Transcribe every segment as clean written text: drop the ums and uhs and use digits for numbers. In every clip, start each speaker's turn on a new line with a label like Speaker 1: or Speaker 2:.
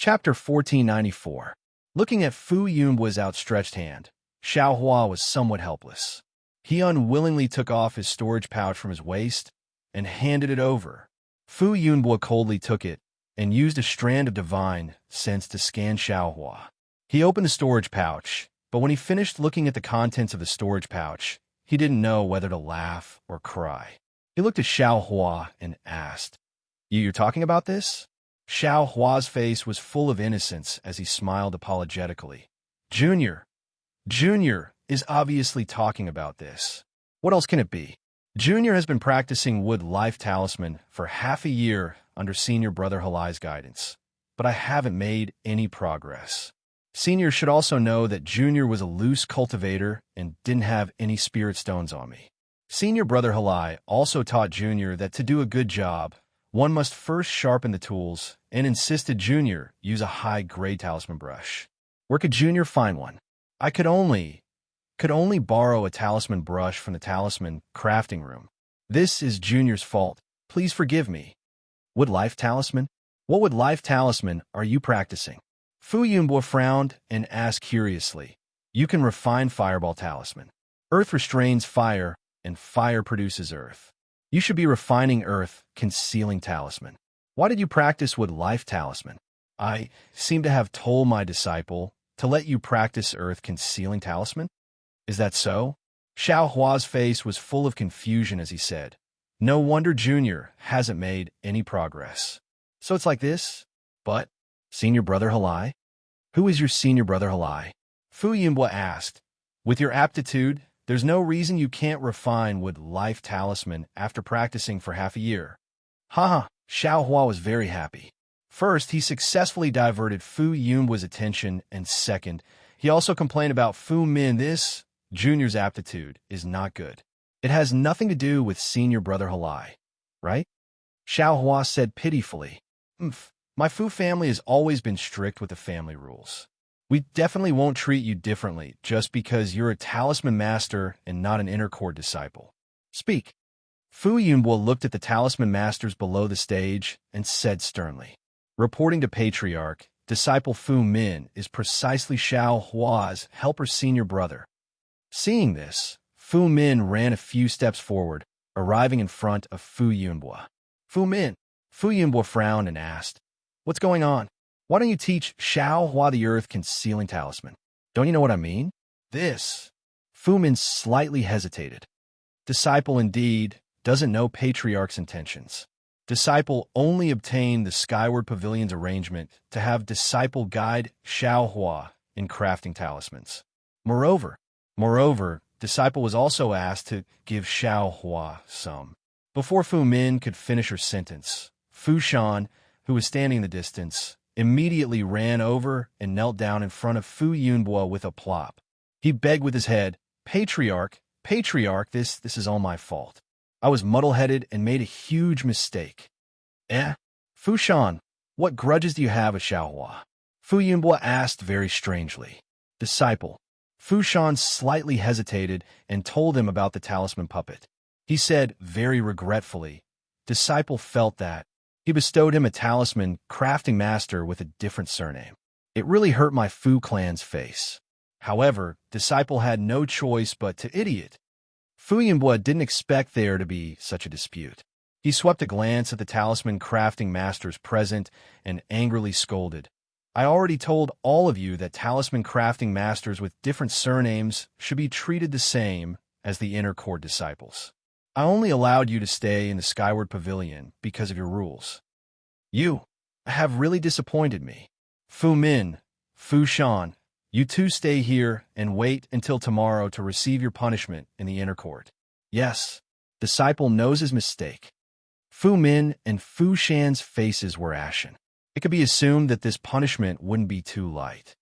Speaker 1: Chapter 1494. Looking at Fu Yunbu's outstretched hand, Xiao Hua was somewhat helpless. He unwillingly took off his storage pouch from his waist and handed it over. Fu Yunbu coldly took it and used a strand of divine sense to scan Xiao Hua. He opened the storage pouch, but when he finished looking at the contents of the storage pouch, he didn't know whether to laugh or cry. He looked at Xiao Hua and asked, You're talking about this? Xiao Hua's face was full of innocence as he smiled apologetically. Junior is obviously talking about this. What else can it be? Junior has been practicing Wood Life Talisman for half a year under Senior Brother Halai's guidance, but I haven't made any progress. Senior should also know that Junior was a loose cultivator and didn't have any spirit stones on me. Senior Brother Halai also taught Junior that to do a good job, one must first sharpen the tools and insisted Junior use a high-grade talisman brush. Where could Junior find one? I could only borrow a talisman brush from the talisman crafting room. This is Junior's fault. Please forgive me. Wood Life Talisman? What Wood Life Talisman are you practicing? Fu Yunbu frowned and asked curiously. You can refine Fireball Talisman. Earth restrains fire, and fire produces earth. You should be refining Earth Concealing Talisman. Why did you practice Wood Life Talisman? I seem to have told my disciple to let you practice Earth Concealing Talisman. Is that so? Xiao Hua's face was full of confusion as he said, No wonder Junior hasn't made any progress. So it's like this? But, Senior Brother Halai? Who is your Senior Brother Halai? Fu Yunbu asked. With your aptitude, there's no reason you can't refine Wood Life Talisman after practicing for half a year. Haha, Xiao Hua was very happy. First, he successfully diverted Fu Yunbu's attention, and second, he also complained about Fu Min. This, Junior's aptitude, is not good. It has nothing to do with Senior Brother Halai, right? Xiao Hua said pitifully. My Fu family has always been strict with the family rules. We definitely won't treat you differently just because you're a talisman master and not an inner court disciple. Speak. Fu Yunbu looked at the talisman masters below the stage and said sternly. Reporting to Patriarch, disciple Fu Min is precisely Xiao Hua's helper senior brother. Seeing this, Fu Min ran a few steps forward, arriving in front of Fu Yunbu. Fu Min. Fu Yunbu frowned and asked, What's going on? Why don't you teach Xiao Hua the Earth Concealing Talisman? Don't you know what I mean? This. Fu Min slightly hesitated. Disciple indeed doesn't know Patriarch's intentions. Disciple only obtained the Skyward Pavilion's arrangement to have Disciple guide Xiao Hua in crafting talismans. Moreover, Disciple was also asked to give Xiao Hua some. Before Fu Min could finish her sentence, Fu Shan, who was standing in the distance, immediately ran over and knelt down in front of Fu Yunbu with a plop. He begged with his head, Patriarch, this is all my fault. I was muddle-headed and made a huge mistake. Fu Shan, what grudges do you have with Xiao Hua? Fu Yunbu asked very strangely. Disciple. Fu Shan slightly hesitated and told him about the talisman puppet. He said very regretfully, Disciple felt that. He bestowed him a talisman crafting master with a different surname. It really hurt my Fu clan's face. However, Disciple had no choice but to idiot. Fu Yunbu didn't expect there to be such a dispute. He swept a glance at the talisman crafting masters present and angrily scolded. I already told all of you that talisman crafting masters with different surnames should be treated the same as the inner court disciples. I only allowed you to stay in the Skyward Pavilion because of your rules. You have really disappointed me. Fu Min, Fu Shan, you two stay here and wait until tomorrow to receive your punishment in the inner court. Yes, Disciple knows his mistake. Fu Min and Fu Shan's faces were ashen. It could be assumed that this punishment wouldn't be too light.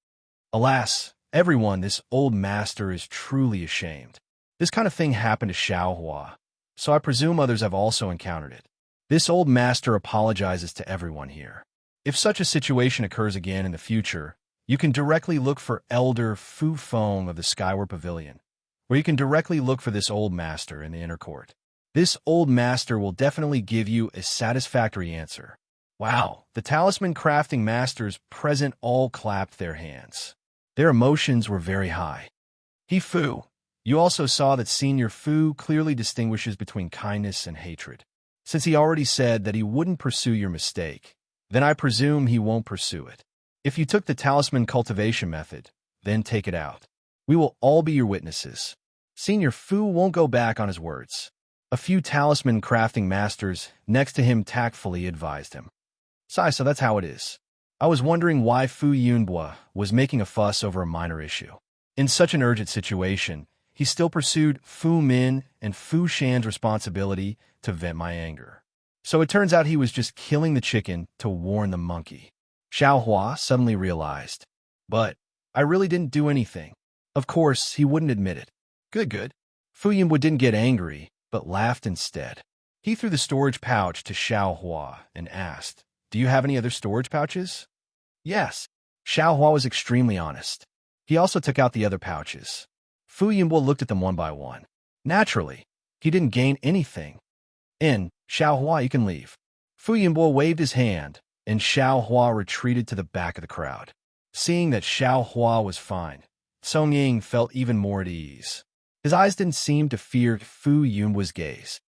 Speaker 1: Alas, everyone, this old master is truly ashamed. This kind of thing happened to Xiao Hua, so I presume others have also encountered it. This old master apologizes to everyone here. If such a situation occurs again in the future, you can directly look for Elder Fu Feng of the Skyward Pavilion, or you can directly look for this old master in the inner court. This old master will definitely give you a satisfactory answer. Wow, the talisman crafting masters present all clapped their hands. Their emotions were very high. He Fu. You also saw that Senior Fu clearly distinguishes between kindness and hatred. Since he already said that he wouldn't pursue your mistake, then I presume he won't pursue it. If you took the talisman cultivation method, then take it out. We will all be your witnesses. Senior Fu won't go back on his words. A few talisman crafting masters next to him tactfully advised him. So that's how it is. I was wondering why Fu Yunbua was making a fuss over a minor issue. In such an urgent situation, he still pursued Fu Min and Fu Shan's responsibility to vent my anger. So it turns out he was just killing the chicken to warn the monkey. Xiao Hua suddenly realized. But I really didn't do anything. Of course, he wouldn't admit it. Good. Fu Yunbua didn't get angry, but laughed instead. He threw the storage pouch to Xiao Hua and asked, "Do you have any other storage pouches?" Yes. Xiao Hua was extremely honest. He also took out the other pouches. Fu Yunbua looked at them one by one. Naturally, he didn't gain anything. Xiao Hua, you can leave. Fu Yunbua waved his hand, and Xiao Hua retreated to the back of the crowd. Seeing that Xiao Hua was fine, Song Ying felt even more at ease. His eyes didn't seem to fear Fu Yunbua's gaze.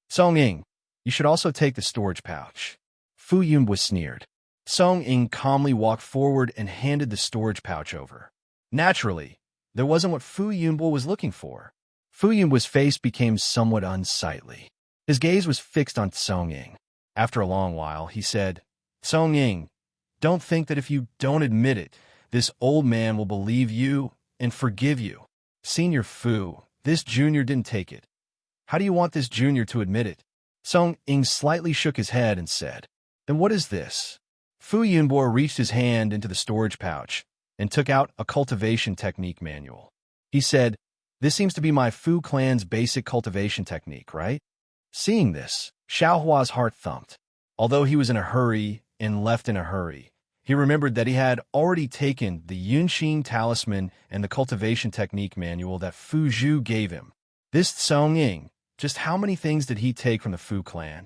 Speaker 1: Song Ying, you should also take the storage pouch. Fu Yunbua sneered. Song Ying calmly walked forward and handed the storage pouch over. Naturally, there wasn't what Fu Yunbua was looking for. Fu Yunbua's face became somewhat unsightly. His gaze was fixed on Song Ying. After a long while, he said, Song Ying, don't think that if you don't admit it, this old man will believe you and forgive you. Senior Fu, this junior didn't take it. How do you want this junior to admit it? Song Ying slightly shook his head and said, Then what is this? Fu Yunbua reached his hand into the storage pouch and took out a cultivation technique manual. He said, This seems to be my Fu clan's basic cultivation technique, right? Seeing this, Xiao Hua's heart thumped. Although he was in a hurry and left in a hurry, he remembered that he had already taken the Yunxing talisman and the cultivation technique manual that Fu Zhu gave him. This Song Ying, just how many things did he take from the Fu clan?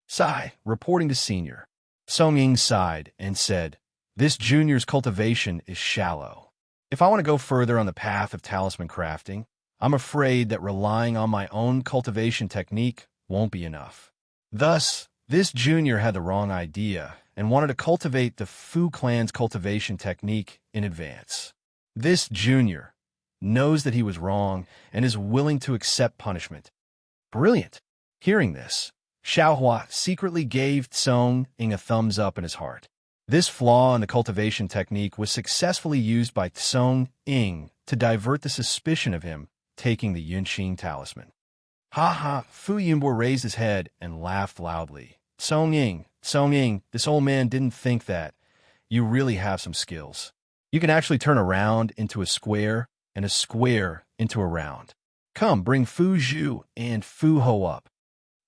Speaker 1: Sigh, reporting to Senior. Song Ying sighed and said, This junior's cultivation is shallow. If I want to go further on the path of talisman crafting, I'm afraid that relying on my own cultivation technique won't be enough. Thus, this junior had the wrong idea and wanted to cultivate the Fu clan's cultivation technique in advance. This junior knows that he was wrong and is willing to accept punishment. Brilliant. Hearing this, Xiao Hua secretly gave Song Ying a thumbs up in his heart. This flaw in the cultivation technique was successfully used by Song Ying to divert the suspicion of him taking the Yunxing talisman. Ha! Fu Yunbua raised his head and laughed loudly. Song Ying, this old man didn't think that. You really have some skills. You can actually turn a round into a square and a square into a round. Come, bring Fu Zhu and Fu Ho up.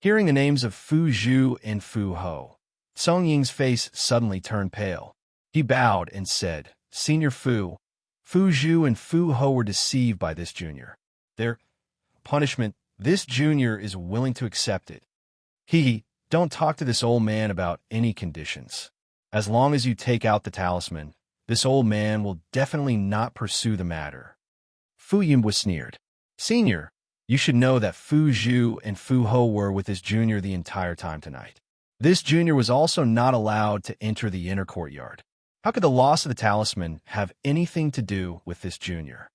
Speaker 1: Hearing the names of Fu Zhu and Fu Ho, Song Ying's face suddenly turned pale. He bowed and said, Senior Fu, Fu Zhu and Fu Ho were deceived by this junior. Their punishment, this junior is willing to accept it. Don't talk to this old man about any conditions. As long as you take out the talisman, this old man will definitely not pursue the matter. Fu Yunbua sneered. Senior, you should know that Fu Zhu and Fu Ho were with this junior the entire time tonight. This junior was also not allowed to enter the inner courtyard. How could the loss of the talisman have anything to do with this junior?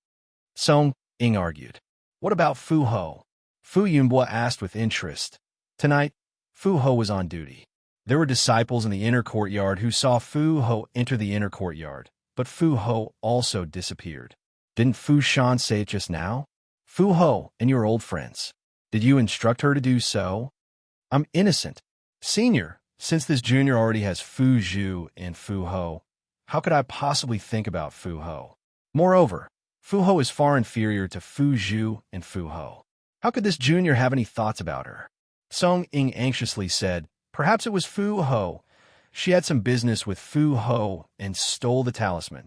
Speaker 1: Song Ying argued. What about Fu Ho? Fu Yunbua asked with interest. Tonight, Fu Ho was on duty. There were disciples in the inner courtyard who saw Fu Ho enter the inner courtyard, but Fu Ho also disappeared. Didn't Fu Shan say it just now? Fu Ho and your old friends. Did you instruct her to do so? I'm innocent. Senior, since this junior already has Fu Zhu and Fu Ho, how could I possibly think about Fu Ho? Moreover, Fu Ho is far inferior to Fu Zhu and Fu Ho. How could this junior have any thoughts about her? Song Ying anxiously said, Perhaps it was Fu Ho. She had some business with Fu Ho and stole the talisman.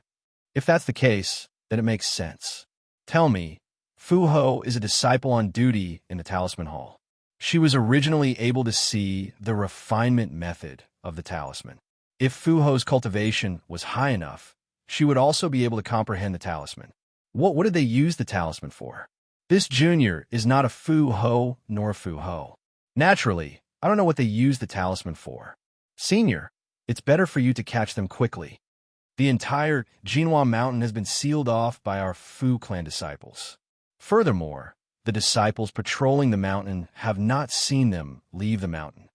Speaker 1: If that's the case, then it makes sense. Tell me, Fu Ho is a disciple on duty in the Talisman Hall. She was originally able to see the refinement method of the talisman. If Fu Ho's cultivation was high enough, she would also be able to comprehend the talisman. What did they use the talisman for? This junior is not a Fu Ho nor a Fu Ho. Naturally, I don't know what they used the talisman for. Senior, it's better for you to catch them quickly. The entire Jinhua mountain has been sealed off by our Fu clan disciples. Furthermore, the disciples patrolling the mountain have not seen them leave the mountain.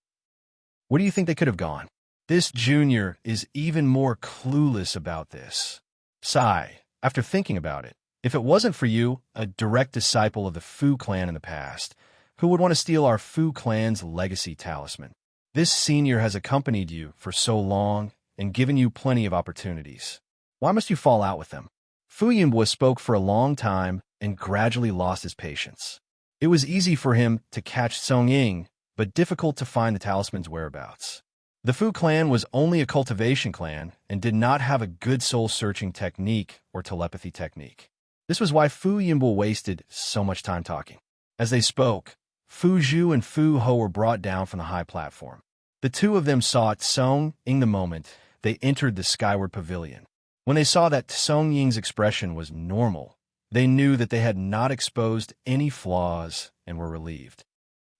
Speaker 1: Where do you think they could have gone? This junior is even more clueless about this. Sigh, after thinking about it, if it wasn't for you, a direct disciple of the Fu clan in the past, who would want to steal our Fu clan's legacy talisman? This senior has accompanied you for so long and given you plenty of opportunities. Why must you fall out with them? Fu Yunbo spoke for a long time and gradually lost his patience. It was easy for him to catch Song Ying, but difficult to find the talisman's whereabouts. The Fu clan was only a cultivation clan and did not have a good soul-searching technique or telepathy technique. This was why Fu Yunbo wasted so much time talking. As they spoke, Fu Zhu and Fu Ho were brought down from the high platform. The two of them saw Song Ying the moment they entered the skyward pavilion. When they saw that Song Ying's expression was normal, they knew that they had not exposed any flaws and were relieved.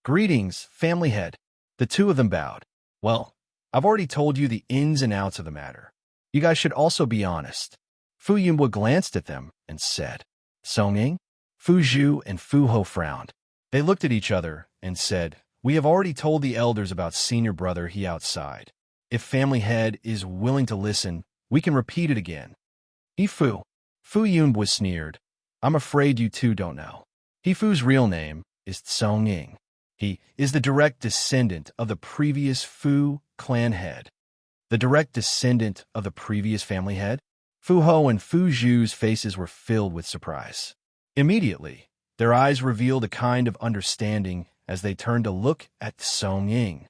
Speaker 1: Greetings, family head. The two of them bowed. Well, I've already told you the ins and outs of the matter. You guys should also be honest. Fu Yunbo glanced at them and said, Song Ying? Fu Zhu and Fu Ho frowned. They looked at each other and said, we have already told the elders about senior brother he outside. If family head is willing to listen, we can repeat it again. Fu Yunbo sneered. I'm afraid you two don't know. Fu's real name is Song Ying. He is the direct descendant of the previous Fu clan head. The direct descendant of the previous family head? Fu Ho and Fu Zhu's faces were filled with surprise. Immediately, their eyes revealed a kind of understanding as they turned to look at Song Ying.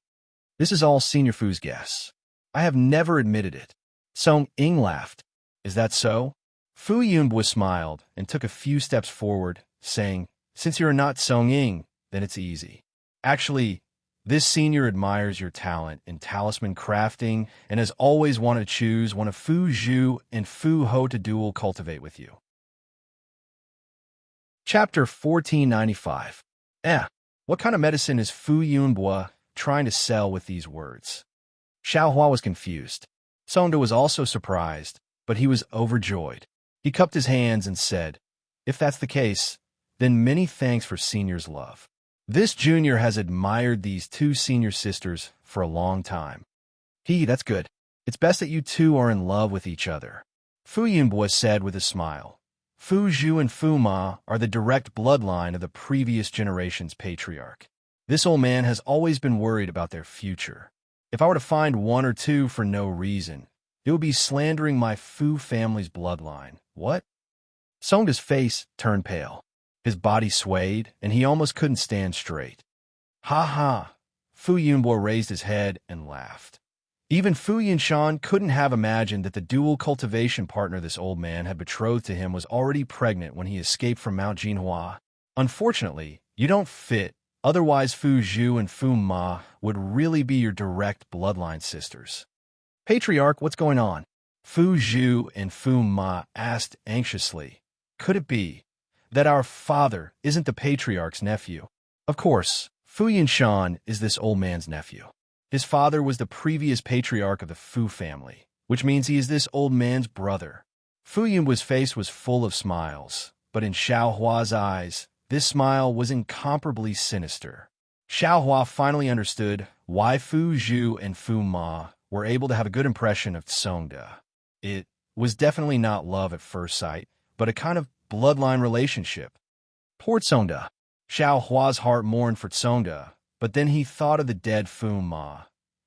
Speaker 1: This is all Senior Fu's guess. I have never admitted it. Song Ying laughed. Is that so? Fu Yunbo smiled and took a few steps forward, saying, since you're not Song Ying, then it's easy. Actually, this senior admires your talent in talisman crafting and has always wanted to choose one of Fu Zhu and Fu Ho to dual cultivate with you. Chapter 1495. What kind of medicine is Fu Yunbo trying to sell with these words? Xiaohua was confused. Songda was also surprised, but he was overjoyed. He cupped his hands and said, if that's the case, then many thanks for senior's love. This junior has admired these two senior sisters for a long time. That's good. It's best that you two are in love with each other. Fu Yunbo said with a smile. Fu Zhu and Fu Ma are the direct bloodline of the previous generation's patriarch. This old man has always been worried about their future. If I were to find one or two for no reason, it would be slandering my Fu family's bloodline. What? Songda's face turned pale. His body swayed, and he almost couldn't stand straight. Ha ha! Fu Yunbo raised his head and laughed. Even Fu Yinshan couldn't have imagined that the dual cultivation partner this old man had betrothed to him was already pregnant when he escaped from Mount Jinhua. Unfortunately, you don't fit, otherwise Fu Zhu and Fu Ma would really be your direct bloodline sisters. Patriarch, what's going on? Fu Zhu and Fu Ma asked anxiously. Could it be that our father isn't the patriarch's nephew? Of course, Fu Yinshan is this old man's nephew. His father was the previous patriarch of the Fu family, which means he is this old man's brother. Fu Yunbo's face was full of smiles, but in Xiaohua's eyes, this smile was incomparably sinister. Xiaohua finally understood why Fu Zhu and Fu Ma were able to have a good impression of Songda. It was definitely not love at first sight, but a kind of bloodline relationship. Poor Songda. Xiaohua's heart mourned for Songda, but then he thought of the dead Fu Ma,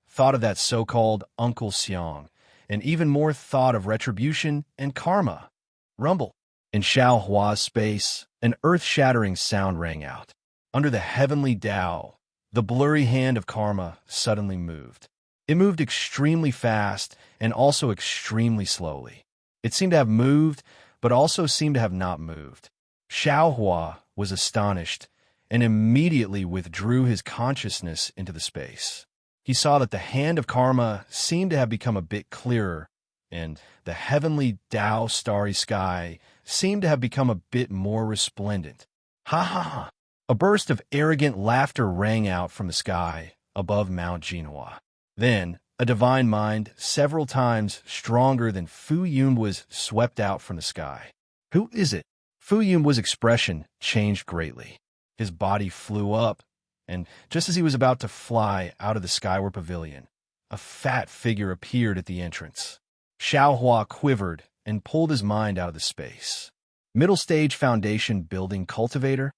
Speaker 1: thought of that so-called Uncle Xiang, and even more thought of retribution and karma. Rumble. In Xiaohua's space, an earth-shattering sound rang out. Under the heavenly Tao, the blurry hand of karma suddenly moved. It moved extremely fast and also extremely slowly. It seemed to have moved, but also seemed to have not moved. Xiaohua was astonished and immediately withdrew his consciousness into the space. He saw that the hand of karma seemed to have become a bit clearer, and the heavenly Tao starry sky seemed to have become a bit more resplendent. Ha ha ha! A burst of arrogant laughter rang out from the sky above Mount Jinhua. Then, a divine mind, several times stronger than Fu Yun, was swept out from the sky. Who is it? Fu Yun's expression changed greatly. His body flew up, and just as he was about to fly out of the skyward pavilion, a fat figure appeared at the entrance. Xiaohua quivered and pulled his mind out of the space. Middle stage foundation building cultivator?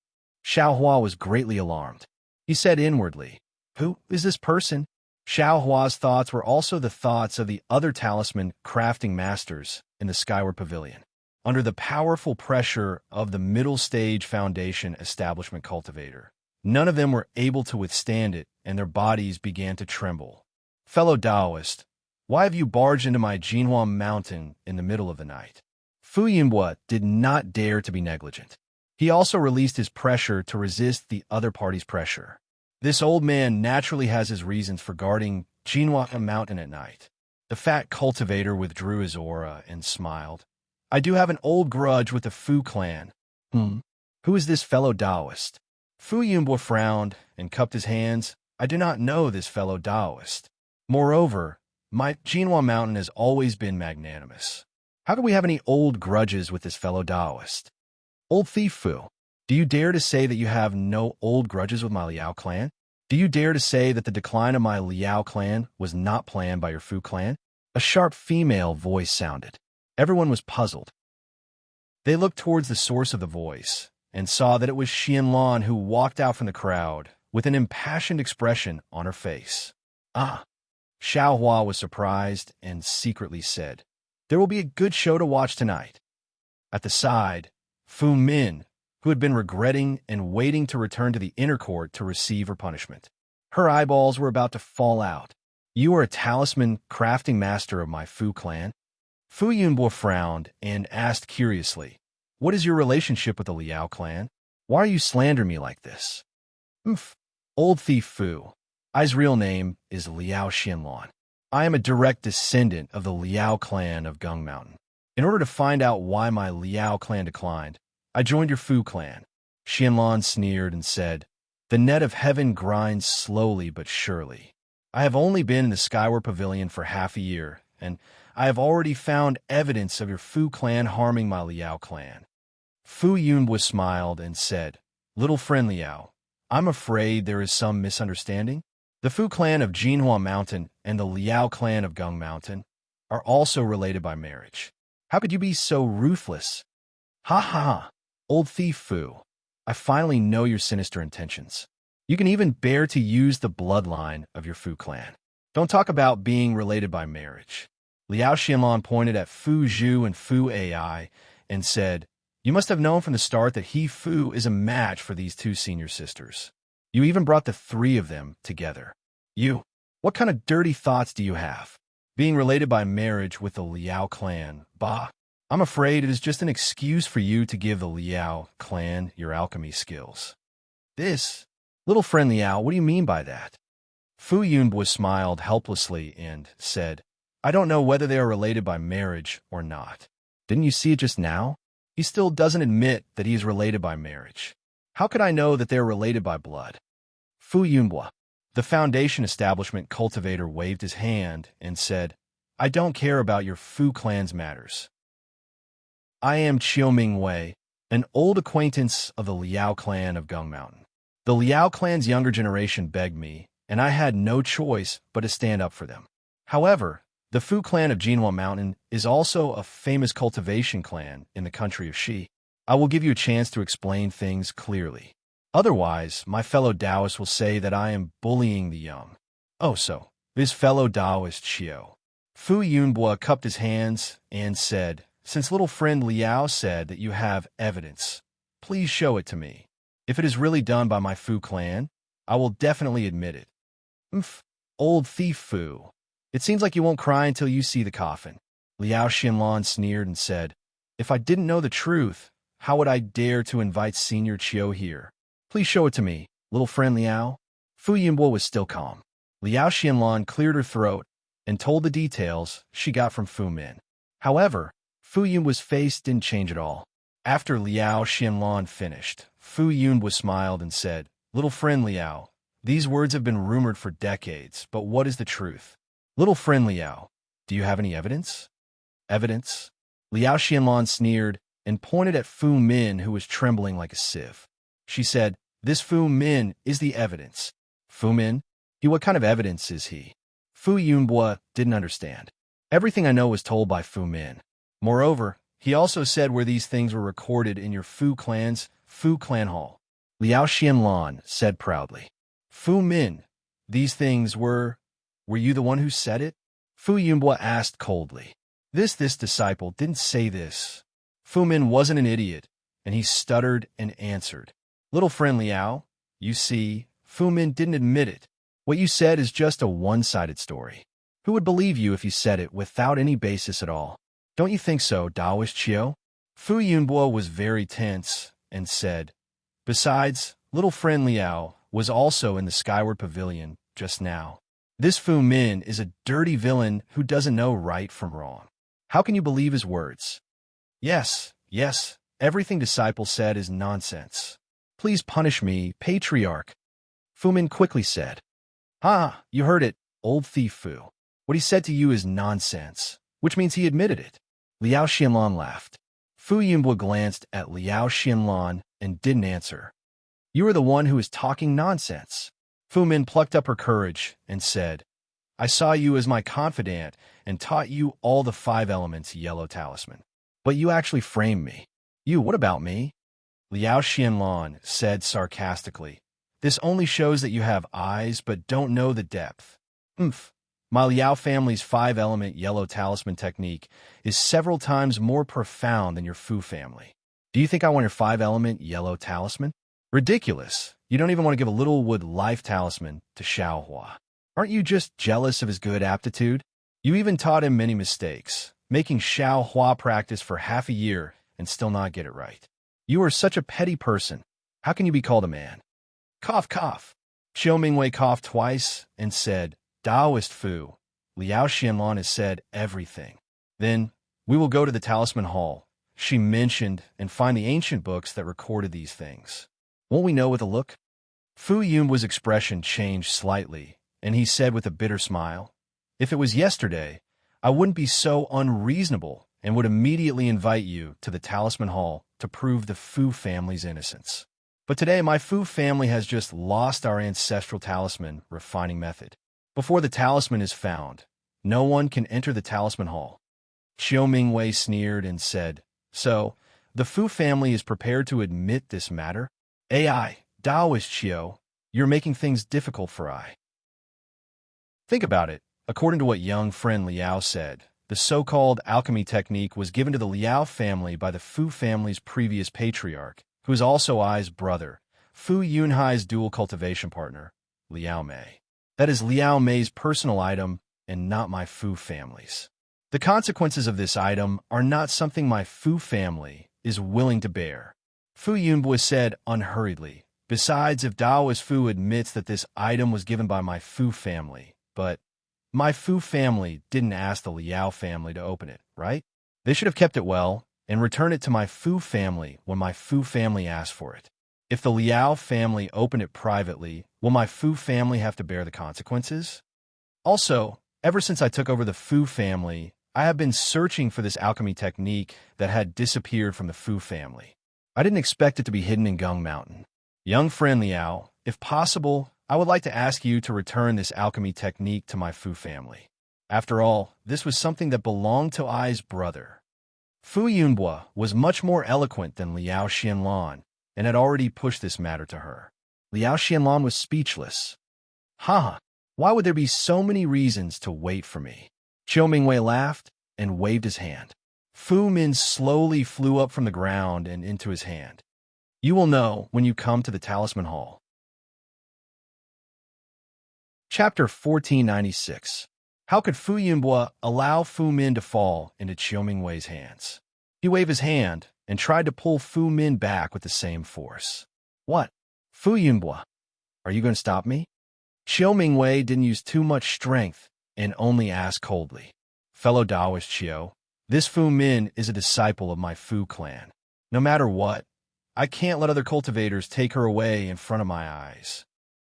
Speaker 1: Xiaohua was greatly alarmed. He said inwardly, "Who is this person?" Xiaohua's thoughts were also the thoughts of the other talisman crafting masters in the skyward pavilion. Under the powerful pressure of the middle stage foundation establishment cultivator, none of them were able to withstand it, and their bodies began to tremble. "Fellow Taoist, why have you barged into my Jinhua mountain in the middle of the night?" Fu Yunhua did not dare to be negligent. He also released his pressure to resist the other party's pressure. This old man naturally has his reasons for guarding Jinhua mountain at night. The fat cultivator withdrew his aura and smiled. "I do have an old grudge with the Fu clan." Who is this fellow Taoist?" Fu Yunhua frowned and cupped his hands. "I do not know this fellow Taoist. Moreover, my Jinhua mountain has always been magnanimous. How can we have any old grudges with this fellow Taoist?" "Old thief Fu, do you dare to say that you have no old grudges with my Liao clan? Do you dare to say that the decline of my Liao clan was not planned by your Fu clan?" A sharp female voice sounded. Everyone was puzzled. They looked towards the source of the voice and saw that it was Xianlan, who walked out from the crowd with an impassioned expression on her face. "Ah!" Xiaohua was surprised and secretly said, "There will be a good show to watch tonight." At the side, Fu Min, who had been regretting and waiting to return to the inner court to receive her punishment. Her eyeballs were about to fall out. "You are a talisman crafting master of my Fu clan?" Fu Yunhua frowned and asked curiously, "What is your relationship with the Liao clan? Why are you slandering me like this?" "Old thief Fu. I's real name is Liao Xianlan. I am a direct descendant of the Liao clan of Gung Mountain. In order to find out why my Liao clan declined, I joined your Fu clan." Xianlan sneered and said, "The net of heaven grinds slowly but surely. I have only been in the Skyward Pavilion for half a year, and I have already found evidence of your Fu clan harming my Liao clan." Fu Yunhua smiled and said, "Little friend Liao, I'm afraid there is some misunderstanding. The Fu clan of Jinhua Mountain and the Liao clan of Gung Mountain are also related by marriage. How could you be so ruthless?" "Ha ha ha! Old thief Fu, I finally know your sinister intentions. You can even bear to use the bloodline of your Fu clan. Don't talk about being related by marriage." Liao Xianlan pointed at Fu Zhu and Fu Ai and said, "You must have known from the start that he Fu is a match for these two senior sisters. You even brought the three of them together. What kind of dirty thoughts do you have? Being related by marriage with the Liao clan, bah! I'm afraid it is just an excuse for you to give the Liao clan your alchemy skills." "This? Little friend Liao, what do you mean by that?" Fu Yunhua smiled helplessly and said, "I don't know whether they are related by marriage or not. Didn't you see it just now? He still doesn't admit that he is related by marriage. How could I know that they are related by blood?" Fu Yunhua, the foundation establishment cultivator, waved his hand and said, "I don't care about your Fu clan's matters. I am Chiu Ming Wei, an old acquaintance of the Liao clan of Gung Mountain. The Liao clan's younger generation begged me, and I had no choice but to stand up for them. However, the Fu clan of Jinhua Mountain is also a famous cultivation clan in the country of Shi. I will give you a chance to explain things clearly. Otherwise, my fellow Taoists will say that I am bullying the young." "Oh, so, this fellow Taoist Chiu." Fu Yunhua cupped his hands and said, "Since little friend Liao said that you have evidence, please show it to me. If it is really done by my Fu clan, I will definitely admit it." "Old thief Fu. It seems like you won't cry until you see the coffin." Liao Xianlan sneered and said, "If I didn't know the truth, how would I dare to invite Senior Chiu here? Please show it to me, little friend Liao." Fu Yunhua was still calm. Liao Xianlan cleared her throat and told the details she got from Fu Min. However, Fu Yun's face didn't change at all. After Liao Xianlan finished, Fu Yun smiled and said, "Little friend Liao, these words have been rumored for decades, but what is the truth? Little friend Liao, do you have any evidence?" "Evidence?" Liao Xianlan sneered and pointed at Fu Min, who was trembling like a sieve. She said, "This Fu Min is the evidence." "Fu Min? What kind of evidence is he?" Fu Yunbua didn't understand. "Everything I know was told by Fu Min. Moreover, he also said where these things were recorded in your Fu clan hall." Liao Xianlan said proudly. "Fu Min, these things were you the one who said it?" Fu Yunbua asked coldly. This disciple didn't say this. Fu Min wasn't an idiot, and he stuttered and answered. "Little friend Liao, you see, Fu Min didn't admit it. What you said is just a one-sided story. Who would believe you if you said it without any basis at all? Don't you think so, Daoist Chiu?" Fu Yunbua was very tense and said, "Besides, little friend Liao was also in the Skyward Pavilion just now. This Fu Min is a dirty villain who doesn't know right from wrong. How can you believe his words?" Yes, everything disciple said is nonsense. Please punish me, Patriarch." Fu Min quickly said. "Ah, you heard it, old thief Fu. What he said to you is nonsense, which means he admitted it." Liao Xianlan laughed. Fu Yunbua glanced at Liao Xianlan and didn't answer. "You are the one who is talking nonsense." Fu Min plucked up her courage and said, "I saw you as my confidant and taught you all the 5 elements yellow talisman. But you actually framed me." What about me?" Liao Xianlan said sarcastically. "This only shows that you have eyes but don't know the depth." My Liao family's 5-element yellow talisman technique is several times more profound than your Fu family. Do you think I want your 5-element yellow talisman? Ridiculous. You don't even want to give a little wood life talisman to Xiaohua. Aren't you just jealous of his good aptitude? You even taught him many mistakes, making Xiaohua practice for half a year and still not get it right. You are such a petty person. How can you be called a man? Cough, cough. Qiu Mingwei coughed twice and said, "Daoist Fu, Liao Xianlan has said everything. Then, we will go to the Talisman Hall," she mentioned, "and find the ancient books that recorded these things. Won't we know with a look?" Fu Yun's expression changed slightly, and he said with a bitter smile, "If it was yesterday, I wouldn't be so unreasonable and would immediately invite you to the Talisman Hall to prove the Fu family's innocence. But today, my Fu family has just lost our ancestral talisman refining method. Before the talisman is found, no one can enter the Talisman Hall." Qiu Mingwei sneered and said, "So, the Fu family is prepared to admit this matter? AI, Daoist Qiu, you're making things difficult for I." Think about it. According to what young friend Liao said, the so-called alchemy technique was given to the Liao family by the Fu family's previous patriarch, who is also Ai's brother, Fu Yunhai's dual cultivation partner, Liao Mei. That is Liao Mei's personal item and not my Fu family's. The consequences of this item are not something my Fu family is willing to bear. Fu Yunbua said unhurriedly, "Besides, if Daoist Fu admits that this item was given by my Fu family, but my Fu family didn't ask the Liao family to open it, right? They should have kept it well and returned it to my Fu family when my Fu family asked for it. If the Liao family opened it privately, will my Fu family have to bear the consequences? Also, ever since I took over the Fu family, I have been searching for this alchemy technique that had disappeared from the Fu family. I didn't expect it to be hidden in Gung Mountain. Young friend Liao, if possible, I would like to ask you to return this alchemy technique to my Fu family. After all, this was something that belonged to Ai's brother." Fu Yunbua was much more eloquent than Liao Xianlan and had already pushed this matter to her. Liao Xianlan was speechless. Why would there be so many reasons to wait for me?" Qiu Mingwei laughed and waved his hand. Fu Min slowly flew up from the ground and into his hand. "You will know when you come to the Talisman Hall." Chapter 1496. How could Fu Yunbua allow Fu Min to fall into Qiu Mingwei's hands? He waved his hand and tried to pull Fu Min back with the same force. "What? Fu Yunbua, are you going to stop me?" Xiao Mingwei didn't use too much strength and only asked coldly, "Fellow Taoist Xiao, this Fu Min is a disciple of my Fu clan. No matter what, I can't let other cultivators take her away in front of my eyes."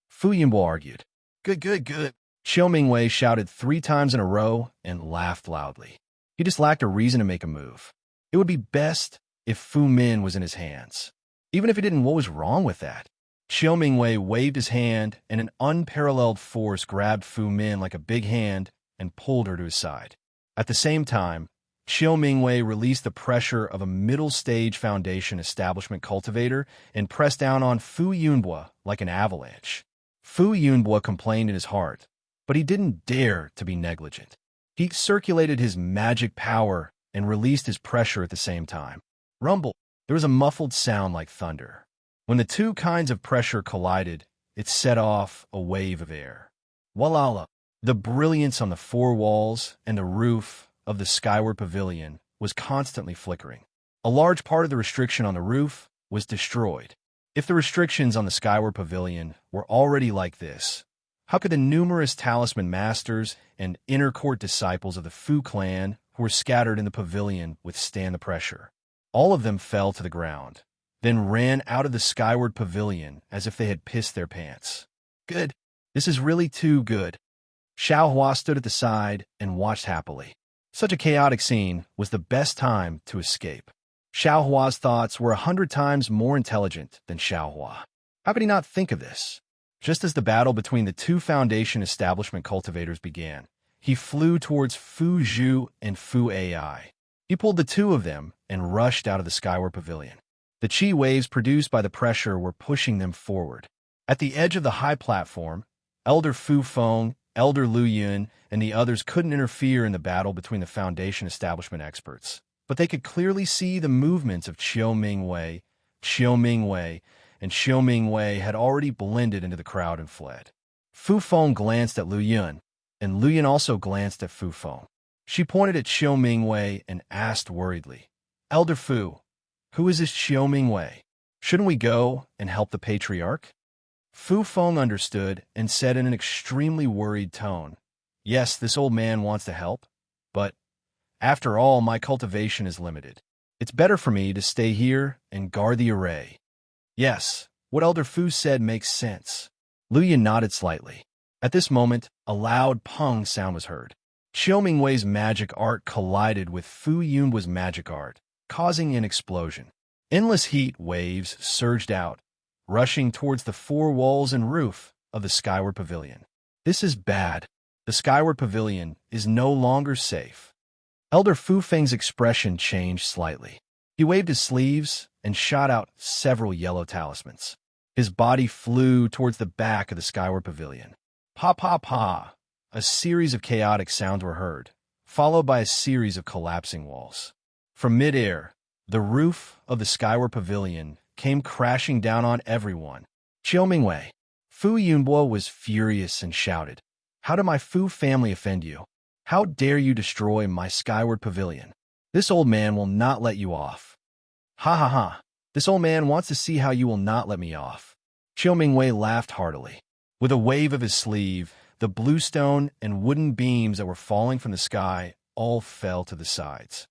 Speaker 1: Fu Yunbo argued. "Good, good, good." Xiao Mingwei shouted 3 times in a row and laughed loudly. He just lacked a reason to make a move. It would be best if Fu Min was in his hands. Even if he didn't, what was wrong with that? Xiao Mingwei waved his hand, and an unparalleled force grabbed Fu Min like a big hand and pulled her to his side. At the same time, Xiao Mingwei released the pressure of a middle-stage foundation establishment cultivator and pressed down on Fu Yunbo like an avalanche. Fu Yunbo complained in his heart, but he didn't dare to be negligent. He circulated his magic power and released his pressure at the same time. Rumble! There was a muffled sound like thunder. When the two kinds of pressure collided, it set off a wave of air. Walala! The brilliance on the 4 walls and the roof of the skyward pavilion was constantly flickering. A large part of the restriction on the roof was destroyed. If the restrictions on the skyward pavilion were already like this, how could the numerous talisman masters and inner court disciples of the Fu clan who were scattered in the pavilion withstand the pressure? All of them fell to the ground, then ran out of the skyward pavilion as if they had pissed their pants. Good. This is really too good. Xiao Hua stood at the side and watched happily. Such a chaotic scene was the best time to escape. Xiao Hua's thoughts were 100 times more intelligent than Xiao Hua. How could he not think of this? Just as the battle between the 2 foundation establishment cultivators began, he flew towards Fu Zhu and Fu Ai. He pulled the 2 of them and rushed out of the skyward pavilion. The chi waves produced by the pressure were pushing them forward. At the edge of the high platform, Elder Fu Feng, Elder Lu Yun, and the others couldn't interfere in the battle between the foundation establishment experts, but they could clearly see the movements of Xiao Mingwei, and Xiao Mingwei had already blended into the crowd and fled. Fu Feng glanced at Lu Yun, and Lu Yun also glanced at Fu Feng. She pointed at Xiao Mingwei and asked worriedly, "Elder Fu, who is this Xiao Mingwei? Shouldn't we go and help the patriarch?" Fu Feng understood and said in an extremely worried tone, "Yes, this old man wants to help, but after all, my cultivation is limited. It's better for me to stay here and guard the array." Yes, what Elder Fu said makes sense. Lu Yun nodded slightly. At this moment, a loud pung sound was heard. Xiao Mingwei's magic art collided with Fu Yunbo's magic art, causing an explosion. Endless heat waves surged out, rushing towards the 4 walls and roof of the skyward pavilion. This is bad. The skyward pavilion is no longer safe. Elder Fu Feng's expression changed slightly. He waved his sleeves and shot out several yellow talismans. His body flew towards the back of the skyward pavilion. Pa pa pa! A series of chaotic sounds were heard, followed by a series of collapsing walls. From midair, the roof of the skyward pavilion came crashing down on everyone. Xiao Mingwei. Fu Yunbo was furious and shouted, "How did my Fu family offend you? How dare you destroy my skyward pavilion? This old man will not let you off." "Ha ha ha! This old man wants to see how you will not let me off." Xiao Mingwei laughed heartily. With a wave of his sleeve, the bluestone and wooden beams that were falling from the sky all fell to the sides.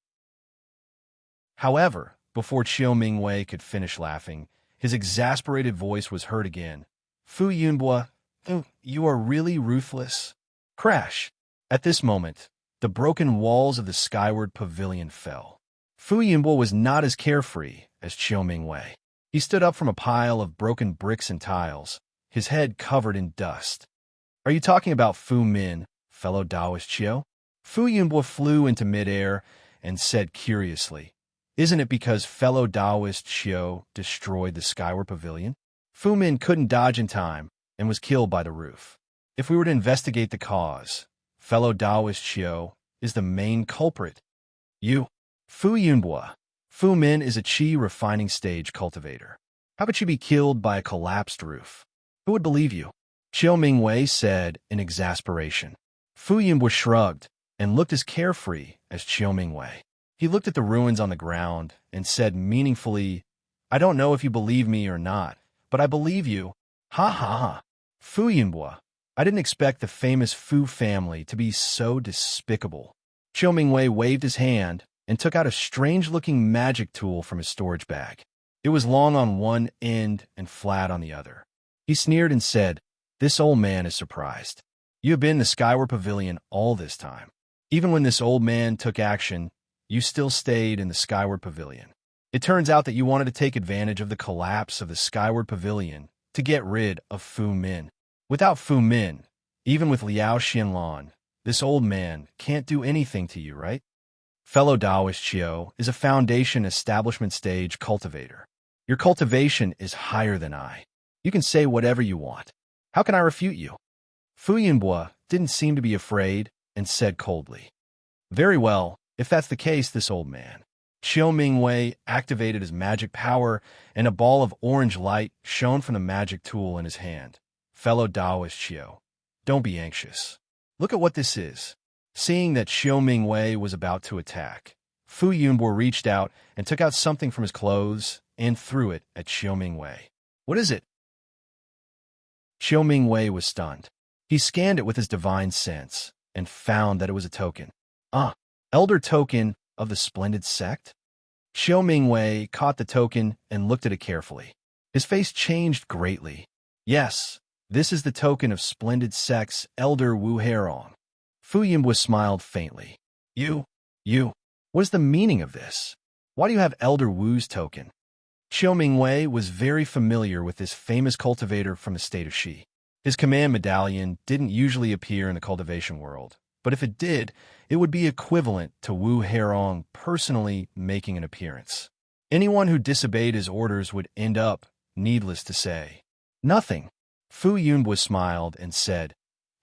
Speaker 1: However, before Xiao Mingwei could finish laughing, his exasperated voice was heard again. "Fu Yunbo, you are really ruthless." Crash! At this moment, the broken walls of the skyward pavilion fell. Fu Yunbo was not as carefree as Xiao Mingwei. He stood up from a pile of broken bricks and tiles, his head covered in dust. "Are you talking about Fu Min, fellow Taoist Xiao?" Fu Yunbo flew into midair and said curiously, "Isn't it because fellow Taoist Xiao destroyed the skyward pavilion?" Fu Min couldn't dodge in time and was killed by the roof. If we were to investigate the cause, fellow Taoist Xiao is the main culprit. You, Fu Yunbo. Fu Min is a chi refining stage cultivator. How could she be killed by a collapsed roof? Who would believe you? Xiao Mingwei said in exasperation. Fu Yunbo shrugged and looked as carefree as Xiao Mingwei. He looked at the ruins on the ground and said meaningfully, "I don't know if you believe me or not, but I believe you." Ha ha ha. Fu Yunbo, I didn't expect the famous Fu family to be so despicable. Qiu Mingwei waved his hand and took out a strange-looking magic tool from his storage bag. It was long on one end and flat on the other. He sneered and said, "This old man is surprised. You have been in the Skyward Pavilion all this time. Even when this old man took action, you still stayed in the Skyward Pavilion. It turns out that you wanted to take advantage of the collapse of the Skyward Pavilion to get rid of Fu Min. Without Fu Min, even with Liao Xianlan, this old man can't do anything to you, right? Fellow Taoist Qiu is a foundation establishment stage cultivator. Your cultivation is higher than I. You can say whatever you want. How can I refute you?" Fu Yunbo didn't seem to be afraid and said coldly, "Very well, if that's the case, this old man." Qiu Mingwei activated his magic power, and a ball of orange light shone from the magic tool in his hand. "Fellow Taoist Qiu, don't be anxious. Look at what this is." Seeing that Qiu Mingwei was about to attack, Fu Yunbo reached out and took out something from his clothes and threw it at Qiu Mingwei. "What is it?" Qiu Mingwei was stunned. He scanned it with his divine sense and found that it was a token. Elder token of the Splendid Sect? Qiu Mingwei caught the token and looked at it carefully. His face changed greatly. "Yes, this is the token of Splendid Sect's Elder Wu Herong." Fu Yunbo smiled faintly. You, what is the meaning of this? Why do you have Elder Wu's token?" Qiu Mingwei was very familiar with this famous cultivator from the state of Shi. His command medallion didn't usually appear in the cultivation world, but if it did, it would be equivalent to Wu Herong personally making an appearance. Anyone who disobeyed his orders would end up, needless to say, nothing. Fu Yunbo smiled and said,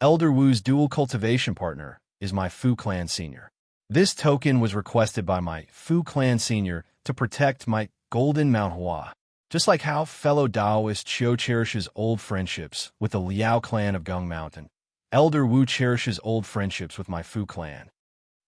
Speaker 1: "Elder Wu's dual cultivation partner is my Fu clan senior. This token was requested by my Fu clan senior to protect my Golden Mount Hua. Just like how fellow Taoist Qiu cherishes old friendships with the Liao clan of Gung Mountain, Elder Wu cherishes old friendships with my Fu clan.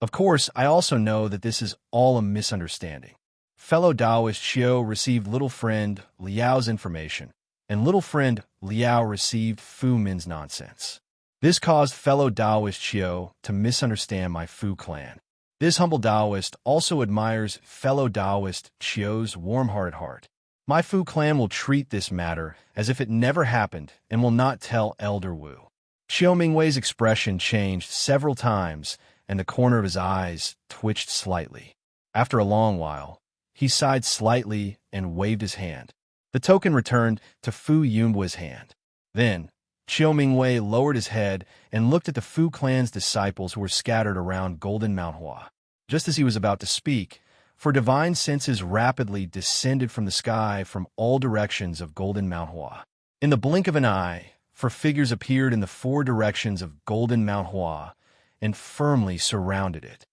Speaker 1: Of course, I also know that this is all a misunderstanding. Fellow Taoist Qiu received little friend Liao's information, and little friend Liao received Fu Min's nonsense. This caused fellow Taoist Qiu to misunderstand my Fu clan. This humble Taoist also admires fellow Taoist Qiu's warm-hearted heart. My Fu clan will treat this matter as if it never happened and will not tell Elder Wu." Qiu Mingwei's expression changed several times, and the corner of his eyes twitched slightly. After a long while, he sighed slightly and waved his hand. The token returned to Fu Yunbo's hand. Then, Qiu Mingwei lowered his head and looked at the Fu clan's disciples who were scattered around Golden Mount Hua. Just as he was about to speak, for divine senses rapidly descended from the sky from all directions of Golden Mount Hua. In the blink of an eye, four figures appeared in the four directions of Golden Mount Hua and firmly surrounded it.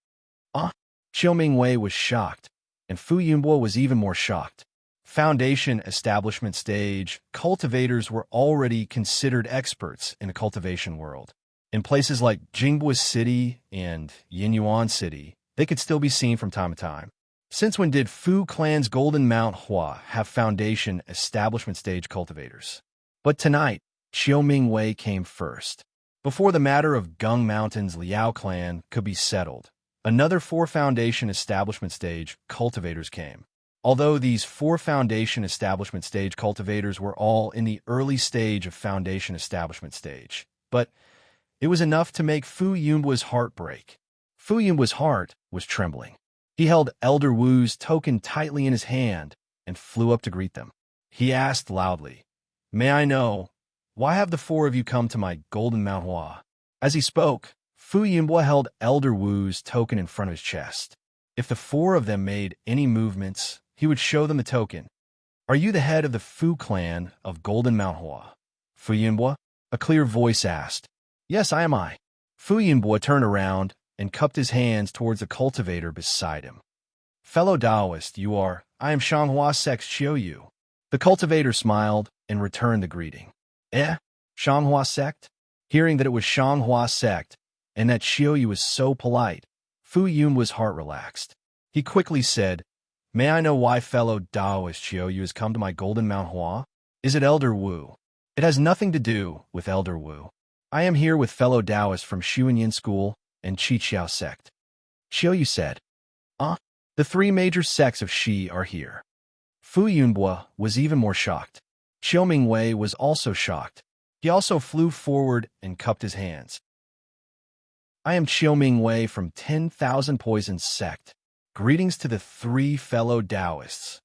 Speaker 1: Qiu Mingwei was shocked, and Fu Yunbo was even more shocked. Foundation establishment stage cultivators were already considered experts in the cultivation world. In places like Jingbo City and Yinyuan City, they could still be seen from time to time. Since when did Fu clan's Golden Mount Hua have foundation establishment stage cultivators? But tonight, Qiu Mingwei came first. Before the matter of Gung Mountain's Liao clan could be settled, another four foundation establishment stage cultivators came. Although these four foundation establishment stage cultivators were all in the early stage of foundation establishment stage, but it was enough to make Fu Yunbo's heart break. Fu Yunbo's heart was trembling. He held Elder Wu's token tightly in his hand and flew up to greet them. He asked loudly, "May I know, why have the four of you come to my Golden Mount Hua?" As he spoke, Fu Yunbo held Elder Wu's token in front of his chest. If the four of them made any movements, he would show them the token. "Are you the head of the Fu clan of Golden Mount Hua?" Fu Yunbo, a clear voice asked. "Yes, I am I." Fu Yunbo turned around and cupped his hands towards the cultivator beside him. "Fellow Taoist, you are, I am Shanghua Sect's Qiu Yu." The cultivator smiled and returned the greeting. Shanghua Sect? Hearing that it was Shanghua Sect and that Qiu Yu was so polite, Fu Yunbo's heart relaxed. He quickly said, "May I know why fellow Taoist Qiu Yu has come to my Golden Mount Hua? Is it Elder Wu?" "It has nothing to do with Elder Wu. I am here with fellow Taoists from Xuanyin School and Qiqiao sect. Xiaoyu said. The three major sects of Shi are here. Fu Yunbo was even more shocked. Qiu Mingwei was also shocked. He also flew forward and cupped his hands. I am Qiu Mingwei from 10,000 Poisons sect. Greetings to the three fellow Taoists.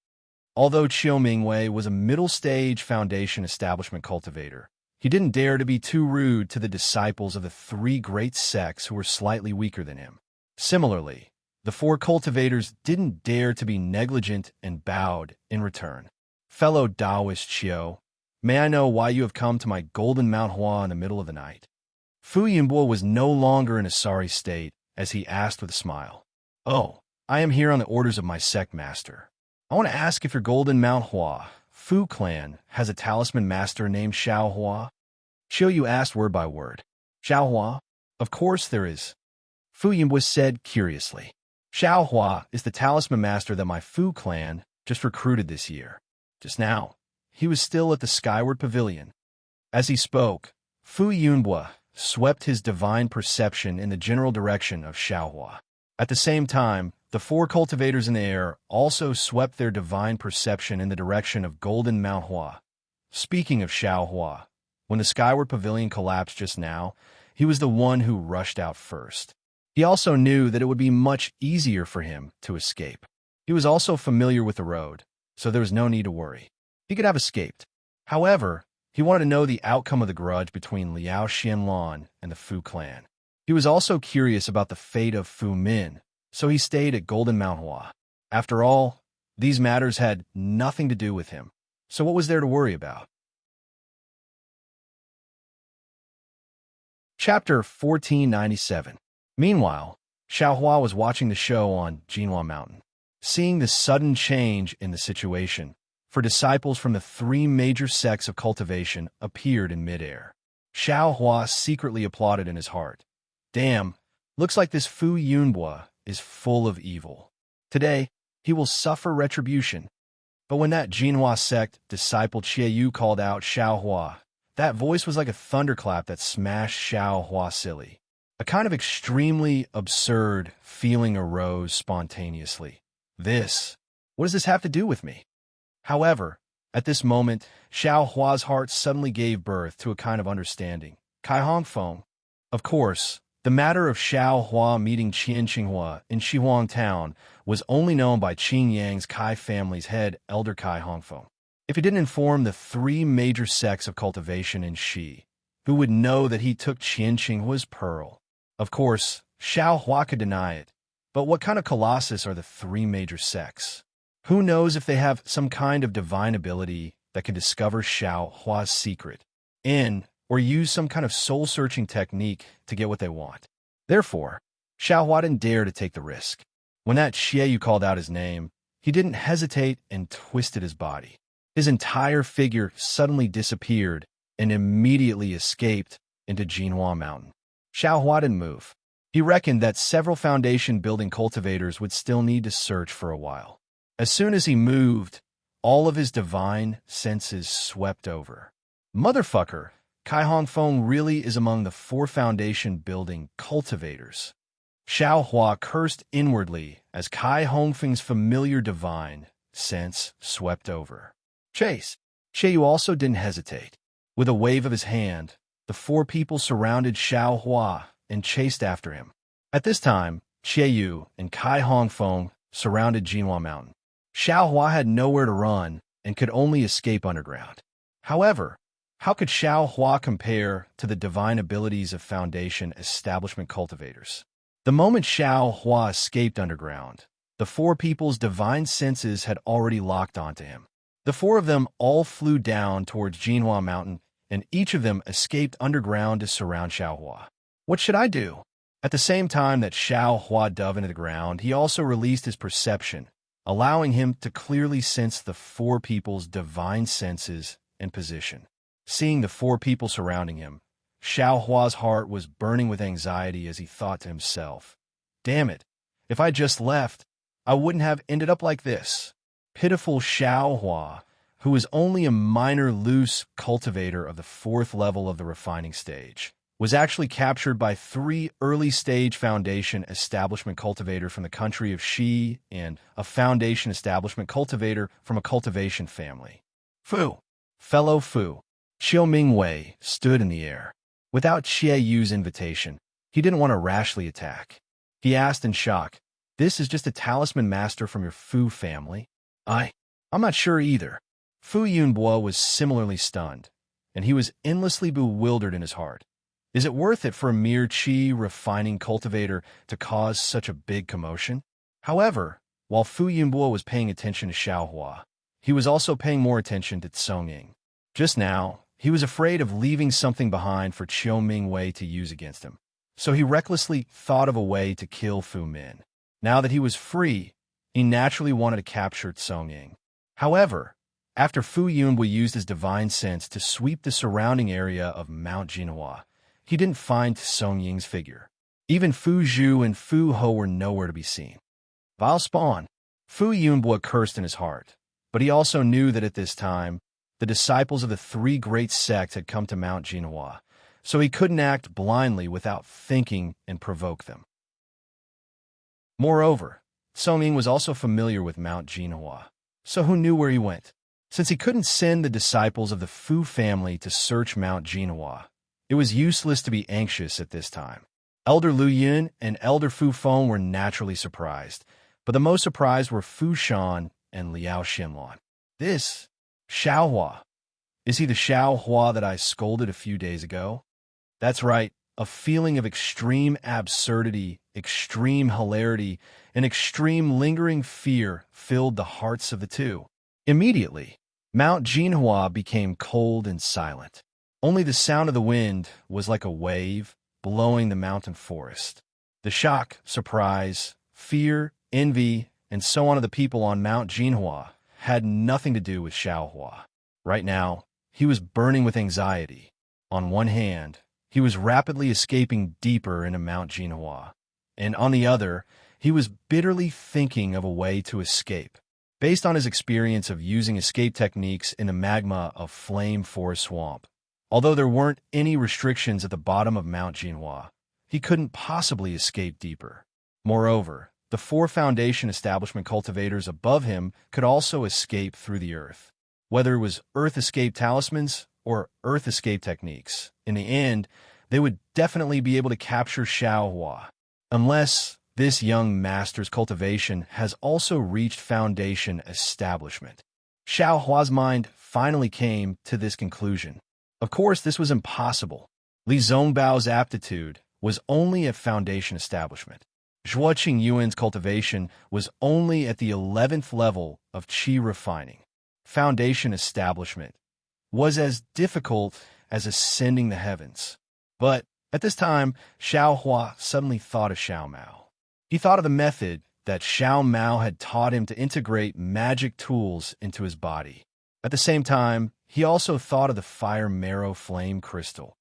Speaker 1: Although Qiu Mingwei was a middle-stage foundation establishment cultivator, he didn't dare to be too rude to the disciples of the three great sects who were slightly weaker than him. Similarly, the four cultivators didn't dare to be negligent and bowed in return. Fellow Taoist Qiu, may I know why you have come to my golden Mount Hua in the middle of the night? Fu Yunbo was no longer in a sorry state as he asked with a smile. Oh, I am here on the orders of my sect master. I want to ask if your golden Mount Hua, Fu clan, has a talisman master named Xiao Hua? Qiu asked word by word. Xiao Hua? Of course there is. Fu Yunbo said curiously. Xiao Hua is the talisman master that my Fu clan just recruited this year. Just now, he was still at the Skyward Pavilion. As he spoke, Fu Yunbo swept his divine perception in the general direction of Xiao Hua. At the same time, the four cultivators in the air also swept their divine perception in the direction of Golden Mount Hua. Speaking of Xiao Hua, when the Skyward Pavilion collapsed just now, he was the one who rushed out first. He also knew that it would be much easier for him to escape. He was also familiar with the road, so there was no need to worry. He could have escaped. However, he wanted to know the outcome of the grudge between Liao Xianlong and the Fu clan. He was also curious about the fate of Fu Min, so he stayed at Golden Mount Hua. After all, these matters had nothing to do with him, so what was there to worry about? Chapter 1497. Meanwhile, Xiao Hua was watching the show on Jinhua Mountain. Seeing the sudden change in the situation, for disciples from the three major sects of cultivation appeared in midair. Xiao Hua secretly applauded in his heart. Damn, looks like this Fu Yunbo is full of evil. Today, he will suffer retribution. But when that Jinhua sect disciple Qiu called out Xiao Hua, that voice was like a thunderclap that smashed Xiao Hua silly. A kind of extremely absurd feeling arose spontaneously. What does this have to do with me? However, at this moment, Xiao Hua's heart suddenly gave birth to a kind of understanding. Kai Hongfeng. Of course, the matter of Xiao Hua meeting Qian Qinghua in Xihuang town was only known by Qin Yang's Kai family's head, Elder Kai Hongfeng. If he didn't inform the three major sects of cultivation in Shi, who would know that he took Qian Qinghua's pearl? Of course, Xiao Hua could deny it, but what kind of colossus are the three major sects? Who knows if they have some kind of divine ability that can discover Xiao Hua's secret, or use some kind of soul-searching technique to get what they want? Therefore, Xiao Hua didn't dare to take the risk. When that Xiaoyu called out his name, he didn't hesitate and twisted his body. His entire figure suddenly disappeared and immediately escaped into Jinhua Mountain. Xiao Hua didn't move. He reckoned that several foundation-building cultivators would still need to search for a while. As soon as he moved, all of his divine senses swept over. Motherfucker, Kai Hongfeng really is among the four foundation-building cultivators. Xiao Hua cursed inwardly as Kai Hongfeng's familiar divine sense swept over. Chase! Qiu also didn't hesitate. With a wave of his hand, the four people surrounded Xiao Hua and chased after him. At this time, Qiu and Kai Hongfeng surrounded Jinhua Mountain. Xiao Hua had nowhere to run and could only escape underground. However, how could Xiao Hua compare to the divine abilities of Foundation establishment cultivators? The moment Xiao Hua escaped underground, the four people's divine senses had already locked onto him. The four of them all flew down towards Jinhua Mountain, and each of them escaped underground to surround Xiao Hua. What should I do? At the same time that Xiao Hua dove into the ground, he also released his perception, allowing him to clearly sense the four people's divine senses and position. Seeing the four people surrounding him, Xiao Hua's heart was burning with anxiety as he thought to himself, "Damn it, if I just left, I wouldn't have ended up like this." Pitiful Xiao Hua, who was only a minor loose cultivator of the fourth level of the refining stage. was actually captured by 3 early-stage foundation establishment cultivators from the country of Shi and a foundation establishment cultivator from a cultivation family. Fu, fellow Fu, Qiu Mingwei stood in the air. Without Xie Yu's invitation, he didn't want to rashly attack. He asked in shock, "This is just a talisman master from your Fu family?" I'm not sure either." Fu Yunbo was similarly stunned, and he was endlessly bewildered in his heart. Is it worth it for a mere qi refining cultivator to cause such a big commotion? However, while Fu Yunbo was paying attention to Xiaohua, he was also paying more attention to Songying. Just now, he was afraid of leaving something behind for Qiu Mingwei to use against him, so he recklessly thought of a way to kill Fu Min. Now that he was free, he naturally wanted to capture Songying. However, after Fu Yunbo used his divine sense to sweep the surrounding area of Mount Jinhua, he didn't find Songying's figure. Even Fu Zhu and Fu Ho were nowhere to be seen. Vile spawn! Fu Yunbo cursed in his heart, but he also knew that at this time, the disciples of the 3 great sects had come to Mount Jinhua, so he couldn't act blindly without thinking and provoke them. Moreover, Songying was also familiar with Mount Jinhua, so who knew where he went? Since he couldn't send the disciples of the Fu family to search Mount Jinhua, it was useless to be anxious at this time. Elder Lu Yun and Elder Fu Feng were naturally surprised, but the most surprised were Fu Shan and Liao Xinluan. This Xiaohua. Is he the Xiaohua that I scolded a few days ago? That's right, a feeling of extreme absurdity, extreme hilarity, and extreme lingering fear filled the hearts of the two. Immediately, Mount Jinhua became cold and silent. Only the sound of the wind was like a wave blowing the mountain forest. The shock, surprise, fear, envy, and so on of the people on Mount Jinhua had nothing to do with Xiaohua. Right now, he was burning with anxiety. On one hand, he was rapidly escaping deeper into Mount Jinhua, and on the other, he was bitterly thinking of a way to escape. Based on his experience of using escape techniques in the magma of Flame Forest Swamp, although there weren't any restrictions at the bottom of Mount Jinhua, he couldn't possibly escape deeper. Moreover, the 4 foundation establishment cultivators above him could also escape through the earth. Whether it was earth escape talismans or earth escape techniques, in the end, they would definitely be able to capture Xiaohua, unless this young master's cultivation has also reached foundation establishment. Xiaohua's mind finally came to this conclusion. Of course, this was impossible. Li Zongbao's aptitude was only at foundation establishment. Zhuo Qingyuan's cultivation was only at the 11th level of qi refining. Foundation establishment was as difficult as ascending the heavens. But at this time, Xiaohua suddenly thought of Xiao Mao. He thought of the method that Xiao Mao had taught him to integrate magic tools into his body. At the same time, he also thought of the fire marrow flame crystal.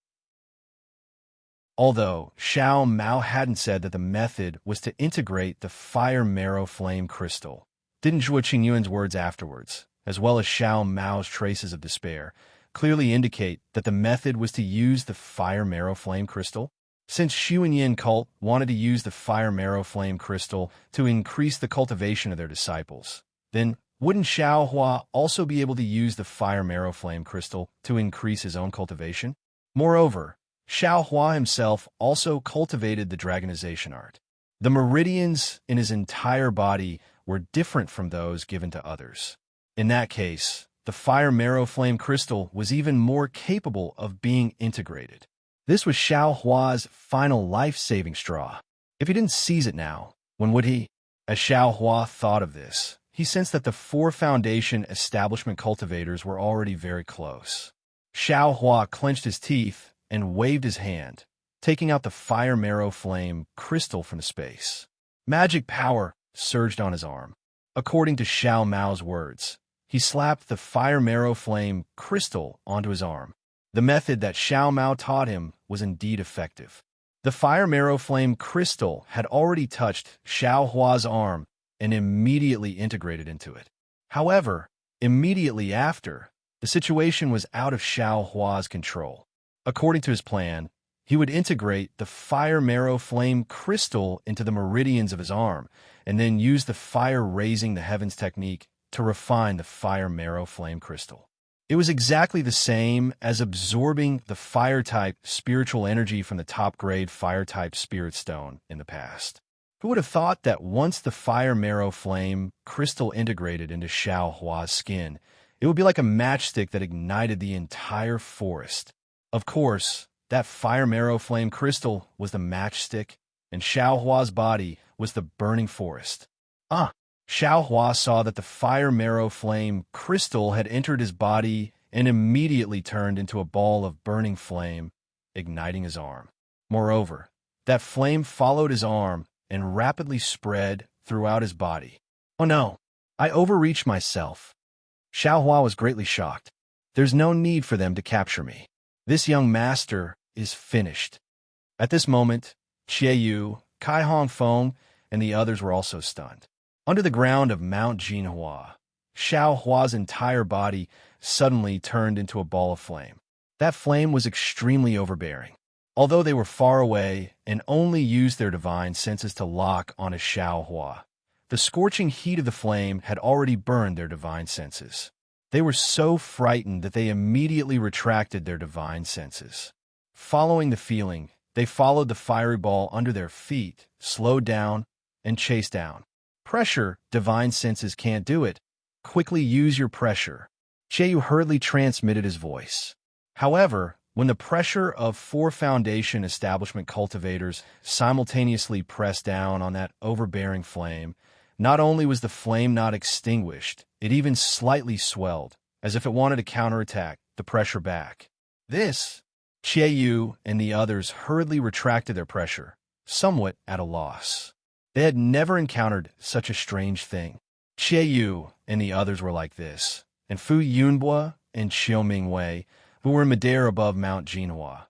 Speaker 1: Although Xiao Mao hadn't said that the method was to integrate the fire marrow flame crystal, didn't Zhuo Qingyuan's words afterwards, as well as Xiao Mao's traces of despair, clearly indicate that the method was to use the fire marrow flame crystal? Since Xu and Yin cult wanted to use the fire marrow flame crystal to increase the cultivation of their disciples, then wouldn't Xiaohua also be able to use the fire marrow flame crystal to increase his own cultivation? Moreover, Xiaohua himself also cultivated the dragonization art. The meridians in his entire body were different from those given to others. In that case, the fire marrow flame crystal was even more capable of being integrated. This was Xiaohua's final life-saving straw. If he didn't seize it now, when would he? As Xiaohua thought of this, he sensed that the 4 foundation establishment cultivators were already very close. Xiaohua clenched his teeth and waved his hand, taking out the fire marrow flame crystal from the space. Magic power surged on his arm. According to Xiao Mao's words, he slapped the fire marrow flame crystal onto his arm. The method that Xiao Mao taught him was indeed effective. The fire marrow flame crystal had already touched Xiaohua's arm and immediately integrated into it. However, immediately after, the situation was out of Xiaohua's control. According to his plan, He would integrate the fire marrow flame crystal into the meridians of his arm, and then use the fire raising the heavens technique to refine the fire marrow flame crystal. It was exactly the same as absorbing the fire-type spiritual energy from the top-grade fire-type spirit stone in the past. Who would have thought that once the fire marrow flame crystal integrated into Xiao Hua's skin, it would be like a matchstick that ignited the entire forest? Of course, that fire marrow flame crystal was the matchstick, and Xiao Hua's body was the burning forest. Xiao Hua saw that the fire marrow flame crystal had entered his body and immediately turned into a ball of burning flame, igniting his arm. Moreover, that flame followed his arm and rapidly spread throughout his body. Oh no, I overreached myself. Xiao Hua was greatly shocked. There's no need for them to capture me. This young master is finished. At this moment, Xie Yu, Kai Hongfeng, and the others were also stunned. Under the ground of Mount Jinhua, Xiao Hua's entire body suddenly turned into a ball of flame. That flame was extremely overbearing. Although they were far away and only used their divine senses to lock onto Xiao Hua, the scorching heat of the flame had already burned their divine senses. They were so frightened that they immediately retracted their divine senses. Following the feeling, they followed the fiery ball under their feet, slowed down, and chased down. Pressure, divine senses can't do it. Quickly use your pressure. Yu hurriedly transmitted his voice. However, when the pressure of 4 foundation establishment cultivators simultaneously pressed down on that overbearing flame, not only was the flame not extinguished, it even slightly swelled, as if it wanted to counterattack the pressure back. This, Yu and the others hurriedly retracted their pressure, somewhat at a loss. They had never encountered such a strange thing. Yu and the others were like this, and Fu Yunbua and Xiao Mingwei, who were in midair above Mount Jinhua,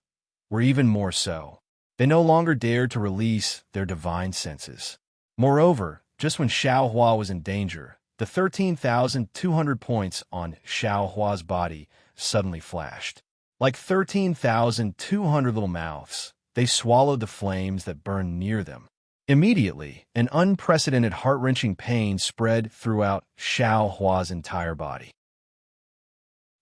Speaker 1: were even more so. They no longer dared to release their divine senses. Moreover, just when Xiao Hua was in danger, the 13,200 points on Xiao Hua's body suddenly flashed. Like 13,200 little mouths, they swallowed the flames that burned near them. Immediately, an unprecedented heart-wrenching pain spread throughout Xiao Hua's entire body.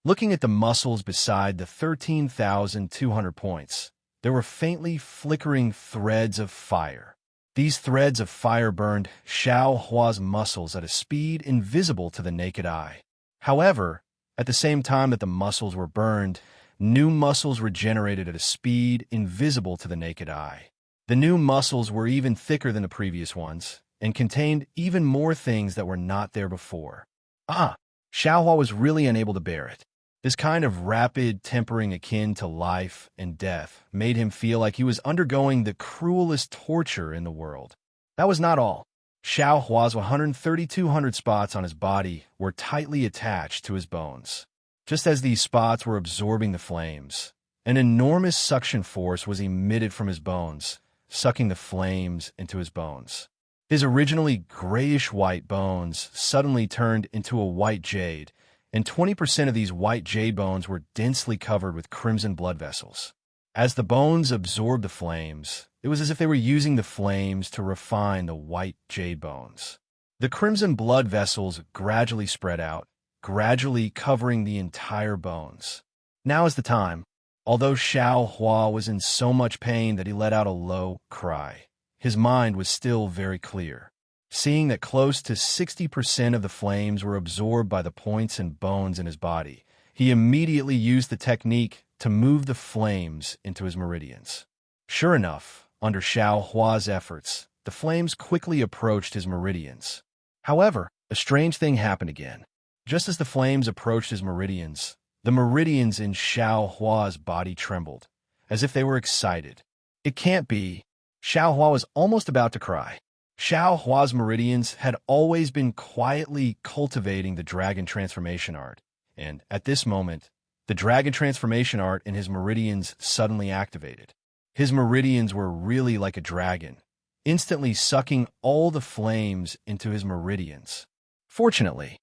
Speaker 1: Looking at the muscles beside the 13,200 points, there were faintly flickering threads of fire. These threads of fire burned Xiao Hua's muscles at a speed invisible to the naked eye. However, at the same time that the muscles were burned, new muscles regenerated at a speed invisible to the naked eye. The new muscles were even thicker than the previous ones, and contained even more things that were not there before. Xiao Hua was really unable to bear it. This kind of rapid tempering akin to life and death made him feel like he was undergoing the cruelest torture in the world. That was not all. Xiao Hua's 1,3,200 spots on his body were tightly attached to his bones. Just as these spots were absorbing the flames, an enormous suction force was emitted from his bones, sucking the flames into his bones. His originally grayish-white bones suddenly turned into a white jade, and 20% of these white jade bones were densely covered with crimson blood vessels. As the bones absorbed the flames, it was as if they were using the flames to refine the white jade bones. The crimson blood vessels gradually spread out, gradually covering the entire bones. Now is the time. Although Xiao Hua was in so much pain that he let out a low cry, his mind was still very clear. Seeing that close to 60% of the flames were absorbed by the points and bones in his body, he immediately used the technique to move the flames into his meridians. Sure enough, under Xiao Hua's efforts, the flames quickly approached his meridians. However, a strange thing happened again. Just as the flames approached his meridians, the meridians in Xiao Hua's body trembled, as if they were excited. It can't be. Xiao Hua was almost about to cry. Xiao Hua's meridians had always been quietly cultivating the dragon transformation art, and at this moment, the dragon transformation art in his meridians suddenly activated. His meridians were really like a dragon, instantly sucking all the flames into his meridians. Fortunately,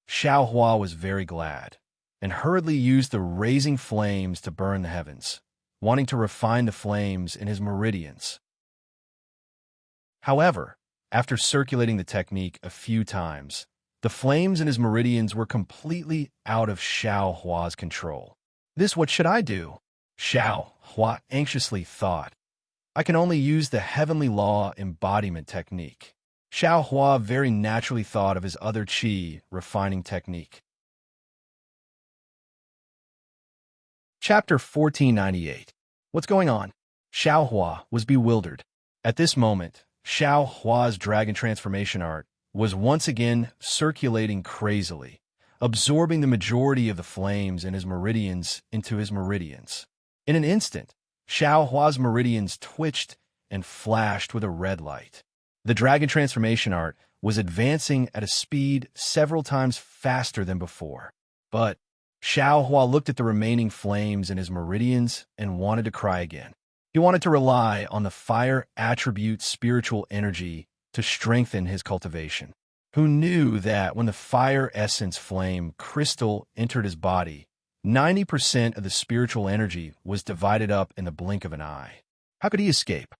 Speaker 1: Xiao Hua was very glad, and hurriedly used the raising flames to burn the heavens. wanting to refine the flames in his meridians. However, after circulating the technique a few times, the flames in his meridians were completely out of Xiao Hua's control. What should I do? Xiao Hua anxiously thought. I can only use the heavenly law embodiment technique. Xiao Hua very naturally thought of his other qi refining technique. Chapter 1498. What's going on? Xiao Hua was bewildered. At this moment, Xiao Hua's dragon transformation art was once again circulating crazily, absorbing the majority of the flames in his meridians into his meridians. In an instant, Xiao Hua's meridians twitched and flashed with a red light. The dragon transformation art was advancing at a speed several times faster than before. But Xiao Hua looked at the remaining flames in his meridians and wanted to cry again. He wanted to rely on the fire attribute spiritual energy to strengthen his cultivation. Who knew that when the fire essence flame crystal entered his body, 90% of the spiritual energy was divided up in the blink of an eye? How could he escape?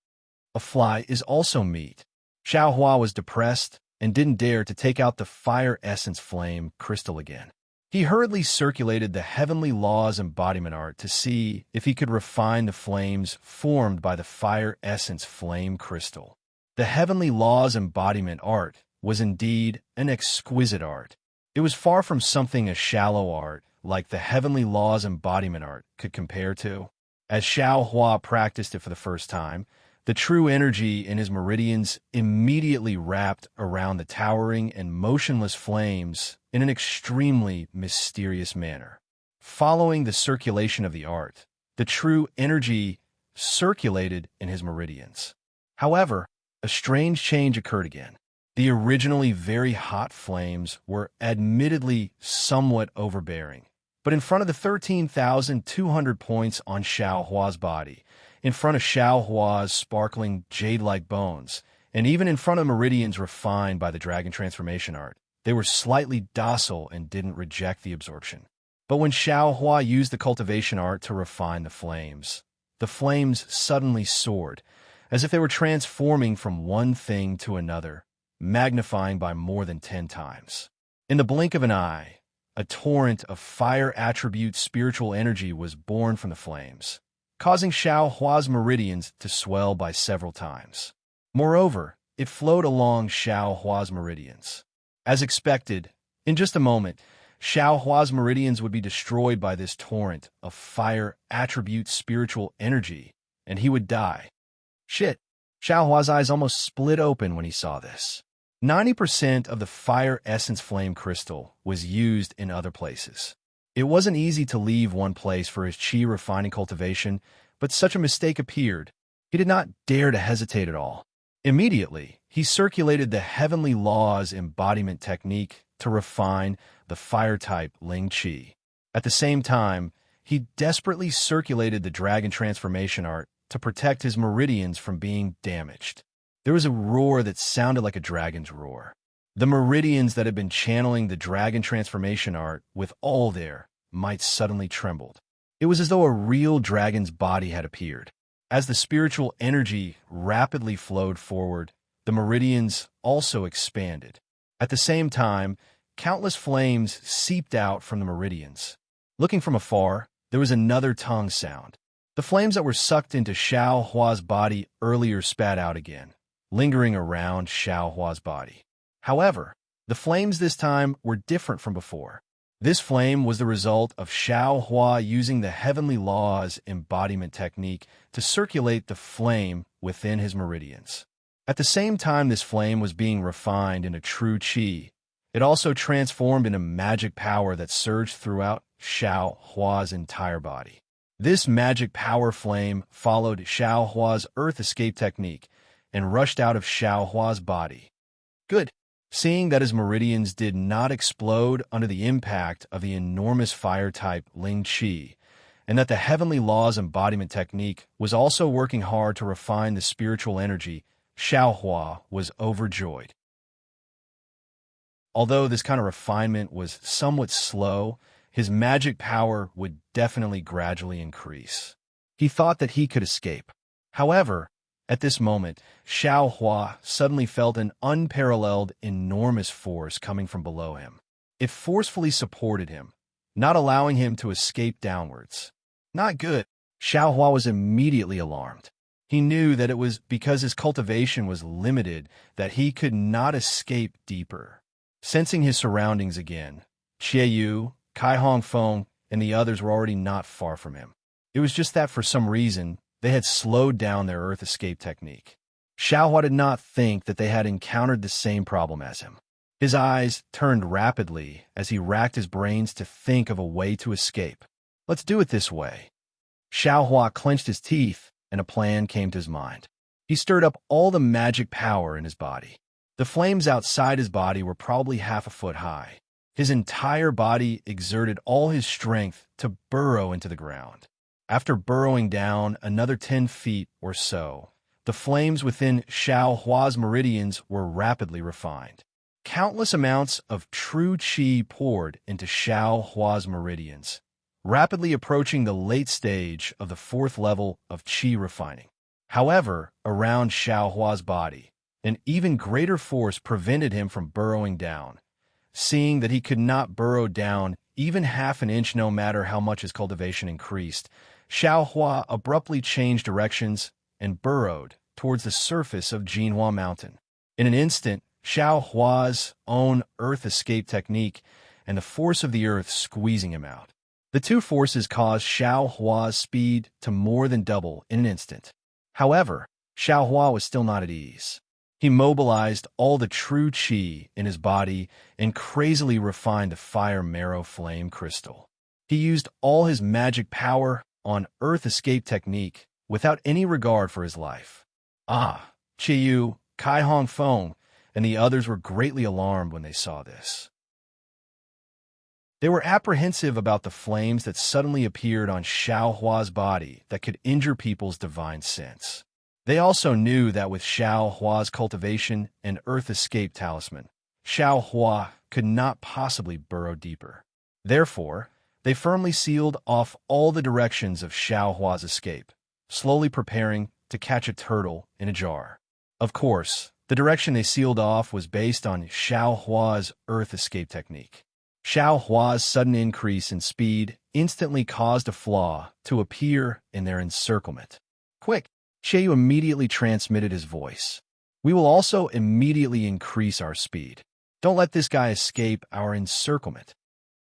Speaker 1: A fly is also meat. Xiao Hua was depressed and didn't dare to take out the fire essence flame crystal again. He hurriedly circulated the heavenly laws embodiment art to see if he could refine the flames formed by the fire essence flame crystal. The heavenly laws embodiment art was indeed an exquisite art. It was far from something a shallow art like the heavenly laws embodiment art could compare to. As Xiao Hua practiced it for the first time, the true energy in his meridians immediately wrapped around the towering and motionless flames in an extremely mysterious manner. Following the circulation of the art, the true energy circulated in his meridians. However, a strange change occurred again. The originally very hot flames were admittedly somewhat overbearing, but in front of the 13,200 points on Xiao Hua's body, in front of Xiao Hua's sparkling jade-like bones, and even in front of meridians refined by the dragon transformation art, they were slightly docile and didn't reject the absorption. But when Xiao Hua used the cultivation art to refine the flames suddenly soared, as if they were transforming from one thing to another, magnifying by more than 10 times. In the blink of an eye, a torrent of fire attribute spiritual energy was born from the flames, causing Xiao Hua's meridians to swell by several times. Moreover, it flowed along Xiao Hua's meridians. As expected, in just a moment, Xiao Hua's meridians would be destroyed by this torrent of fire attribute spiritual energy, and he would die. Shit! Xiao Hua's eyes almost split open when he saw this. 90% of the fire essence flame crystal was used in other places. It wasn't easy to leave one place for his qi refining cultivation, but such a mistake appeared. He did not dare to hesitate at all. Immediately, he circulated the heavenly laws embodiment technique to refine the fire-type Ling Qi. At the same time, he desperately circulated the dragon transformation art to protect his meridians from being damaged. There was a roar that sounded like a dragon's roar. The meridians that had been channeling the dragon transformation art with all their might suddenly trembled. It was as though a real dragon's body had appeared. As the spiritual energy rapidly flowed forward, the meridians also expanded. At the same time, countless flames seeped out from the meridians. Looking from afar, there was another tongue sound. The flames that were sucked into Xiao Hua's body earlier spat out again, lingering around Xiao Hua's body. However, the flames this time were different from before. This flame was the result of Xiao Hua using the heavenly laws embodiment technique to circulate the flame within his meridians. At the same time this flame was being refined into true qi, it also transformed into magic power that surged throughout Xiao Hua's entire body. This magic power flame followed Xiao Hua's earth escape technique and rushed out of Xiao Hua's body. Good. Seeing that his meridians did not explode under the impact of the enormous fire-type Ling Qi, and that the heavenly laws embodiment technique was also working hard to refine the spiritual energy, Xiao Hua was overjoyed. Although this kind of refinement was somewhat slow, his magic power would definitely gradually increase. He thought that he could escape. However, at this moment, Xiao Hua suddenly felt an unparalleled, enormous force coming from below him. It forcefully supported him, not allowing him to escape downwards. Not good. Xiao Hua was immediately alarmed. He knew that it was because his cultivation was limited that he could not escape deeper. Sensing his surroundings again, Xie Yu, Kai Hongfeng, and the others were already not far from him. It was just that for some reason, they had slowed down their earth escape technique. Xiao Hua did not think that they had encountered the same problem as him. His eyes turned rapidly as he racked his brains to think of a way to escape. Let's do it this way. Xiao Hua clenched his teeth, and a plan came to his mind. He stirred up all the magic power in his body. The flames outside his body were probably half a foot high. His entire body exerted all his strength to burrow into the ground. After burrowing down another 10 feet or so, the flames within Xiao Hua's meridians were rapidly refined. Countless amounts of true qi poured into Xiao Hua's meridians, rapidly approaching the late stage of the 4th level of qi refining. However, around Xiao Hua's body, an even greater force prevented him from burrowing down. Seeing that he could not burrow down even half an inch no matter how much his cultivation increased, Xiao Hua abruptly changed directions and burrowed towards the surface of Jinhua Mountain. In an instant, Xiao Hua's own earth escape technique and the force of the earth squeezing him out. The two forces caused Xiao Hua's speed to more than double in an instant. However, Xiao Hua was still not at ease. He mobilized all the true qi in his body and crazily refined the fire marrow flame crystal. He used all his magic power on earth escape technique without any regard for his life. Qiyu, Kai Hongfeng, and the others were greatly alarmed when they saw this. They were apprehensive about the flames that suddenly appeared on Xiao Hua's body that could injure people's divine sense. They also knew that with Xiao Hua's cultivation and earth escape talisman, Xiao Hua could not possibly burrow deeper. Therefore, they firmly sealed off all the directions of Xiao Hua's escape, slowly preparing to catch a turtle in a jar. Of course, the direction they sealed off was based on Xiao Hua's earth escape technique. Xiao Hua's sudden increase in speed instantly caused a flaw to appear in their encirclement. Quick! Qiyu immediately transmitted his voice. We will also immediately increase our speed. Don't let this guy escape our encirclement.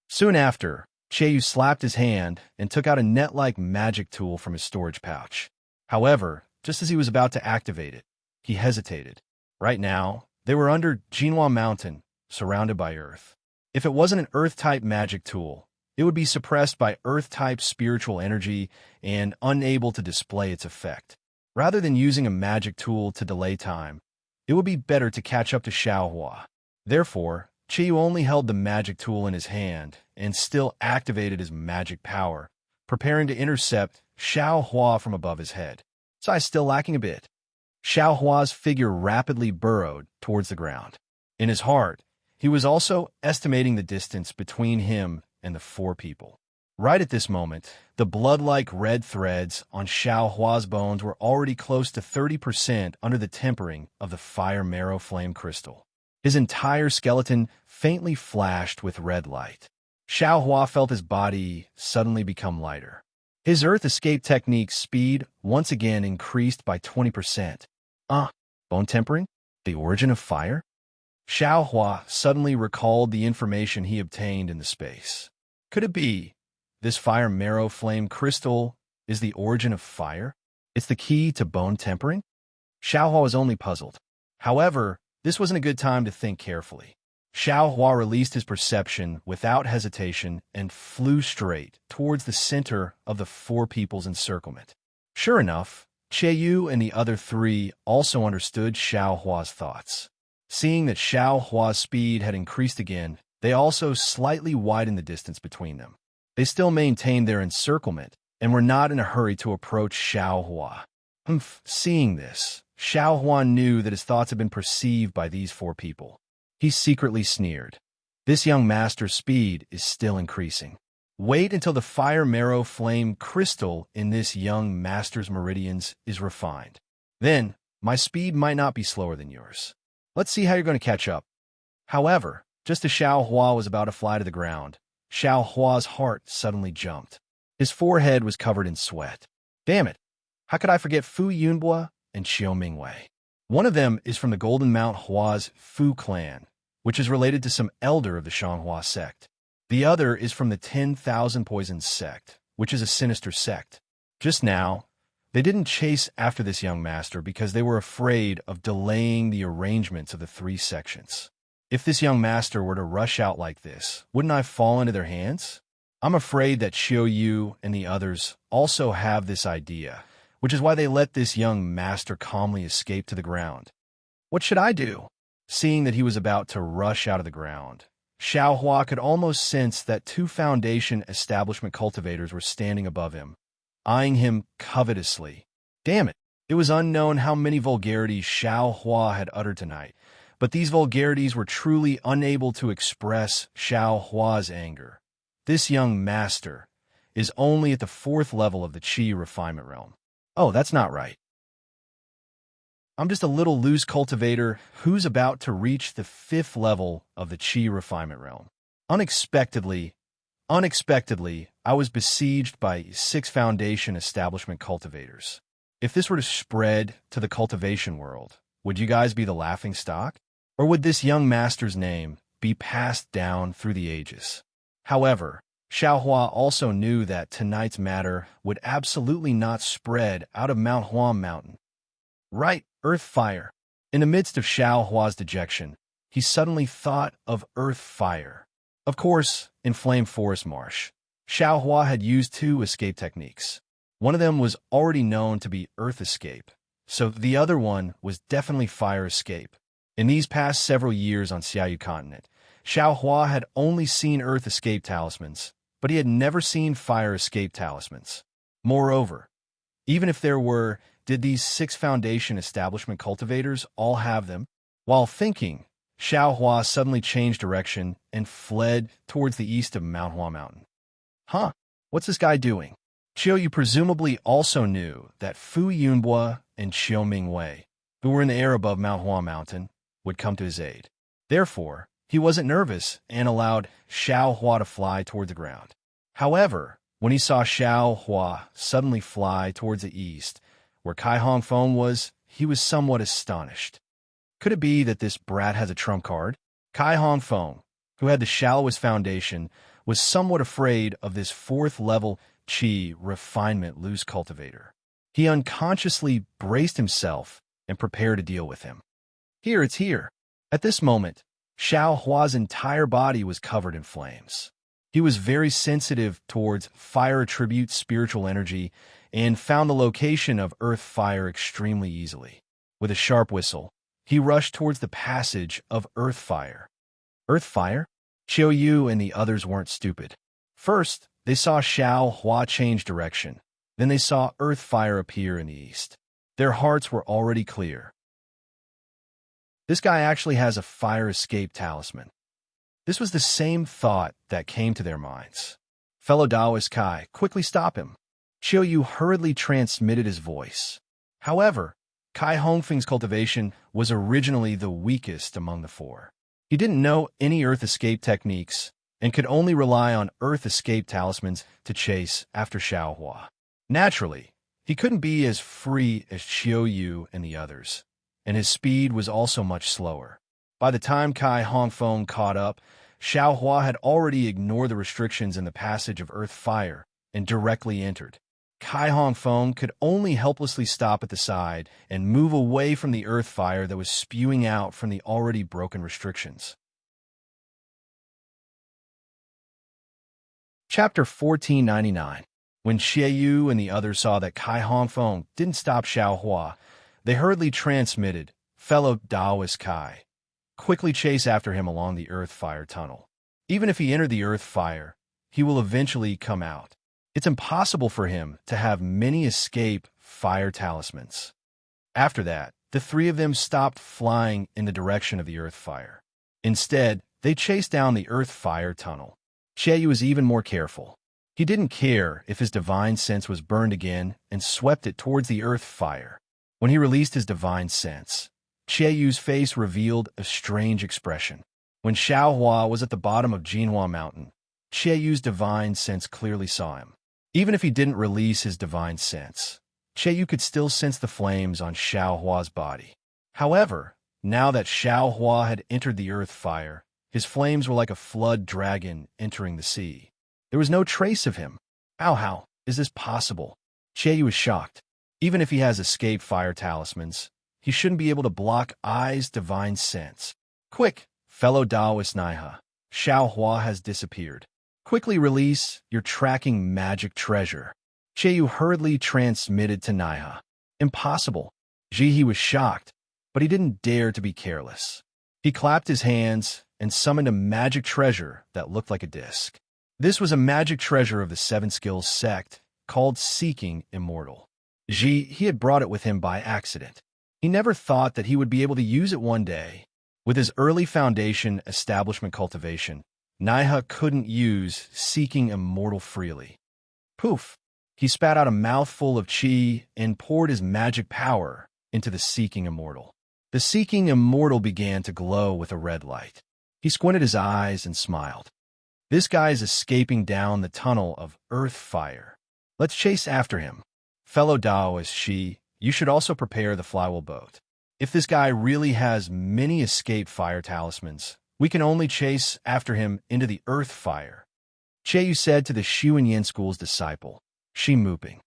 Speaker 1: Soon after, Qiyu slapped his hand and took out a net-like magic tool from his storage pouch. However, just as he was about to activate it, he hesitated. Right now, they were under Jinhua Mountain, surrounded by Earth. If it wasn't an Earth-type magic tool, it would be suppressed by Earth-type spiritual energy and unable to display its effect. Rather than using a magic tool to delay time, it would be better to catch up to Xiao Hua. Therefore, Qiyu only held the magic tool in his hand and still activated his magic power, preparing to intercept Xiao Hua from above his head. Size still lacking a bit. Xiao Hua's figure rapidly burrowed towards the ground. In his heart, he was also estimating the distance between him and the 4 people. Right at this moment, the blood-like red threads on Xiao Hua's bones were already close to 30% under the tempering of the fire marrow flame crystal. His entire skeleton faintly flashed with red light. Xiao Hua felt his body suddenly become lighter. His earth escape technique's speed once again increased by 20%. Bone tempering? The origin of fire? Xiao Hua suddenly recalled the information he obtained in the space. Could it be this fire marrow flame crystal is the origin of fire? It's the key to bone tempering? Xiao Hua was only puzzled. However, this wasn't a good time to think carefully. Xiao Hua released his perception without hesitation and flew straight towards the center of the 4 people's encirclement. Sure enough, Qiyu and the other 3 also understood Xiao Hua's thoughts. Seeing that Xiao Hua's speed had increased again, they also slightly widened the distance between them. They still maintained their encirclement and were not in a hurry to approach Xiao Hua. Seeing this, Xiao Hua knew that his thoughts had been perceived by these 4 people. He secretly sneered. This young master's speed is still increasing. Wait until the fire marrow flame crystal in this young master's meridians is refined. Then, my speed might not be slower than yours. Let's see how you're going to catch up. However, just as Xiao Hua was about to fly to the ground, Xiao Hua's heart suddenly jumped. His forehead was covered in sweat. Damn it! How could I forget Fu Yunbua and Xiao Mingwei? One of them is from the Golden Mount Hua's Fu clan, which is related to some elder of the Shanghua sect. The other is from the 10,000 Poisons sect, which is a sinister sect. Just now, they didn't chase after this young master because they were afraid of delaying the arrangements of the three sections. If this young master were to rush out like this, wouldn't I fall into their hands? I'm afraid that Xiao Yu and the others also have this idea, which is why they let this young master calmly escape to the ground. What should I do? Seeing that he was about to rush out of the ground, Xiao Hua could almost sense that two Foundation establishment cultivators were standing above him, eyeing him covetously. Damn it! It was unknown how many vulgarities Xiao Hua had uttered tonight, but these vulgarities were truly unable to express Xiao Hua's anger. This young master is only at the 4th level of the Qi refinement realm. Oh, that's not right. I'm just a little loose cultivator who's about to reach the 5th level of the Qi refinement realm. Unexpectedly, I was besieged by 6 Foundation establishment cultivators. If this were to spread to the cultivation world, would you guys be the laughing stock? Or would this young master's name be passed down through the ages? However, Xiao Hua also knew that tonight's matter would absolutely not spread out of Mount Huam Mountain. Right, Earth Fire. In the midst of Xiao Hua's dejection, he suddenly thought of Earth Fire. Of course, in Flame Forest Marsh, Xiao Hua had used 2 escape techniques. One of them was already known to be Earth Escape, so the other one was definitely Fire Escape. In these past several years on Xiaoyu Continent, Xiao Hua had only seen Earth Escape talismans, but he had never seen Fire Escape talismans. Moreover, even if there were, did these 6 Foundation establishment cultivators all have them? While thinking, Xiao Hua suddenly changed direction and fled towards the east of Mount Hua Mountain. Huh? What's this guy doing? Qiao Yu presumably also knew that Fu Yunbua and Xiao Mingwei, who were in the air above Mount Hua Mountain, would come to his aid. Therefore, he wasn't nervous and allowed Xiao Hua to fly toward the ground. However, when he saw Xiao Hua suddenly fly towards the east, where Kai Hongfeng was, he was somewhat astonished. Could it be that this brat has a trump card? Kai Hongfeng, who had the shallowest foundation, was somewhat afraid of this 4th level Qi refinement loose cultivator. He unconsciously braced himself and prepared to deal with him. It's here. At this moment, Xiao Hua's entire body was covered in flames. He was very sensitive towards fire attribute spiritual energy and found the location of earth fire extremely easily. With a sharp whistle, he rushed towards the passage of earth fire. Earth fire? Qiao Yu and the others weren't stupid. First, they saw Xiao Hua change direction. Then they saw earth fire appear in the east. Their hearts were already clear. This guy actually has a fire escape talisman. This was the same thought that came to their minds. Fellow Taoist Kai, quickly stop him. Qiao Yu hurriedly transmitted his voice. However, Kai Hongfeng's cultivation was originally the weakest among the 4. He didn't know any earth escape techniques and could only rely on earth escape talismans to chase after Xiao Hua. Naturally, he couldn't be as free as Qiao Yu and the others, and his speed was also much slower. By the time Kai Hongfeng caught up, Xiao Hua had already ignored the restrictions in the passage of earth fire and directly entered. Kai Hongfeng could only helplessly stop at the side and move away from the earth fire that was spewing out from the already broken restrictions. Chapter 1499. When Xie Yu and the others saw that Kai Hongfeng didn't stop Xiao Hua, they hurriedly transmitted, fellow Taoist Kai, quickly chase after him along the earth fire tunnel. Even if he entered the earth fire, he will eventually come out. It's impossible for him to have many escape fire talismans. After that, the 3 of them stopped flying in the direction of the earth fire. Instead, they chased down the earth fire tunnel. Xie Yu was even more careful. He didn't care if his divine sense was burned again and swept it towards the earth fire. When he released his divine sense, Qieyu's face revealed a strange expression. When Xiaohua was at the bottom of Jinhua Mountain, Qieyu's divine sense clearly saw him. Even if he didn't release his divine sense, Qieiyu could still sense the flames on Xiaohua's body. However, now that Xiaohua had entered the earth fire, his flames were like a flood dragon entering the sea. There was no trace of him. How is this possible? Qieiyu was shocked. Even if he has escaped fire talismans, he shouldn't be able to block Ai's divine sense. Quick, fellow Taoist Naiha, Xiaohua has disappeared. Quickly release your tracking magic treasure. Qieiyu hurriedly transmitted to Naiha. Impossible. Jihe was shocked, but he didn't dare to be careless. He clapped his hands and summoned a magic treasure that looked like a disc. This was a magic treasure of the Seven Skills sect called Seeking Immortal. He had brought it with him by accident. He never thought that he would be able to use it one day. With his early foundation establishment cultivation, Naiha couldn't use Seeking Immortal freely. Poof! He spat out a mouthful of qi and poured his magic power into the Seeking Immortal. The Seeking Immortal began to glow with a red light. He squinted his eyes and smiled. This guy is escaping down the tunnel of earth fire. Let's chase after him. Fellow Taoist Shi, you should also prepare the flywheel boat. If this guy really has many escape fire talismans, we can only chase after him into the earth fire. Qieiyu said to the Xuanyan school's disciple, Shi Muping.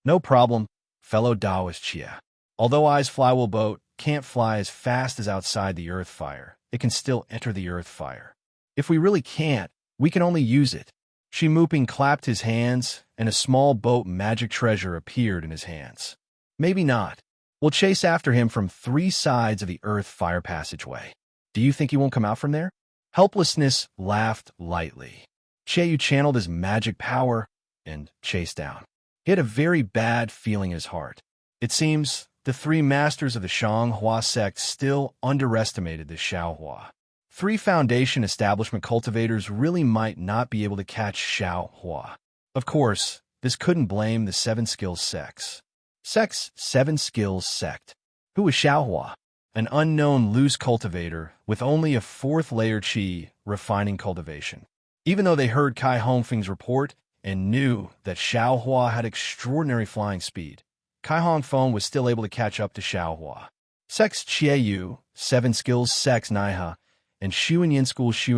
Speaker 1: No problem, fellow Taoist Chia. Although Ai's flywheel boat can't fly as fast as outside the earth fire, it can still enter the earth fire. If we really can't, we can only use it. Shi Muping clapped his hands, and a small boat magic treasure appeared in his hands. Maybe not. We'll chase after him from 3 sides of the earth fire passageway. Do you think he won't come out from there? Helplessness laughed lightly. Qieiyu channeled his magic power and chased down. He had a very bad feeling in his heart. It seems the 3 masters of the Xianghua sect still underestimated the Xiaohua. 3 foundation establishment cultivators really might not be able to catch Xiaohua. Of course, this couldn't blame the 7 skills sects. 7 skills sect. Who was Xiaohua? An unknown loose cultivator with only a 4th layer qi refining cultivation. Even though they heard Kai Hongfeng's report and knew that Xiaohua had extraordinary flying speed, Kai Hongfeng was still able to catch up to Xiaohua. Sex Qieiyu, 7 skills sex Naiha, and Xuanyan School Shi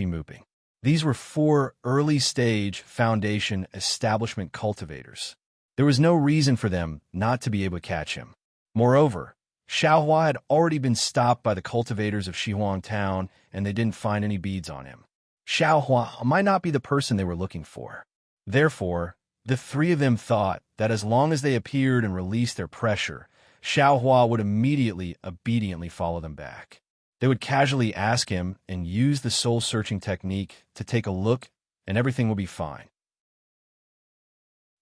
Speaker 1: Muping. These were 4 early-stage foundation establishment cultivators. There was no reason for them not to be able to catch him. Moreover, Xiaohua had already been stopped by the cultivators of Shihuang Town, and they didn't find any beads on him. Xiaohua might not be the person they were looking for. Therefore, the 3 of them thought that as long as they appeared and released their pressure, Xiaohua would immediately, obediently follow them back. They would casually ask him and use the soul-searching technique to take a look, and everything would be fine.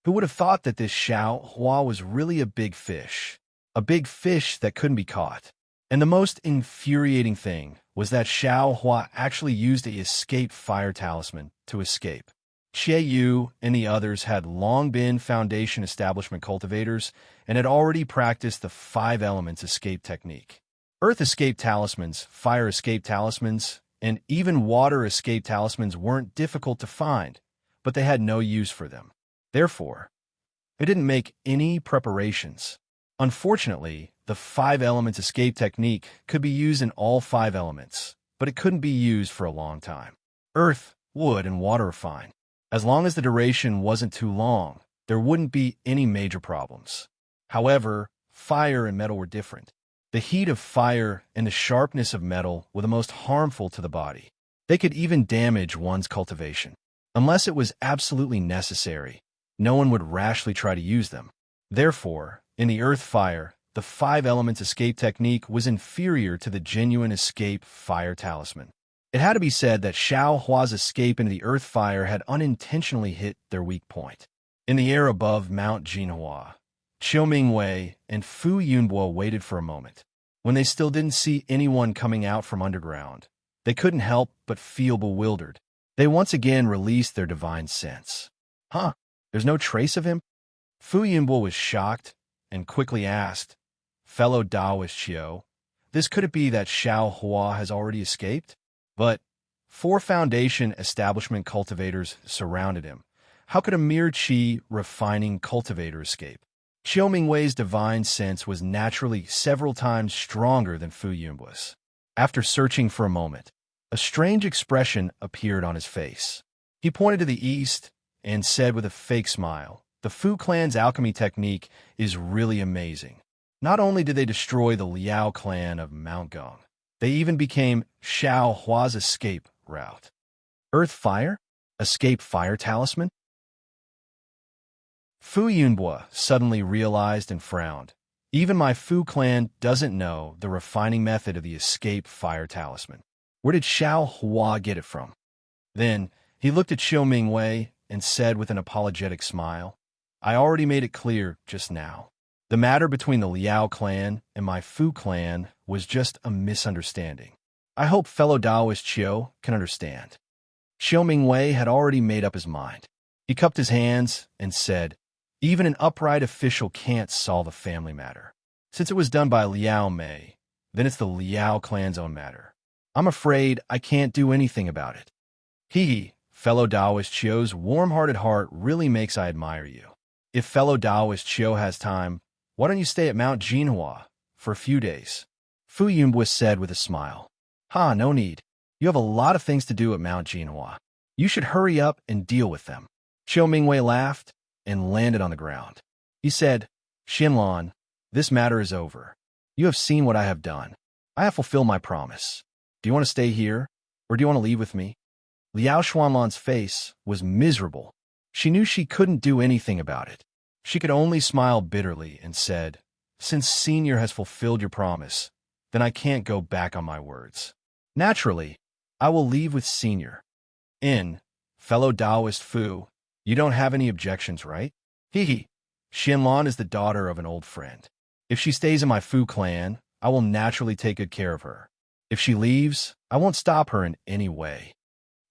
Speaker 1: Who would have thought that this Xiaohua was really a big fish that couldn't be caught? And the most infuriating thing was that Xiaohua actually used a escape fire talisman to escape. Qieiyu and the others had long been foundation establishment cultivators and had already practiced the 5 elements escape technique. Earth escape talismans, fire escape talismans, and even water escape talismans weren't difficult to find, but they had no use for them. Therefore, they didn't make any preparations. Unfortunately, the 5 elements escape technique could be used in all 5 elements, but it couldn't be used for a long time. Earth, wood, and water are fine. As long as the duration wasn't too long, there wouldn't be any major problems. However, fire and metal were different. The heat of fire and the sharpness of metal were the most harmful to the body. They could even damage one's cultivation. Unless it was absolutely necessary, no one would rashly try to use them. Therefore, in the earth fire, the 5 elements escape technique was inferior to the genuine escape fire talisman. It had to be said that Xiaohua's escape into the earth fire had unintentionally hit their weak point. In the air above Mount Jinhua, Qiu Mingwei and Fu Yunbo waited for a moment. When they still didn't see anyone coming out from underground, they couldn't help but feel bewildered. They once again released their divine sense. Huh? There's no trace of him? Fu Yunbo was shocked and quickly asked, "Fellow Taoist Chiu, this could it be that Xiao Hua has already escaped?" But 4 Foundation establishment cultivators surrounded him. How could a mere Qi refining cultivator escape? Xiao Mingwei's divine sense was naturally several times stronger than Fu Yunbo's. After searching for a moment, a strange expression appeared on his face. He pointed to the east and said with a fake smile, "The Fu clan's alchemy technique is really amazing. Not only did they destroy the Liao clan of Mount Gong, they even became Xiao Hua's escape route." Earth Fire? Escape Fire Talisman? Fu Yunbo suddenly realized and frowned. Even my Fu clan doesn't know the refining method of the escape fire talisman. Where did Xiao Hua get it from? Then he looked at Xiao Mingwei and said with an apologetic smile, "I already made it clear just now. The matter between the Liao clan and my Fu clan was just a misunderstanding. I hope fellow Taoist Chiu can understand." Xiao Mingwei had already made up his mind. He cupped his hands and said, "Even an upright official can't solve a family matter. Since it was done by Liao Mei, then it's the Liao clan's own matter. I'm afraid I can't do anything about it." He, fellow Taoist Chiu's warm-hearted heart really makes I admire you. If fellow Taoist Chiu has time, why don't you stay at Mount Jinhua for a few days? Fu Yunbo said with a smile. No need. You have a lot of things to do at Mount Jinhua. You should hurry up and deal with them." Xiao Mingwei laughed and landed on the ground. He said, "Xinlan, this matter is over. You have seen what I have done. I have fulfilled my promise. Do you want to stay here, or do you want to leave with me?" Liao Xuanlan's face was miserable. She knew she couldn't do anything about it. She could only smile bitterly and said, "Since Senior has fulfilled your promise, then I can't go back on my words. Naturally, I will leave with Senior. Fellow Taoist Fu, you don't have any objections, right?" Xinlan is the daughter of an old friend. If she stays in my Fu clan, I will naturally take good care of her. If she leaves, I won't stop her in any way."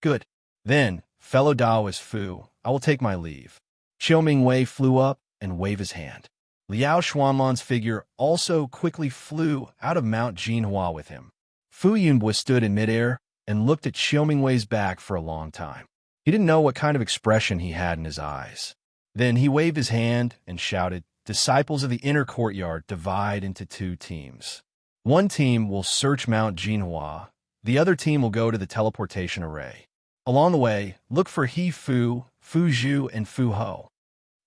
Speaker 1: "Good. Then, fellow Taoist Fu, I will take my leave." Xiao Mingwei flew up and waved his hand. Liao Xuanlan's figure also quickly flew out of Mount Jinhua with him. Fu Yunbo stood in midair and looked at Xiao Mingwei's back for a long time. He didn't know what kind of expression he had in his eyes. Then he waved his hand and shouted, "Disciples of the inner courtyard divide into 2 teams. One team will search Mount Jinhua. The other team will go to the teleportation array. Along the way, look for He Fu, Fu Zhu, and Fu Ho."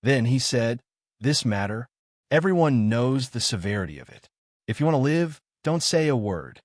Speaker 1: Then he said, "This matter, everyone knows the severity of it. If you want to live, don't say a word."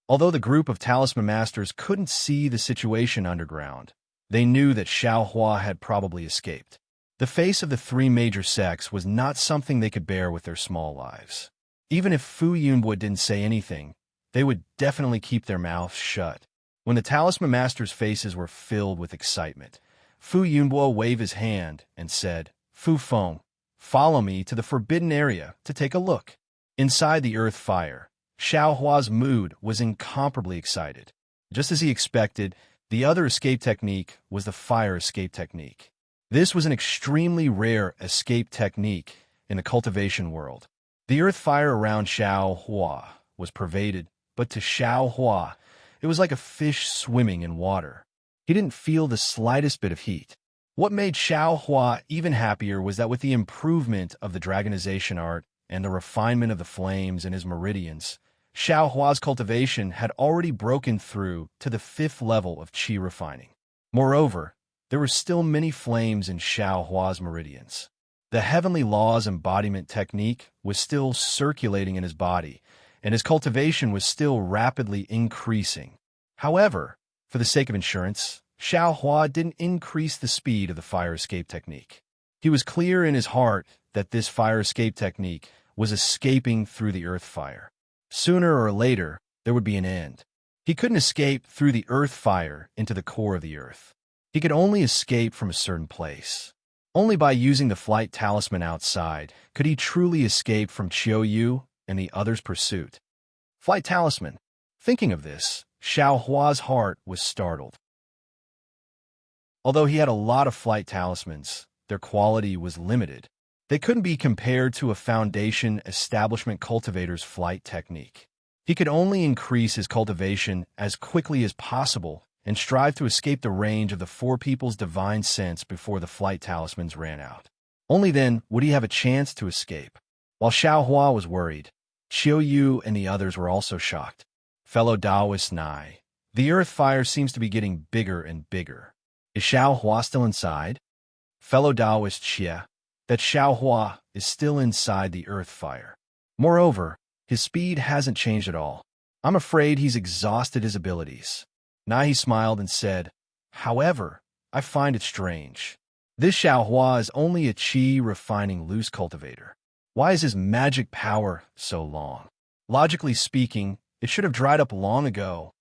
Speaker 1: Although the group of talisman masters couldn't see the situation underground, they knew that Xiao Hua had probably escaped. The face of the 3 major sects was not something they could bear with their small lives. Even if Fu Yunbo didn't say anything, they would definitely keep their mouths shut. When the talisman masters' faces were filled with excitement, Fu Yunbo waved his hand and said, "Fu Feng, follow me to the forbidden area to take a look." Inside the earth fire, Xiao Hua's mood was incomparably excited. Just as he expected, the other escape technique was the fire escape technique. This was an extremely rare escape technique in the cultivation world. The earth fire around Xiao Hua was pervaded, but to Xiao Hua, it was like a fish swimming in water. He didn't feel the slightest bit of heat. What made Xiao Hua even happier was that with the improvement of the dragonization art and the refinement of the flames in his meridians, Xiao Hua's cultivation had already broken through to the 5th level of qi refining. Moreover, there were still many flames in Xiao Hua's meridians. The heavenly laws embodiment technique was still circulating in his body, and his cultivation was still rapidly increasing. However, for the sake of insurance, Xiao Hua didn't increase the speed of the fire escape technique. He was clear in his heart that this fire escape technique was escaping through the earth fire. Sooner or later, there would be an end. He couldn't escape through the earth fire into the core of the earth. He could only escape from a certain place. Only by using the flight talisman outside could he truly escape from Qiu Yu and the others' pursuit. Flight talisman. Thinking of this, Xiao Hua's heart was startled. Although he had a lot of flight talismans, their quality was limited. They couldn't be compared to a Foundation establishment cultivator's flight technique. He could only increase his cultivation as quickly as possible and strive to escape the range of the four people's divine sense before the flight talismans ran out. Only then would he have a chance to escape. While Xiao Hua was worried, Qiu Yu and the others were also shocked. Fellow Taoist Nai, the earth fire seems to be getting bigger and bigger. Is Xiao Hua still inside? Fellow Taoist Xie, that Xiao Hua is still inside the earth fire. Moreover, his speed hasn't changed at all. I'm afraid he's exhausted his abilities. Nai smiled and said, however, I find it strange. This Xiao Hua is only a qi refining loose cultivator. Why is his magic power so long? Logically speaking, it should have dried up long ago.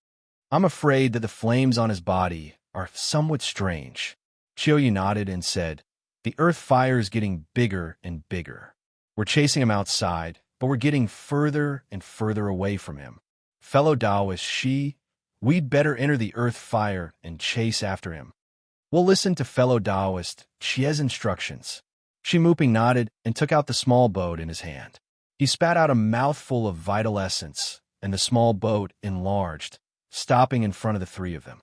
Speaker 1: I'm afraid that the flames on his body are somewhat strange. Qiu nodded and said, the earth fire is getting bigger and bigger. We're chasing him outside, but we're getting further and further away from him. Fellow Taoist Shi, we'd better enter the earth fire and chase after him. We'll listen to fellow Taoist Xie's instructions. Shi Muping nodded and took out the small boat in his hand. He spat out a mouthful of vital essence, and the small boat enlarged, stopping in front of the three of them.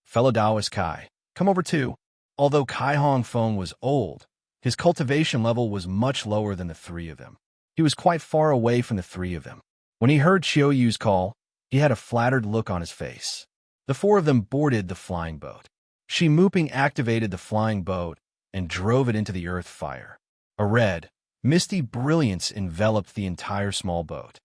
Speaker 1: Fellow Taoist Kai, come over too. Although Kai Hongfeng was old, his cultivation level was much lower than the three of them. He was quite far away from the three of them. When he heard Qiu Yu's call, he had a flattered look on his face. The four of them boarded the flying boat. Shi Muping activated the flying boat and drove it into the earth fire. A red, misty brilliance enveloped the entire small boat.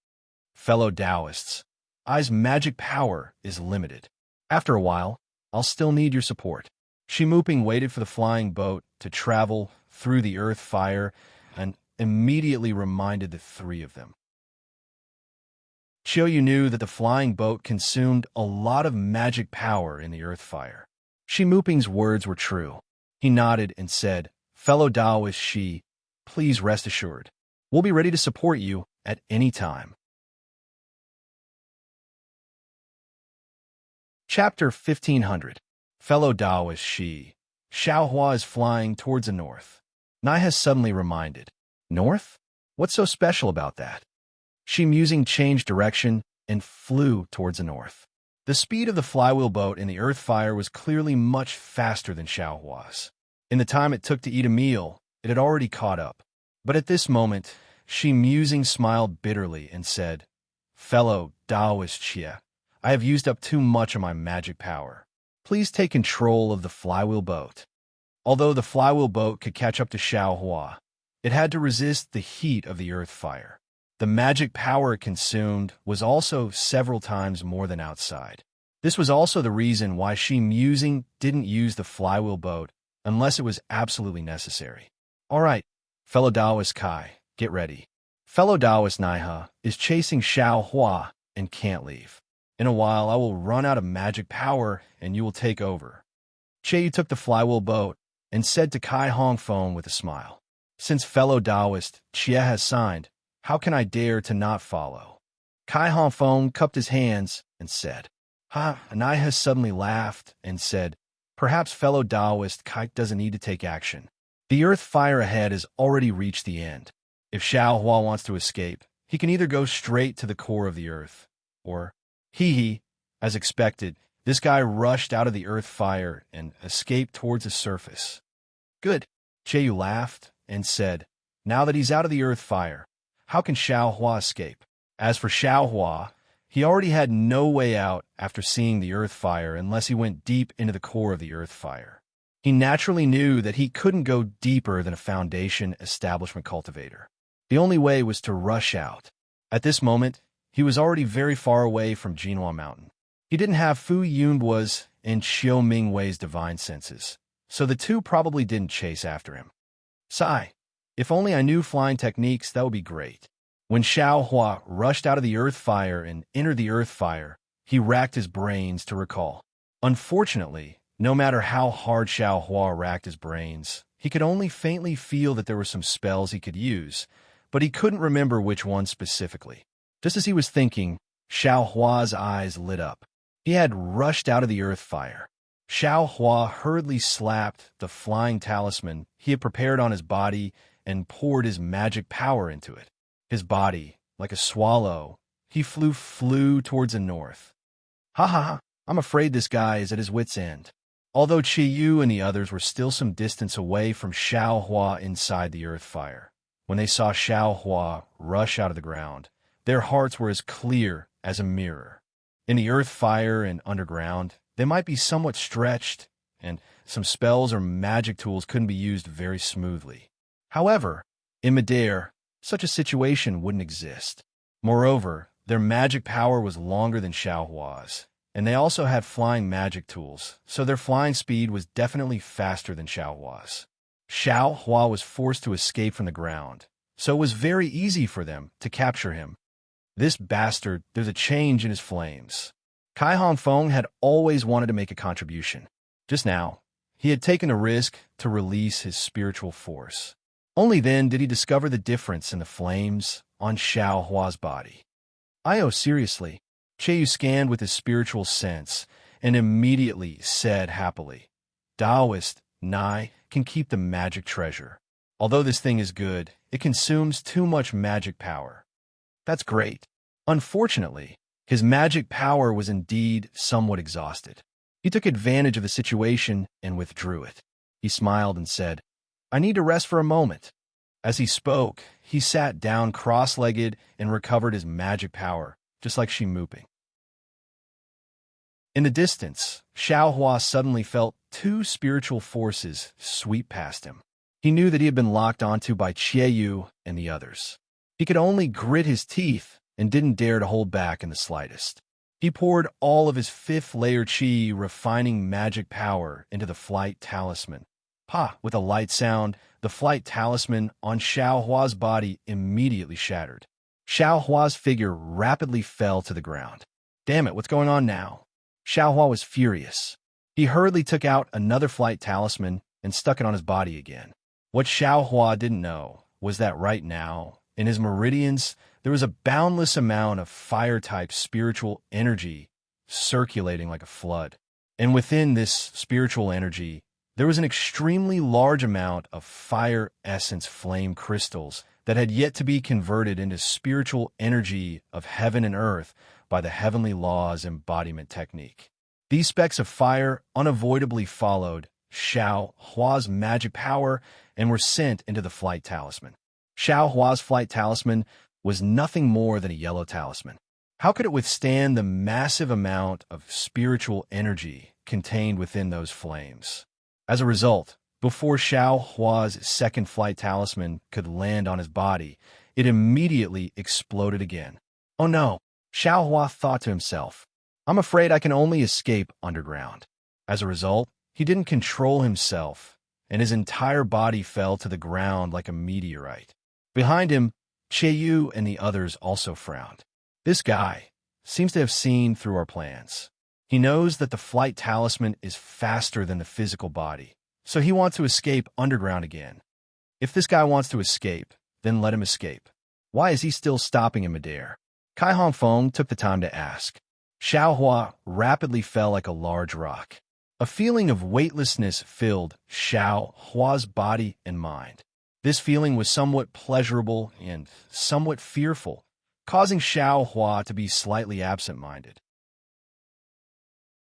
Speaker 1: Fellow Taoists, I's magic power is limited. After a while, I'll still need your support. Shi Muping waited for the flying boat to travel through the earth fire and immediately reminded the three of them. Qiu Yu knew that the flying boat consumed a lot of magic power in the earth fire. Shi Muping's words were true. He nodded and said, fellow Taoist Shi, please rest assured. We'll be ready to support you at any time. Chapter 1500. Fellow Taoist Shi, Xiao Hua is flying towards the north. Nai has suddenly reminded. North? What's so special about that? Shi musing changed direction and flew towards the north. The speed of the flywheel boat in the earth fire was clearly much faster than Xiao Hua's. In the time it took to eat a meal, it had already caught up. But at this moment, Shi musing smiled bitterly and said, fellow Taoist Xie, I have used up too much of my magic power. Please take control of the flywheel boat. Although the flywheel boat could catch up to Xiao Hua, it had to resist the heat of the earth fire. The magic power it consumed was also several times more than outside. This was also the reason why Shi Musing didn't use the flywheel boat unless it was absolutely necessary. All right, fellow Taoist Kai, get ready. Fellow Taoist Naiha is chasing Xiao Hua and can't leave. In a while, I will run out of magic power and you will take over. Qiu took the flywheel boat and said to Kai Hongfeng with a smile, since fellow Taoist Xie has signed, how can I dare to not follow? Kai Hongfeng cupped his hands and said, Nai has suddenly laughed and said, perhaps fellow Taoist Kai doesn't need to take action. The earth fire ahead has already reached the end. If Xiao Hua wants to escape, he can either go straight to the core of the earth, or, as expected, this guy rushed out of the earth fire and escaped towards the surface. Good. Qiu laughed and said, now that he's out of the earth fire, how can Xiao Hua escape? As for Xiao Hua, he already had no way out after seeing the earth fire unless he went deep into the core of the earth fire. He naturally knew that he couldn't go deeper than a Foundation establishment cultivator. The only way was to rush out. At this moment, he was already very far away from Jinhua Mountain. He didn't have Fu Yunbua's and Xiu Mingwei's divine senses, so the two probably didn't chase after him. Sigh. If only I knew flying techniques, that would be great. When Xiao Hua rushed out of the earth fire and entered the earth fire, he racked his brains to recall. Unfortunately, no matter how hard Xiao Hua racked his brains, he could only faintly feel that there were some spells he could use, but he couldn't remember which one specifically. Just as he was thinking, Xiao Hua's eyes lit up. He had rushed out of the earth fire. Xiao Hua hurriedly slapped the flying talisman he had prepared on his body and poured his magic power into it. His body, like a swallow, he flew towards the north. Ha ha ha, I'm afraid this guy is at his wit's end. Although Qi Yu and the others were still some distance away from Xiao Hua inside the earth fire, when they saw Xiao Hua rush out of the ground, their hearts were as clear as a mirror. In the earth fire and underground, they might be somewhat stretched, and some spells or magic tools couldn't be used very smoothly. However, in midair, such a situation wouldn't exist. Moreover, their magic power was longer than Xiao Hua's, and they also had flying magic tools, so their flying speed was definitely faster than Xiao Hua's. Xiao Hua was forced to escape from the ground, so it was very easy for them to capture him. This bastard, there's a change in his flames. Kai Hongfeng had always wanted to make a contribution. Just now, he had taken a risk to release his spiritual force. Only then did he discover the difference in the flames on Xiao Hua's body. Seriously, Qiu scanned with his spiritual sense and immediately said happily, Taoist, Nai, can keep the magic treasure. Although this thing is good, it consumes too much magic power. That's great. Unfortunately, his magic power was indeed somewhat exhausted. He took advantage of the situation and withdrew it. He smiled and said, I need to rest for a moment. As he spoke, he sat down cross-legged and recovered his magic power, just like Shimuping. In the distance, Xiao Hua suddenly felt two spiritual forces sweep past him. He knew that he had been locked onto by Qiu and the others. He could only grit his teeth and didn't dare to hold back in the slightest. He poured all of his fifth-layer qi refining magic power into the flight talisman. Pa! With a light sound, the flight talisman on Xiao Hua's body immediately shattered. Xiao Hua's figure rapidly fell to the ground. Damn it, what's going on now? Xiao Hua was furious. He hurriedly took out another flight talisman and stuck it on his body again. What Xiao Hua didn't know was that right now, in his meridians, there was a boundless amount of fire-type spiritual energy circulating like a flood. And within this spiritual energy, there was an extremely large amount of fire essence flame crystals that had yet to be converted into spiritual energy of heaven and earth by the heavenly laws embodiment technique. These specks of fire unavoidably followed Xiao Hua's magic power and were sent into the flight talisman. Xiao Hua's flight talisman was nothing more than a yellow talisman. How could it withstand the massive amount of spiritual energy contained within those flames? As a result, before Xiao Hua's second flight talisman could land on his body, it immediately exploded again. Oh no, Xiao Hua thought to himself, I'm afraid I can only escape underground. As a result, he didn't control himself, and his entire body fell to the ground like a meteorite. Behind him, Qiu and the others also frowned. This guy seems to have seen through our plans. He knows that the flight talisman is faster than the physical body, so he wants to escape underground again. If this guy wants to escape, then let him escape. Why is he still stopping in midair? Kai Hongfeng took the time to ask. Xiao Hua rapidly fell like a large rock. A feeling of weightlessness filled Xiao Hua's body and mind. This feeling was somewhat pleasurable and somewhat fearful, causing Xiao Hua to be slightly absent-minded.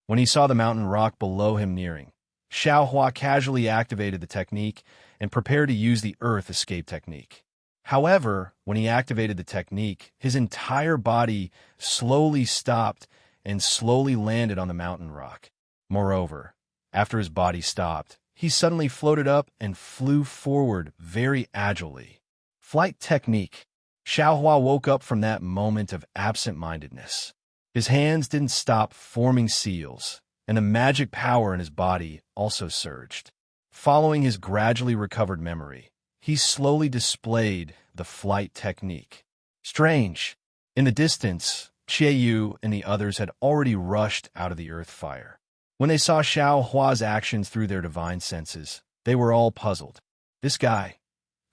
Speaker 1: When he saw the mountain rock below him nearing, Xiao Hua casually activated the technique and prepared to use the earth escape technique. However, when he activated the technique, his entire body slowly stopped and slowly landed on the mountain rock. Moreover, after his body stopped, he suddenly floated up and flew forward very agilely. Flight technique. Xiao Hua woke up from that moment of absent-mindedness. His hands didn't stop forming seals, and the magic power in his body also surged. Following his gradually recovered memory, he slowly displayed the flight technique. Strange. In the distance, Qiu and the others had already rushed out of the earth fire. When they saw Xiao Hua's actions through their divine senses, they were all puzzled. This guy,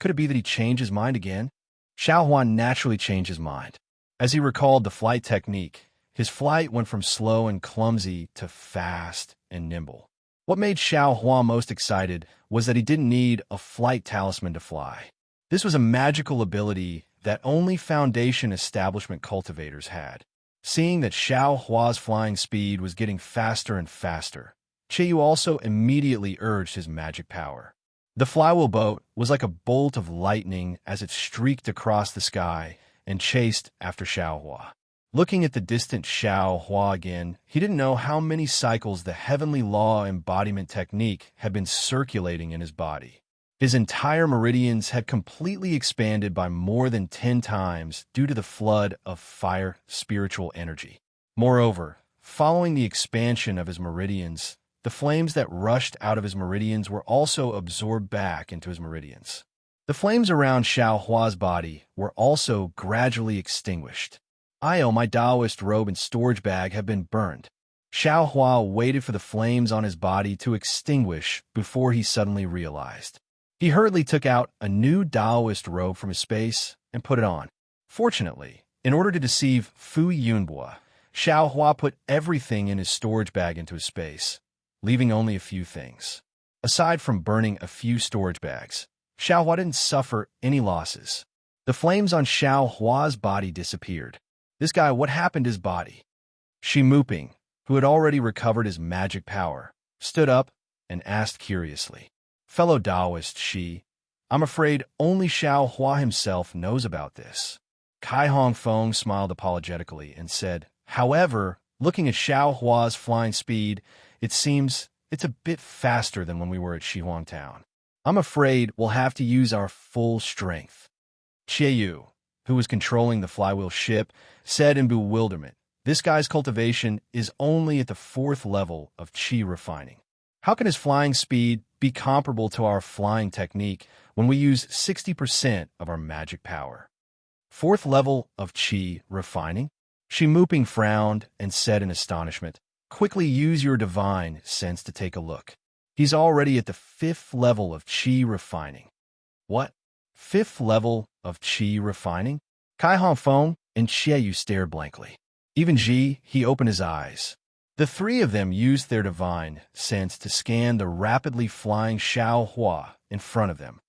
Speaker 1: could it be that he changed his mind again? Xiao Hua naturally changed his mind. As he recalled the flight technique, his flight went from slow and clumsy to fast and nimble. What made Xiao Hua most excited was that he didn't need a flight talisman to fly. This was a magical ability that only Foundation establishment cultivators had. Seeing that Xiao Hua's flying speed was getting faster and faster, Qiyu also immediately urged his magic power. The flywheel boat was like a bolt of lightning as it streaked across the sky and chased after Xiao Hua. Looking at the distant Xiao Hua again, he didn't know how many cycles the heavenly law embodiment technique had been circulating in his body. His entire meridians had completely expanded by more than 10 times due to the flood of fire spiritual energy. Moreover, following the expansion of his meridians, the flames that rushed out of his meridians were also absorbed back into his meridians. The flames around Xiao Hua's body were also gradually extinguished. My Taoist robe and storage bag have been burned. Xiao Hua waited for the flames on his body to extinguish before he suddenly realized. He hurriedly took out a new Taoist robe from his space and put it on. Fortunately, in order to deceive Fu Yunbua, Xiao Hua put everything in his storage bag into his space, leaving only a few things. Aside from burning a few storage bags, Xiao Hua didn't suffer any losses. The flames on Xiao Hua's body disappeared. This guy, what happened to his body? Shi Muping, who had already recovered his magic power, stood up and asked curiously, "Fellow Taoist Shi, I'm afraid only Xiao Hua himself knows about this." Kai Hongfeng smiled apologetically and said, "However, looking at Xiao Hua's flying speed, it seems it's a bit faster than when we were at Shihuang Town. I'm afraid we'll have to use our full strength." Qiyu, who was controlling the flywheel ship, said in bewilderment, "This guy's cultivation is only at the 4th level of qi refining. How can his flying speed be comparable to our flying technique when we use 60% of our magic power?" 4th level of qi refining? Shi Muping frowned and said in astonishment, "Quickly use your divine sense to take a look. He's already at the 5th level of qi refining." What? 5th level of qi refining? Kai Hongfeng and Qiyu stared blankly. Even Ji, he opened his eyes. The three of them used their divine sense to scan the rapidly flying Xiao Hua in front of them.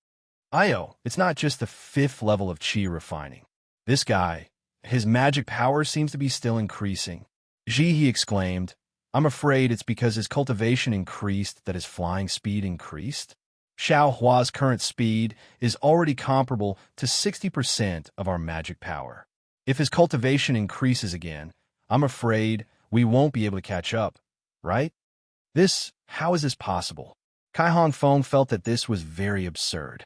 Speaker 1: It's not just the 5th level of qi refining. This guy, his magic power seems to be still increasing. Ji, he exclaimed, "I'm afraid it's because his cultivation increased that his flying speed increased. Xiao Hua's current speed is already comparable to 60% of our magic power. If his cultivation increases again, I'm afraid we won't be able to catch up, right? How is this possible?" Kai Hongfeng felt that this was very absurd.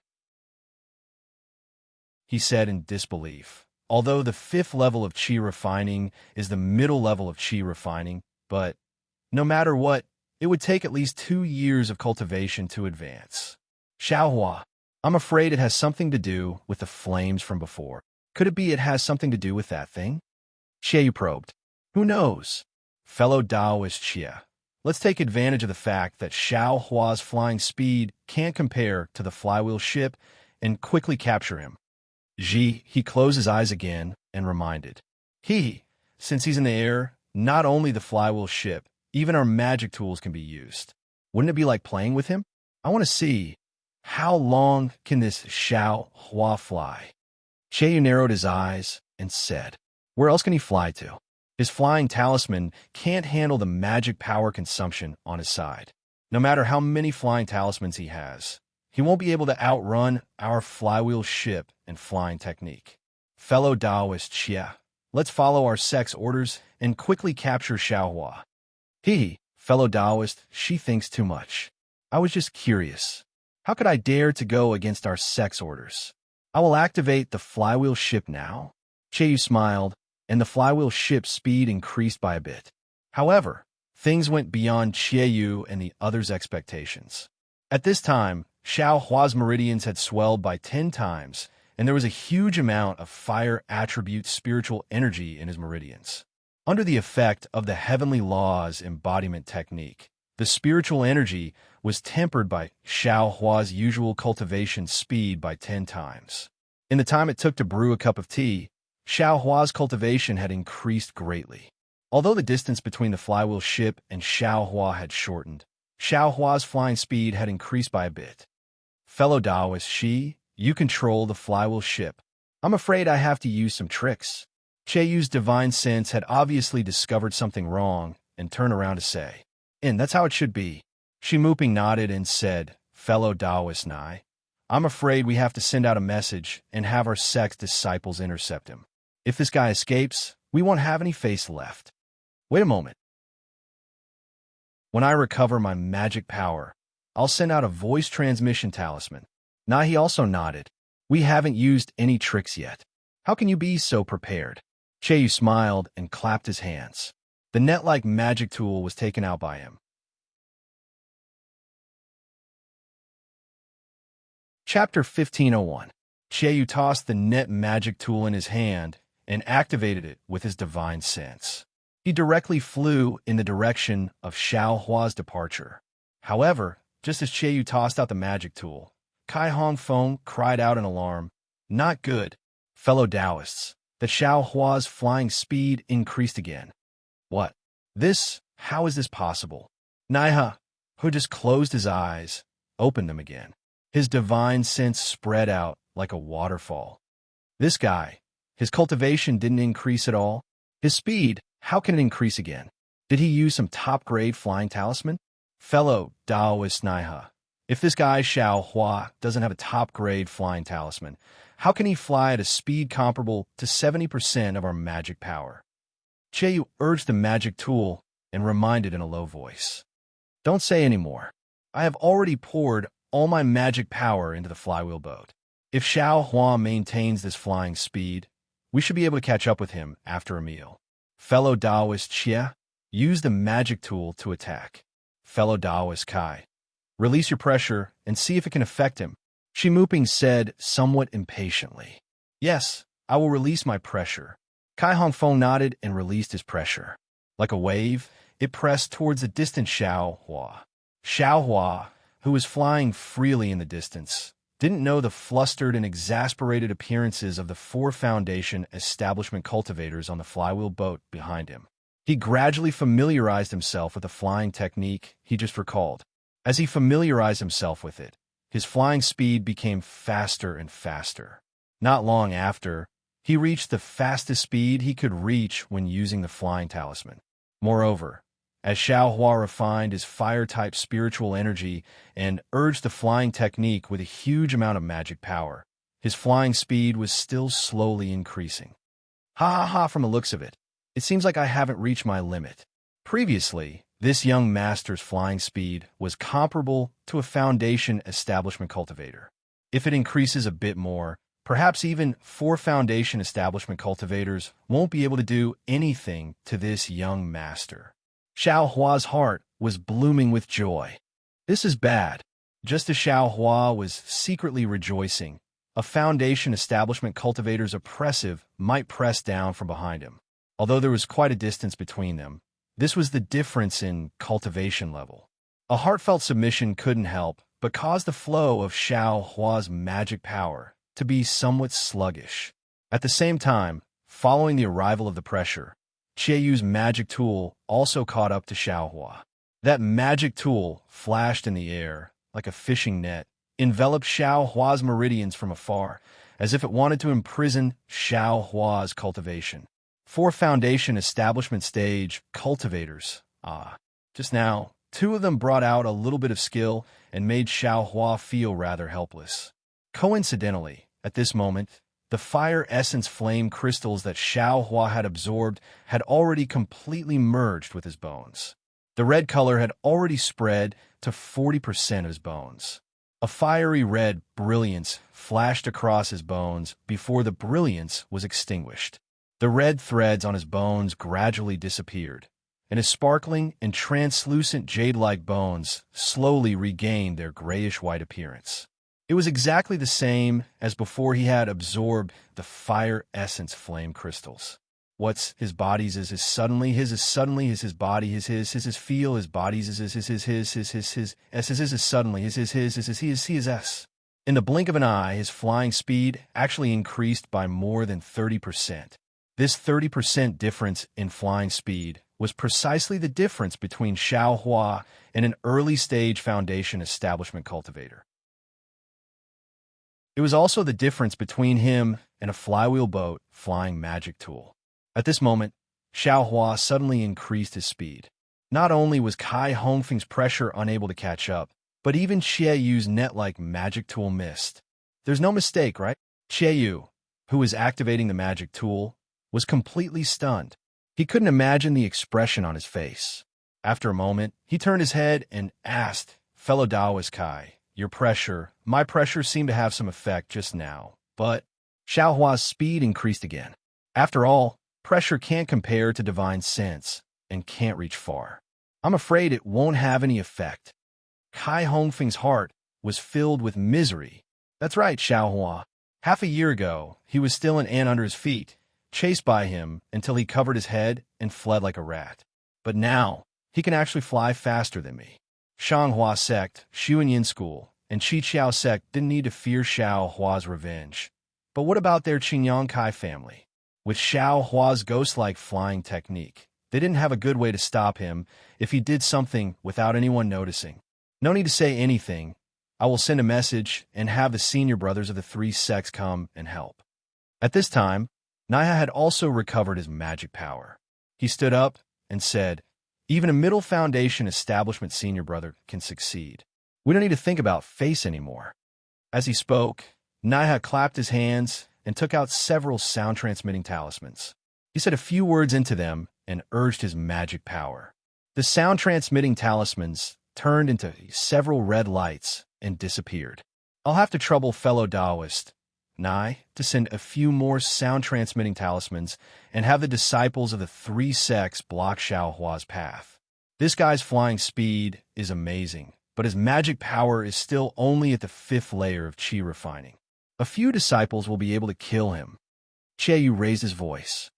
Speaker 1: He said in disbelief, "Although the 5th level of qi refining is the middle level of qi refining, but no matter what, it would take at least 2 years of cultivation to advance. Xiao Hua, I'm afraid it has something to do with the flames from before. Could it be it has something to do with that thing?" Qiyu probed. "Who knows? Fellow Taoist Xia, let's take advantage of the fact that Xiao Hua's flying speed can't compare to the flywheel ship and quickly capture him." Ji, he closed his eyes again and reminded, Since he's in the air, not only the flywheel ship, even our magic tools can be used. Wouldn't it be like playing with him? I want to see, how long can this Xiao Hua fly?" Qiyu narrowed his eyes and said, "Where else can he fly to? His flying talisman can't handle the magic power consumption on his side. No matter how many flying talismans he has, he won't be able to outrun our flywheel ship and flying technique. Fellow Taoist Xia, let's follow our sex orders and quickly capture Xiao Hua." Fellow Taoist, she thinks too much. I was just curious. How could I dare to go against our sex orders? I will activate the flywheel ship now." Qiyu smiled, and the flywheel ship's speed increased by a bit. However, things went beyond Qiyu and the others' expectations. At this time, Xiao Hua's meridians had swelled by 10 times, and there was a huge amount of fire attribute spiritual energy in his meridians. Under the effect of the heavenly laws embodiment technique, the spiritual energy was tempered by Xiao Hua's usual cultivation speed by 10 times. In the time it took to brew a cup of tea, Xiao Hua's cultivation had increased greatly. Although the distance between the flywheel ship and Xiao Hua had shortened, Xiao Hua's flying speed had increased by a bit. Fellow Taoist, you control the flywheel ship. I'm afraid I have to use some tricks. Yu's divine sense had obviously discovered something wrong and turned around to say, and that's how it should be. Muping nodded and said, Fellow Taoist Nai, I'm afraid we have to send out a message and have our sect's disciples intercept him. If this guy escapes, we won't have any face left. Wait a moment. When I recover my magic power, I'll send out a voice transmission talisman. Nahi also nodded. We haven't used any tricks yet. How can you be so prepared? Yu smiled and clapped his hands. The net-like magic tool was taken out by him. Chapter 1501. Yu tossed the net magic tool in his hand and activated it with his divine sense. He directly flew in the direction of Xiao Hua's departure. However, just as Yu tossed out the magic tool, Kai Hongfeng cried out in alarm, Not good, fellow Taoists. The Xiao Hua's flying speed increased again. What? How is this possible? Naiha, who just closed his eyes, opened them again. His divine sense spread out like a waterfall. This guy, his cultivation didn't increase at all. His speed, how can it increase again? Did he use some top-grade flying talisman? Fellow Taoist Naiha, if this guy Xiao Hua doesn't have a top-grade flying talisman, how can he fly at a speed comparable to 70% of our magic power? Yu urged the magic tool and reminded in a low voice. Don't say any more. I have already poured all my magic power into the flywheel boat. If Xiao Hua maintains this flying speed, we should be able to catch up with him after a meal. Fellow Taoist Xie, use the magic tool to attack. Fellow Taoist Kai, release your pressure and see if it can affect him. Muping said somewhat impatiently. Yes, I will release my pressure. Kai Hongfeng nodded and released his pressure. Like a wave, it pressed towards the distant Xiao Hua. Xiao Hua, who was flying freely in the distance, didn't know the flustered and exasperated appearances of the 4 Foundation establishment cultivators on the flywheel boat behind him. He gradually familiarized himself with the flying technique he just recalled. As he familiarized himself with it, his flying speed became faster and faster. Not long after, he reached the fastest speed he could reach when using the flying talisman. Moreover, as Xiao Hua refined his fire-type spiritual energy and urged the flying technique with a huge amount of magic power, his flying speed was still slowly increasing. From the looks of it, it seems like I haven't reached my limit. Previously, this young master's flying speed was comparable to a Foundation establishment cultivator. If it increases a bit more, perhaps even 4 Foundation establishment cultivators won't be able to do anything to this young master. Xiao Hua's heart was blooming with joy. This is bad. Just as Xiao Hua was secretly rejoicing, a Foundation establishment cultivator's oppressive might press down from behind him. Although there was quite a distance between them, this was the difference in cultivation level. A heartfelt submission couldn't help but cause the flow of Xiao Hua's magic power to be somewhat sluggish. At the same time, following the arrival of the pressure, Yu's magic tool also caught up to Xiao Hua. That magic tool flashed in the air like a fishing net, enveloped Xiao Hua's meridians from afar, as if it wanted to imprison Xiao Hua's cultivation. 4 Foundation establishment stage cultivators. Just now, 2 of them brought out a little bit of skill and made Xiao Hua feel rather helpless. Coincidentally, at this moment, the fire essence flame crystals that Xiao Hua had absorbed had already completely merged with his bones. The red color had already spread to 40% of his bones. A fiery red brilliance flashed across his bones before the brilliance was extinguished. The red threads on his bones gradually disappeared, and his sparkling and translucent jade-like bones slowly regained their grayish-white appearance. It was exactly the same as before he had absorbed the fire essence flame crystals. What's his body's is suddenly his is suddenly his body his feel his body's is suddenly his s. In the blink of an eye, his flying speed actually increased by more than 30%. This 30% difference in flying speed was precisely the difference between Xiaohua and an early-stage foundation establishment cultivator. It was also the difference between him and a flywheel boat flying magic tool. At this moment, Xiaohua suddenly increased his speed. Not only was Kai Hongfeng's pressure unable to catch up, but even Qieyu's net-like magic tool missed. There's no mistake, right? Qieiyu, who was activating the magic tool, was completely stunned. He couldn't imagine the expression on his face. After a moment, he turned his head and asked, "Fellow Taoist Kai, my pressure seemed to have some effect just now, but..." Xiaohua's speed increased again. After all, pressure can't compare to divine sense and can't reach far. I'm afraid it won't have any effect. Kai Hongfeng's heart was filled with misery. That's right, Xiaohua. Half a year ago, he was still an ant under his feet, chased by him until he covered his head and fled like a rat. But now, he can actually fly faster than me. Shanghua sect, Xuanyin school, and Qiqiao sect didn't need to fear Xiaohua's revenge. But what about their Qingyang Kai family? With Xiaohua's ghost-like flying technique, they didn't have a good way to stop him if he did something without anyone noticing. No need to say anything. I will send a message and have the senior brothers of the three sects come and help. At this time, Naiha had also recovered his magic power. He stood up and said, "Even a middle foundation establishment senior brother can succeed. We don't need to think about face anymore." As he spoke, Naiha clapped his hands and took out several sound-transmitting talismans. He said a few words into them and urged his magic power. The sound-transmitting talismans turned into several red lights and disappeared. I'll have to trouble fellow Taoist, Nai, to send a few more sound-transmitting talismans and have the disciples of the three sects block Xiaohua's path. This guy's flying speed is amazing, but his magic power is still only at the 5th layer of qi refining. A few disciples will be able to kill him. Qieiyu raised his voice.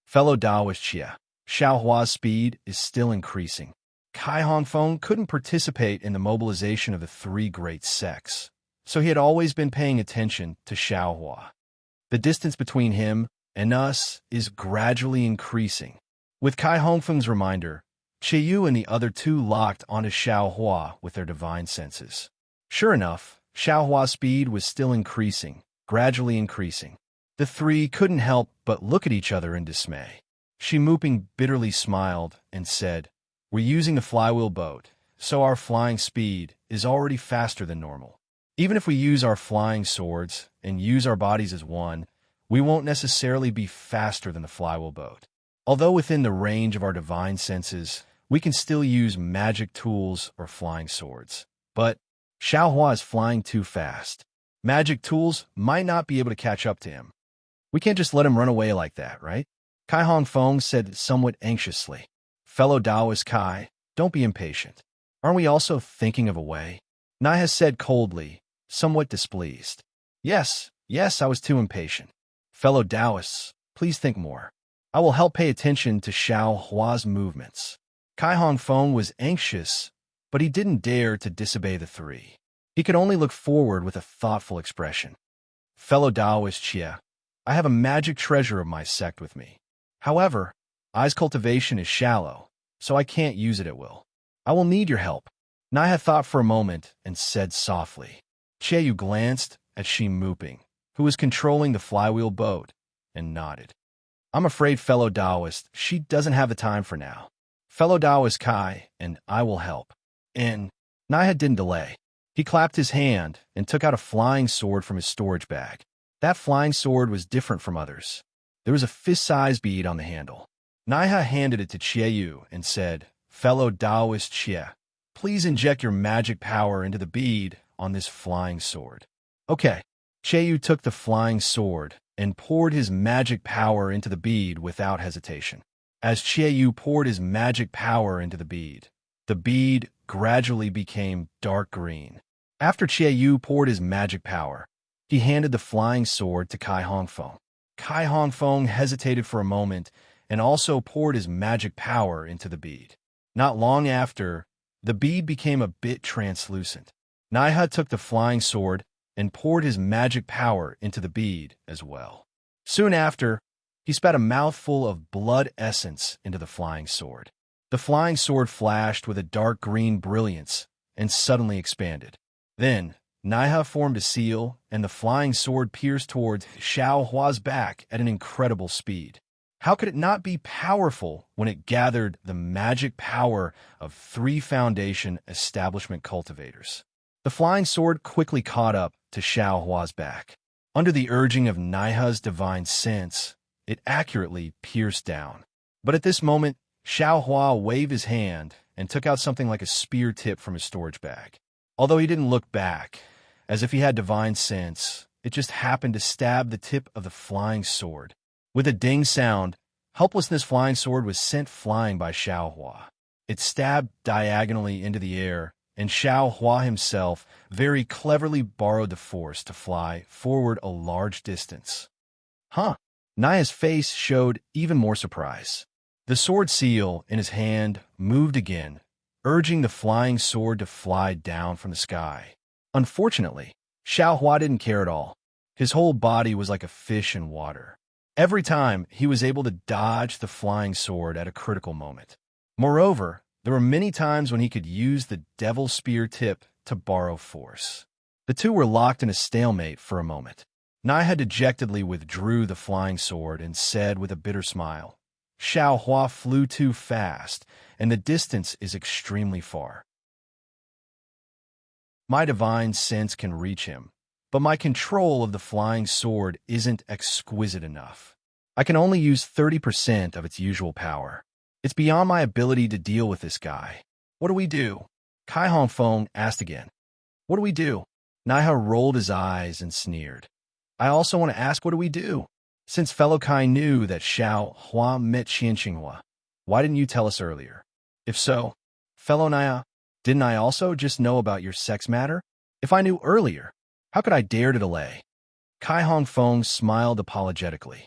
Speaker 1: Fellow Taoist Xie, Xiaohua's speed is still increasing. Kai Hongfeng couldn't participate in the mobilization of the three great sects, so he had always been paying attention to Xiaohua. The distance between him and us is gradually increasing. With Kai Hongfeng's reminder, Qieiyu and the other two locked onto Xiaohua with their divine senses. Sure enough, Xiaohua's speed was still increasing, gradually increasing. The three couldn't help but look at each other in dismay. Shimuping bitterly smiled and said, "We're using the flywheel boat, so our flying speed is already faster than normal. Even if we use our flying swords and use our bodies as one, we won't necessarily be faster than the flywheel boat. Although within the range of our divine senses, we can still use magic tools or flying swords. But Xiaohua is flying too fast. Magic tools might not be able to catch up to him. We can't just let him run away like that, right?" Kai Hongfeng said somewhat anxiously. "Fellow Taoist Kai, don't be impatient. Aren't we also thinking of a way?" Naiha said coldly, somewhat displeased. Yes, I was too impatient. Fellow Taoists, please think more. I will help pay attention to Xiaohua's movements." Kai Hongfeng was anxious, but he didn't dare to disobey the three. He could only look forward with a thoughtful expression. "Fellow Taoist Xie, I have a magic treasure of my sect with me. However, I's cultivation is shallow, so I can't use it at will. I will need your help." Naiha thought for a moment and said softly. Qieiyu glanced at Shimuping, who was controlling the flywheel boat, and nodded. "I'm afraid, fellow Taoist, she doesn't have the time for now. Fellow Taoist Kai and I will help." And Naiha didn't delay. He clapped his hand and took out a flying sword from his storage bag. That flying sword was different from others. There was a fist-sized bead on the handle. Naiha handed it to Qieiyu and said, "Fellow Taoist Xie, please inject your magic power into the bead on this flying sword." Okay. Qieiyu took the flying sword and poured his magic power into the bead without hesitation. As Qieiyu poured his magic power into the bead gradually became dark green. After Qieiyu poured his magic power, he handed the flying sword to Kai Hongfeng. Kai Hongfeng hesitated for a moment and also poured his magic power into the bead. Not long after, the bead became a bit translucent. Naiha took the flying sword and poured his magic power into the bead as well. Soon after, he He spat a mouthful of blood essence into the flying sword. The flying sword flashed with a dark green brilliance and suddenly expanded. Then, Naiha formed a seal, and the flying sword pierced towards Xiao Hua's back at an incredible speed. How could it not be powerful when it gathered the magic power of 3 Foundation establishment cultivators? The flying sword quickly caught up to Xiao Hua's back. Under the urging of Naiha's divine sense, it accurately pierced down. But at this moment, Xiao Hua waved his hand and took out something like a spear tip from his storage bag. Although he didn't look back, as if he had divine sense, it just happened to stab the tip of the flying sword. With a ding sound, Helplessness flying sword was sent flying by Xiao Hua. It stabbed diagonally into the air, and Xiao Hua himself very cleverly borrowed the force to fly forward a large distance. Huh? Naya's face showed even more surprise. The sword seal in his hand moved again, urging the flying sword to fly down from the sky. Unfortunately, Xiao Hua didn't care at all. His whole body was like a fish in water. Every time, he was able to dodge the flying sword at a critical moment. Moreover, there were many times when he could use the devil spear tip to borrow force. The two were locked in a stalemate for a moment. Naiha dejectedly withdrew the flying sword and said with a bitter smile, "Xiao Hua flew too fast, and the distance is extremely far. My divine sense can reach him, but my control of the flying sword isn't exquisite enough. I can only use 30% of its usual power. It's beyond my ability to deal with this guy. What do we do?" Kai Hongfeng asked again. "What do we do?" Naiha rolled his eyes and sneered. "I also want to ask, what do we do? Since fellow Kai knew that Xiao Hua met Xianxinghua, why didn't you tell us earlier? If so, fellow Naiha, didn't I also just know about your sex matter? If I knew earlier, how could I dare to delay?" Kai Hongfeng smiled apologetically.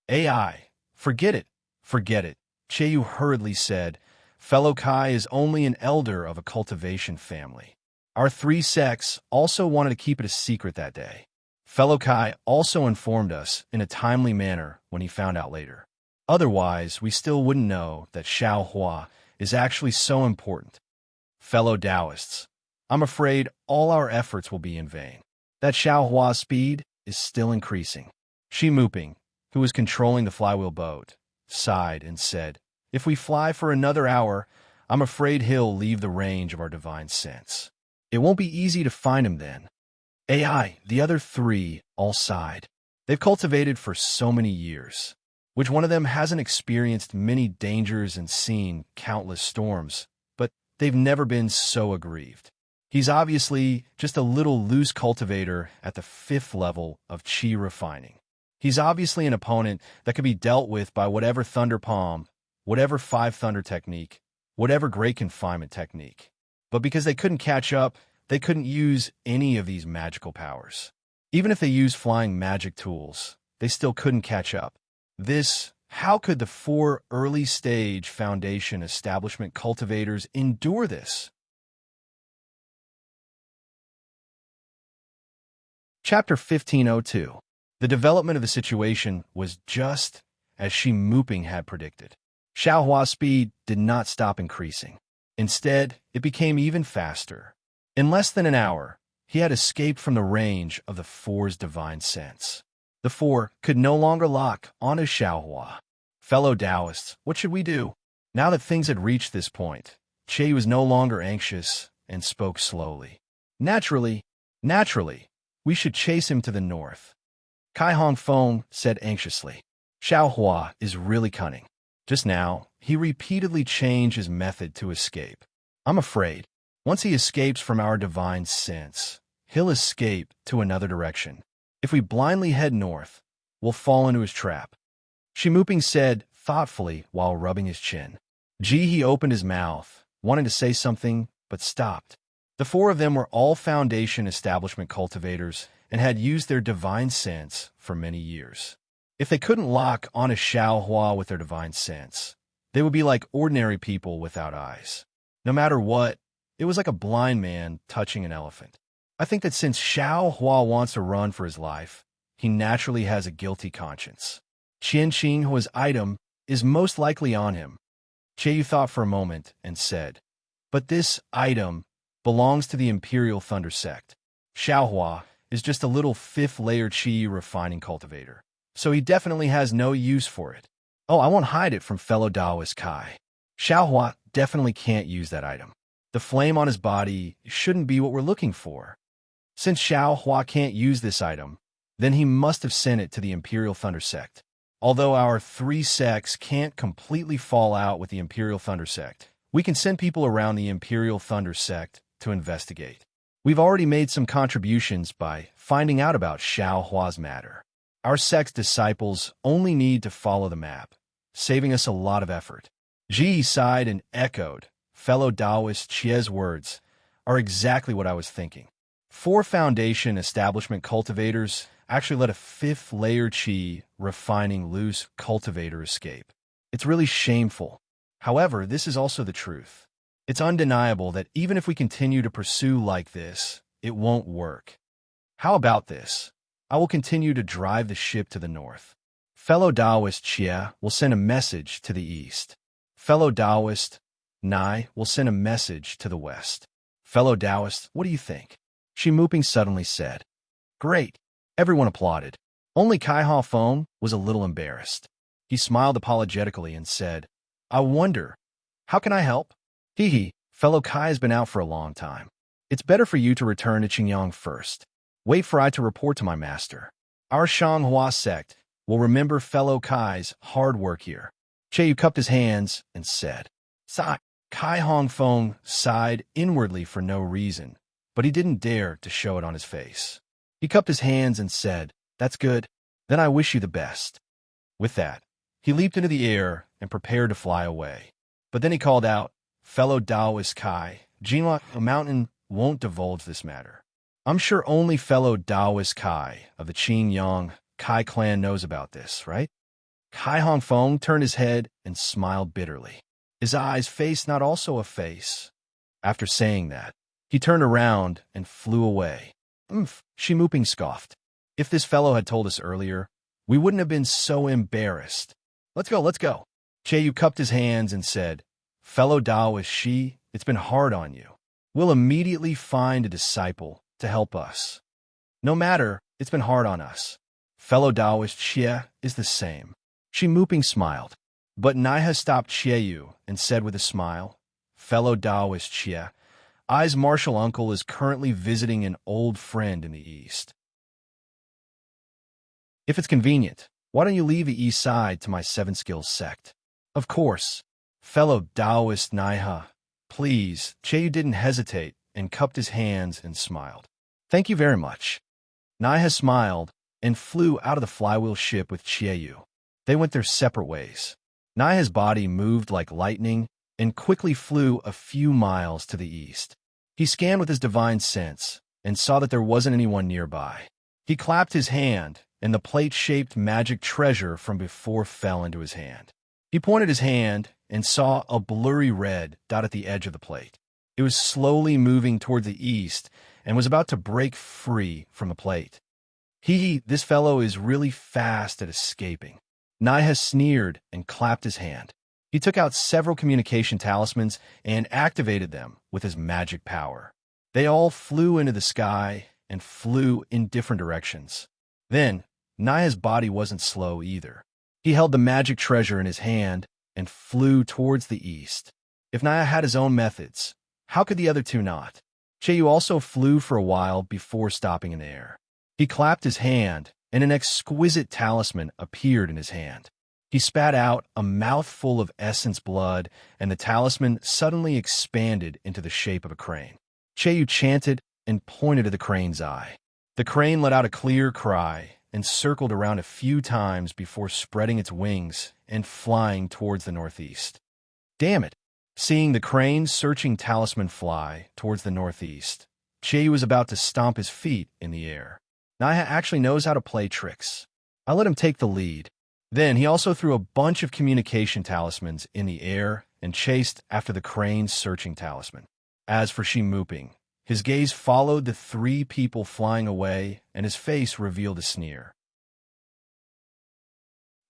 Speaker 1: "AI, forget it, forget it," Cheyu hurriedly said. "Fellow Kai is only an elder of a cultivation family. Our 3 sects also wanted to keep it a secret that day. Fellow Kai also informed us in a timely manner when he found out later. Otherwise, we still wouldn't know that Xiao Hua is actually so important. Fellow Taoists, I'm afraid all our efforts will be in vain. That Xiao Hua's speed is still increasing." Shi Muping, who was controlling the flywheel boat, sighed and said, "If we fly for another hour, I'm afraid he'll leave the range of our divine sense. It won't be easy to find him then." AI, the other 3, all sighed. They've cultivated for so many years. Which one of them hasn't experienced many dangers and seen countless storms, but they've never been so aggrieved. He's obviously just a little loose cultivator at the 5th level of Qi refining. He's obviously an opponent that could be dealt with by whatever Thunder Palm, whatever 5 Thunder technique, whatever Great Confinement technique. But because they couldn't catch up, they couldn't use any of these magical powers. Even if they used flying magic tools, they still couldn't catch up. How could the 4 early-stage Foundation establishment cultivators endure this? Chapter 1502. The development of the situation was just as Shi Muping had predicted. Xiao Hua's speed did not stop increasing. Instead, it became even faster. In less than an hour, he had escaped from the range of the 4's divine sense. The 4 could no longer lock onto Xiao Hua. Fellow Taoists, what should we do? Now that things had reached this point, Che was no longer anxious and spoke slowly. Naturally, we should chase him to the north. Kai Hongfeng said anxiously. Xiao Hua is really cunning. Just now, he repeatedly changed his method to escape. I'm afraid, once he escapes from our divine sense, he'll escape to another direction. If we blindly head north, we'll fall into his trap. Shi Muping said thoughtfully while rubbing his chin. He opened his mouth, wanting to say something, but stopped. The 4 of them were all Foundation establishment cultivators and had used their divine sense for many years. If they couldn't lock onto Xiao Hua with their divine sense, they would be like ordinary people without eyes. No matter what, it was like a blind man touching an elephant. I think that since Xiao Hua wants to run for his life, he naturally has a guilty conscience. Qianqinghua's item is most likely on him. Qianyu thought for a moment and said, but this item belongs to the Imperial Thunder Sect. Xiaohua is just a little fifth-layer qi refining cultivator, so he definitely has no use for it. Oh, I won't hide it from fellow Taoist Kai. Xiaohua definitely can't use that item. The flame on his body shouldn't be what we're looking for. Since Xiaohua can't use this item, then he must have sent it to the Imperial Thunder Sect. Although our three sects can't completely fall out with the Imperial Thunder Sect, we can send people around the Imperial Thunder Sect to investigate. We've already made some contributions by finding out about Xiaohua's matter. Our sect's disciples only need to follow the map, saving us a lot of effort. Ji sighed and echoed, fellow Taoist Chie's words are exactly what I was thinking. 4 Foundation establishment cultivators actually let a 5th-layer qi refining loose cultivator escape. It's really shameful. However, this is also the truth. It's undeniable that even if we continue to pursue like this, it won't work. How about this? I will continue to drive the ship to the north. Fellow Taoist Chia will send a message to the east. Fellow Taoist Nai will send a message to the west. Fellow Taoist, what do you think? Shi Muping suddenly said. Great. Everyone applauded. Only Kai Ha Feng was a little embarrassed. He smiled apologetically and said, I wonder, how can I help? Hee, fellow Kai has been out for a long time. It's better for you to return to Qingyang first. Wait for I to report to my master. Our Shanghua sect will remember fellow Kai's hard work here. Qianyu cupped his hands and said, Sigh. Kai Hongfeng sighed inwardly for no reason, but he didn't dare to show it on his face. He cupped his hands and said, That's good. Then I wish you the best. With that, he leaped into the air and prepared to fly away. But then he called out, Fellow Taoist Kai, Jinhua, a mountain won't divulge this matter. I'm sure only fellow Taoist Kai of the Qingyang Kai clan knows about this, right? Kai Hongfeng turned his head and smiled bitterly. His eyes faced not also a face. After saying that, he turned around and flew away. Shi Muping scoffed. If this fellow had told us earlier, we wouldn't have been so embarrassed. Let's go. Qianyu cupped his hands and said, Fellow Taoist Shi, it's been hard on you. We'll immediately find a disciple to help us. No matter, it's been hard on us. Fellow Taoist Xie is the same. Shi Muping smiled. But Naiha stopped Qianyu and said with a smile, Fellow Taoist Xie, I's martial uncle is currently visiting an old friend in the east. If it's convenient, why don't you leave the east side to my 7 skills sect? Of course. Fellow Taoist Naiha, please. Qianyu didn't hesitate and cupped his hands and smiled. Thank you very much. Naiha smiled and flew out of the flywheel ship with Qianyu. They went their separate ways. Naiha's body moved like lightning and quickly flew a few miles to the east. He scanned with his divine sense and saw that there wasn't anyone nearby. He clapped his hand, and the plate-shaped magic treasure from before fell into his hand. He pointed his hand and saw a blurry red dot at the edge of the plate. It was slowly moving toward the east and was about to break free from the plate. This fellow is really fast at escaping. Naiha sneered and clapped his hand. He took out several communication talismans and activated them with his magic power. They all flew into the sky and flew in different directions. Then, Naiha's body wasn't slow either. He held the magic treasure in his hand and flew towards the east. If Naiha had his own methods, how could the other two not? Qianyu also flew for a while before stopping in the air. He clapped his hand, and an exquisite talisman appeared in his hand. He spat out a mouthful of essence blood, and the talisman suddenly expanded into the shape of a crane. Qianyu chanted and pointed to the crane's eye. The crane let out a clear cry and circled around a few times before spreading its wings and flying towards the northeast. Damn it! Seeing the crane's searching talisman fly towards the northeast, Qianyu was about to stomp his feet in the air. Naiha actually knows how to play tricks. I let him take the lead. Then he also threw a bunch of communication talismans in the air and chased after the crane's searching talisman. As for Shi Muping, his gaze followed the 3 people flying away, and his face revealed a sneer.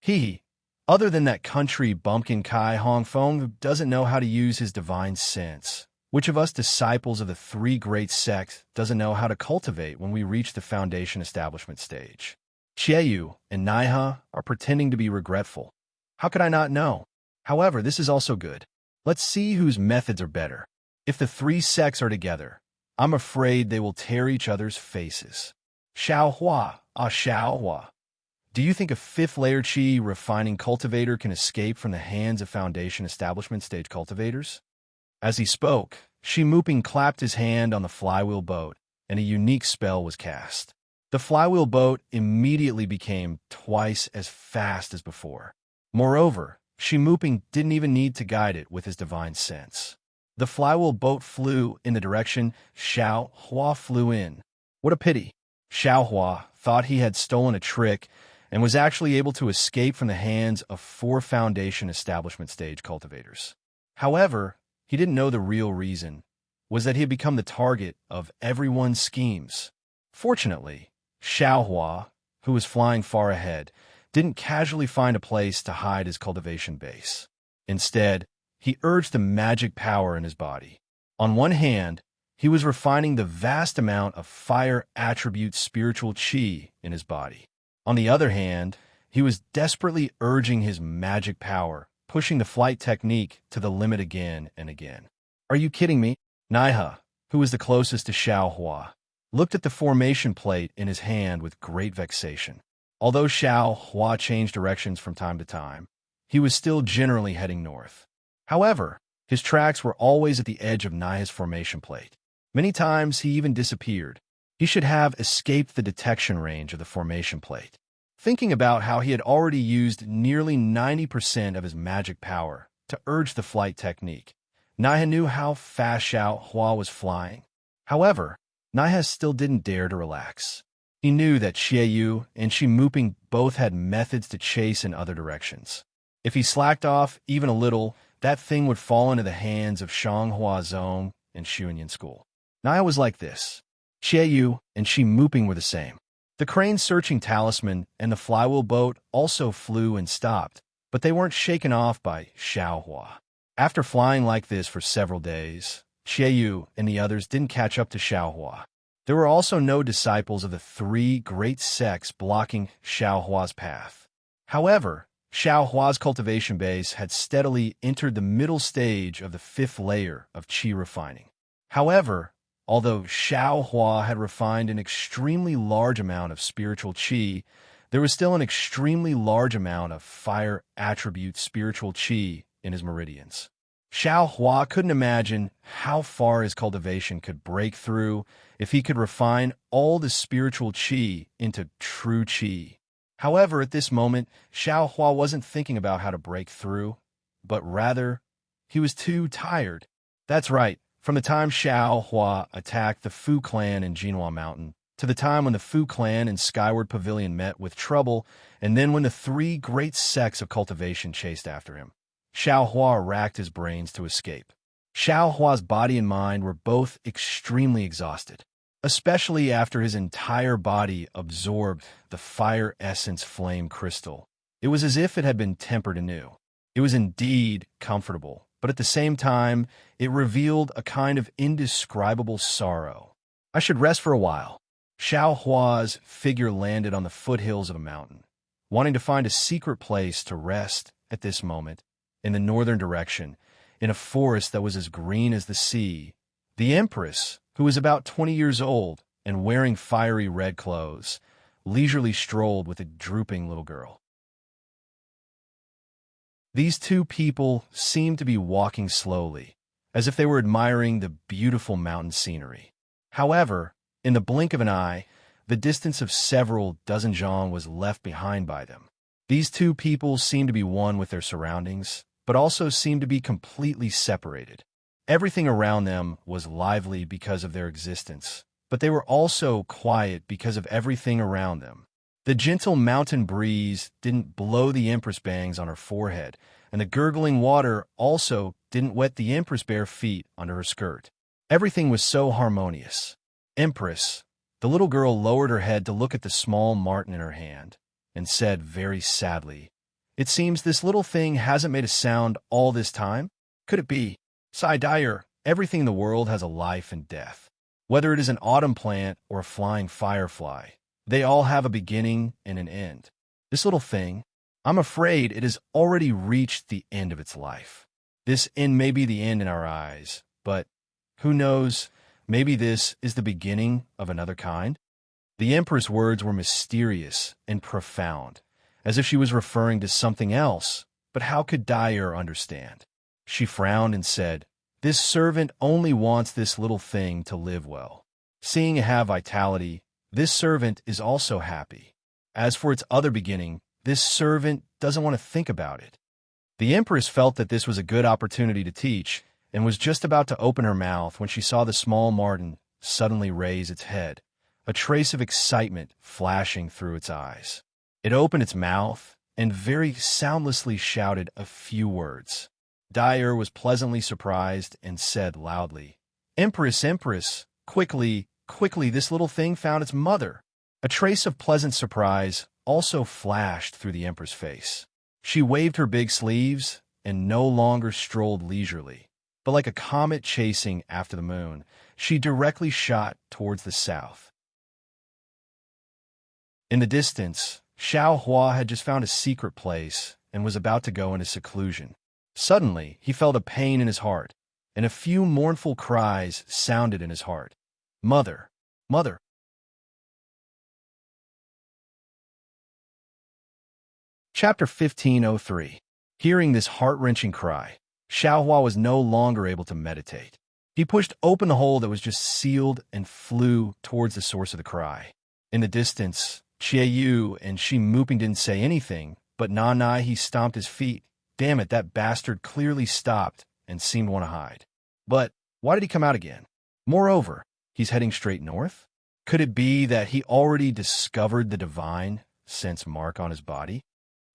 Speaker 1: He, other than that country bumpkin Kai Hong Fong, doesn't know how to use his divine sense. Which of us disciples of the three great sects doesn't know how to cultivate when we reach the foundation establishment stage? Chieyu and Naiha are pretending to be regretful. How could I not know? However, this is also good. Let's see whose methods are better. If the three sects are together, I'm afraid they will tear each other's faces. Xiaohua, Xiaohua. Do you think a fifth-layer qi refining cultivator can escape from the hands of foundation establishment stage cultivators? As he spoke, Shi Muping clapped his hand on the flywheel boat, and a unique spell was cast. The flywheel boat immediately became twice as fast as before. Moreover, Shi Muping didn't even need to guide it with his divine sense. The flywheel boat flew in the direction Xiao Hua flew in. What a pity! Xiao Hua thought he had stolen a trick and was actually able to escape from the hands of 4 foundation establishment stage cultivators. However, he didn't know the real reason was that he had become the target of everyone's schemes. Fortunately, Xiao Hua, who was flying far ahead, didn't casually find a place to hide his cultivation base. Instead, he urged the magic power in his body. On one hand, he was refining the vast amount of fire attribute spiritual qi in his body. On the other hand, he was desperately urging his magic power, pushing the flight technique to the limit again and again. Are you kidding me? Naiha, who was the closest to Xiao Hua, looked at the formation plate in his hand with great vexation. Although Xiao Hua changed directions from time to time, he was still generally heading north. However, his tracks were always at the edge of Naiha's formation plate. Many times he even disappeared. He should have escaped the detection range of the formation plate. Thinking about how he had already used nearly 90% of his magic power to urge the flight technique, Naiha knew how fast Xiao Hua was flying. However, Naiha still didn't dare to relax. He knew that Xieyu and Shi Muping both had methods to chase in other directions. If he slacked off even a little, that thing would fall into the hands of Shanghua Zone and Xuanyan School. Naiha was like this. Xieyu and Shi Muping were the same. The crane-searching talisman and the flywheel boat also flew and stopped, but they weren't shaken off by Xiao Hua. After flying like this for several days, Xieyu and the others didn't catch up to Xiao Hua. There were also no disciples of the 3 great sects blocking Xiao Hua's path. However, Xiao Hua's cultivation base had steadily entered the middle stage of the 5th layer of qi refining. However, although Xiao Hua had refined an extremely large amount of spiritual qi, there was still an extremely large amount of fire attribute spiritual qi in his meridians. Xiao Hua couldn't imagine how far his cultivation could break through if he could refine all the spiritual qi into true qi. However, at this moment, Xiao Hua wasn't thinking about how to break through, but rather, he was too tired. That's right. From the time Xiao Hua attacked the Fu clan in Jinhua Mountain, to the time when the Fu clan in Skyward Pavilion met with trouble, and then when the 3 great sects of cultivation chased after him, Xiao Hua racked his brains to escape. Xiao Hua's body and mind were both extremely exhausted, especially after his entire body absorbed the fire essence flame crystal. It was as if it had been tempered anew. It was indeed comfortable, but at the same time, it revealed a kind of indescribable sorrow. I should rest for a while. Xiao Hua's figure landed on the foothills of a mountain, wanting to find a secret place to rest at this moment. In the northern direction, in a forest that was as green as the sea, the Empress, who was about 20 years old and wearing fiery red clothes, leisurely strolled with a drooping little girl. These 2 people seemed to be walking slowly, as if they were admiring the beautiful mountain scenery. However, in the blink of an eye, the distance of several dozen zhang was left behind by them. These 2 people seemed to be one with their surroundings, but also seemed to be completely separated. Everything around them was lively because of their existence, but they were also quiet because of everything around them. The gentle mountain breeze didn't blow the Empress bangs on her forehead, and the gurgling water also didn't wet the Empress bare feet under her skirt. Everything was so harmonious. Empress, the little girl lowered her head to look at the small marten in her hand, and said very sadly, It seems this little thing hasn't made a sound all this time. Could it be? Sigh Dyer, everything in the world has a life and death. Whether it is an autumn plant or a flying firefly, they all have a beginning and an end. This little thing, I'm afraid it has already reached the end of its life. This end may be the end in our eyes, but who knows, maybe this is the beginning of another kind? The Empress' words were mysterious and profound, as if she was referring to something else, but how could Dyer understand? She frowned and said, "This servant only wants this little thing to live well. Seeing it have vitality, this servant is also happy. As for its other beginning, this servant doesn't want to think about it." The Empress felt that this was a good opportunity to teach, and was just about to open her mouth when she saw the small marten suddenly raise its head, a trace of excitement flashing through its eyes. It opened its mouth and very soundlessly shouted a few words. Dyer was pleasantly surprised and said loudly, "Empress, Empress, quickly, quickly, this little thing found its mother." A trace of pleasant surprise also flashed through the Empress' face. She waved her big sleeves and no longer strolled leisurely, but like a comet chasing after the moon, she directly shot towards the south. In the distance, Xiao Hua had just found a secret place and was about to go into seclusion. Suddenly, he felt a pain in his heart, and a few mournful cries sounded in his heart. "Mother! Mother!" Chapter 1503. Hearing this heart-wrenching cry, Xiaohua was no longer able to meditate. He pushed open the hole that was just sealed and flew towards the source of the cry. In the distance, Yu and Shi Muping didn't say anything, but Nanai he stomped his feet. Damn it, that bastard clearly stopped and seemed to want to hide. But why did he come out again? Moreover, he's heading straight north? Could it be that he already discovered the divine sense mark on his body?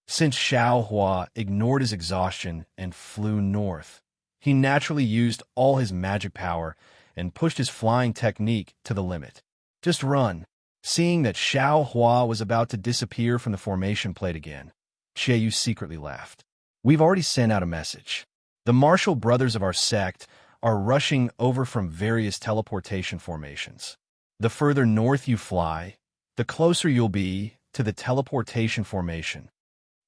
Speaker 1: Since Xiao Hua ignored his exhaustion and flew north, he naturally used all his magic power and pushed his flying technique to the limit. Just run. Seeing that Xiao Hua was about to disappear from the formation plate again, Yu secretly laughed. "We've already sent out a message. The martial brothers of our sect are rushing over from various teleportation formations. The further north you fly, the closer you'll be to the teleportation formation."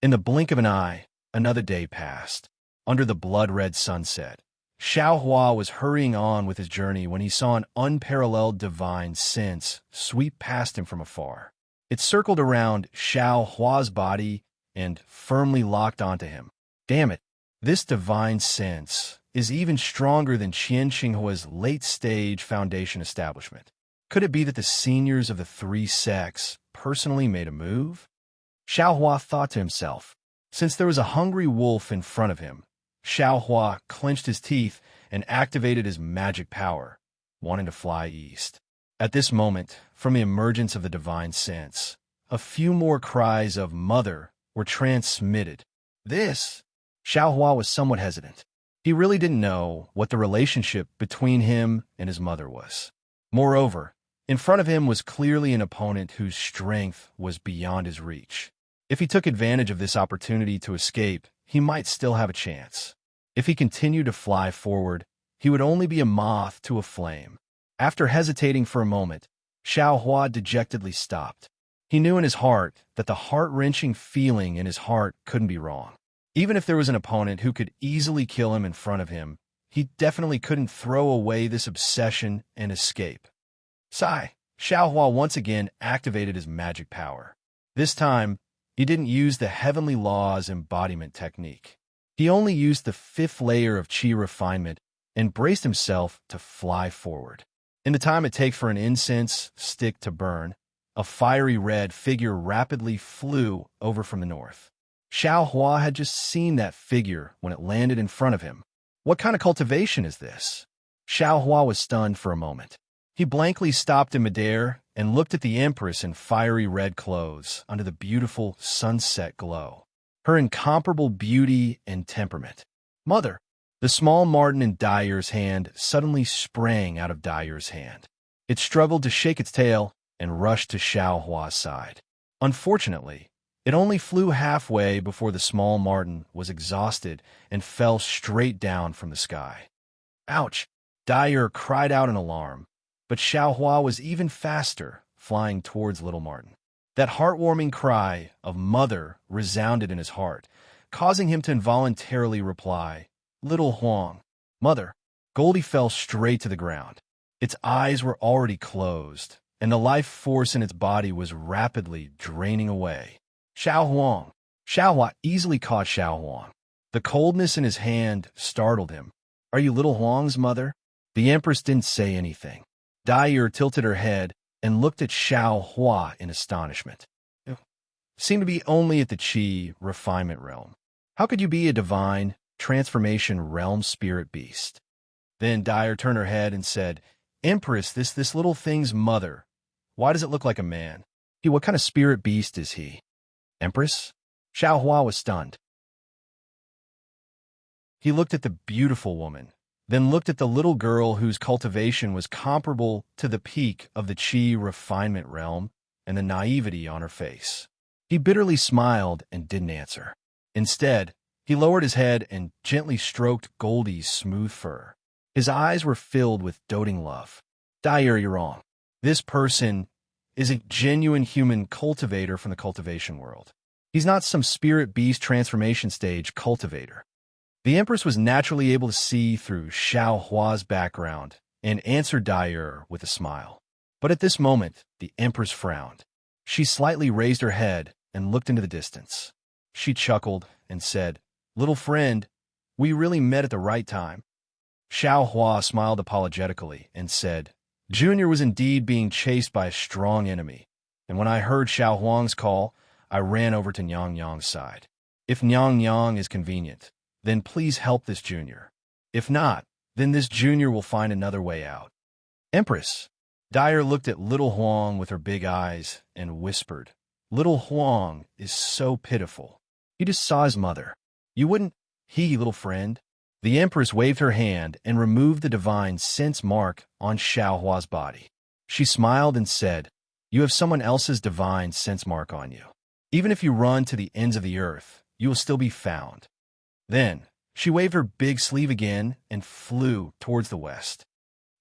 Speaker 1: In the blink of an eye, another day passed. Under the blood-red sunset, Xiao Hua was hurrying on with his journey when he saw an unparalleled divine sense sweep past him from afar. It circled around Xiao Hua's body and firmly locked onto him. Damn it, this divine sense is even stronger than Qian Xinghua's late-stage foundation establishment. Could it be that the seniors of the three sects personally made a move? Xiao Hua thought to himself. Since there was a hungry wolf in front of him, Xiao Hua clenched his teeth and activated his magic power, wanting to fly east. At this moment, from the emergence of the divine sense, a few more cries of "Mother" were transmitted. Xiao Hua was somewhat hesitant. He really didn't know what the relationship between him and his mother was. Moreover, in front of him was clearly an opponent whose strength was beyond his reach. If he took advantage of this opportunity to escape, he might still have a chance. If he continued to fly forward, he would only be a moth to a flame. After hesitating for a moment, Xiao Hua dejectedly stopped. He knew in his heart that the heart-wrenching feeling in his heart couldn't be wrong. Even if there was an opponent who could easily kill him in front of him, he definitely couldn't throw away this obsession and escape. Sigh. Xiao Hua once again activated his magic power. This time, he didn't use the Heavenly Law's embodiment technique. He only used the 5th layer of Qi refinement and braced himself to fly forward. In the time it takes for an incense stick to burn, a fiery red figure rapidly flew over from the north. Xiao Hua had just seen that figure when it landed in front of him. What kind of cultivation is this? Xiao Hua was stunned for a moment. He blankly stopped in midair and looked at the Empress in fiery red clothes under the beautiful sunset glow. Her incomparable beauty and temperament. "Mother!" The small marten in Dyer's hand suddenly sprang out of Dyer's hand. It struggled to shake its tail and rushed to Xiao Hua's side. Unfortunately, It only flew halfway before the small marten was exhausted and fell straight down from the sky. Ouch! Dyer cried out in alarm, but Xiaohua was even faster, flying towards little Martin. That heartwarming cry of mother resounded in his heart, causing him to involuntarily reply, "Little Huang, mother." Goldie fell straight to the ground. Its eyes were already closed, and the life force in its body was rapidly draining away. Xiao Huang. Xiaohua easily caught Xiao Huang. The coldness in his hand startled him. "Are you little Huang's mother?" The Empress didn't say anything. Dyer tilted her head and looked at Xiao Hua in astonishment. Seemed to be only at the Qi refinement realm. How could you be a divine transformation realm spirit beast? Then Dyer turned her head and said, "Empress, this little thing's mother. Why does it look like a man? What kind of spirit beast is he?" "Empress?" Xiao Hua was stunned. He looked at the beautiful woman, then looked at the little girl whose cultivation was comparable to the peak of the Qi refinement realm and the naivety on her face. He bitterly smiled and didn't answer. Instead, he lowered his head and gently stroked Goldie's smooth fur. His eyes were filled with doting love. "Dyer, you're wrong. This person is a genuine human cultivator from the cultivation world. He's not some spirit beast transformation stage cultivator." The Empress was naturally able to see through Xiao Hua's background and answered Dyer with a smile. But at this moment, the Empress frowned. She slightly raised her head and looked into the distance. She chuckled and said, "Little friend, we really met at the right time." Xiao Hua smiled apologetically and said, "Junior was indeed being chased by a strong enemy, and when I heard Xiao Huang's call, I ran over to Nyang Nyang's side. If Nyang Nyang is convenient, then please help this junior. If not, then this junior will find another way out." "Empress." Dyer looked at little Huang with her big eyes and whispered, "Little Huang is so pitiful. He just saw his mother. You wouldn't, little friend." The Empress waved her hand and removed the divine sense mark on Xiao Hua's body. She smiled and said, "You have someone else's divine sense mark on you. Even if you run to the ends of the earth, you will still be found." Then, she waved her big sleeve again and flew towards the west.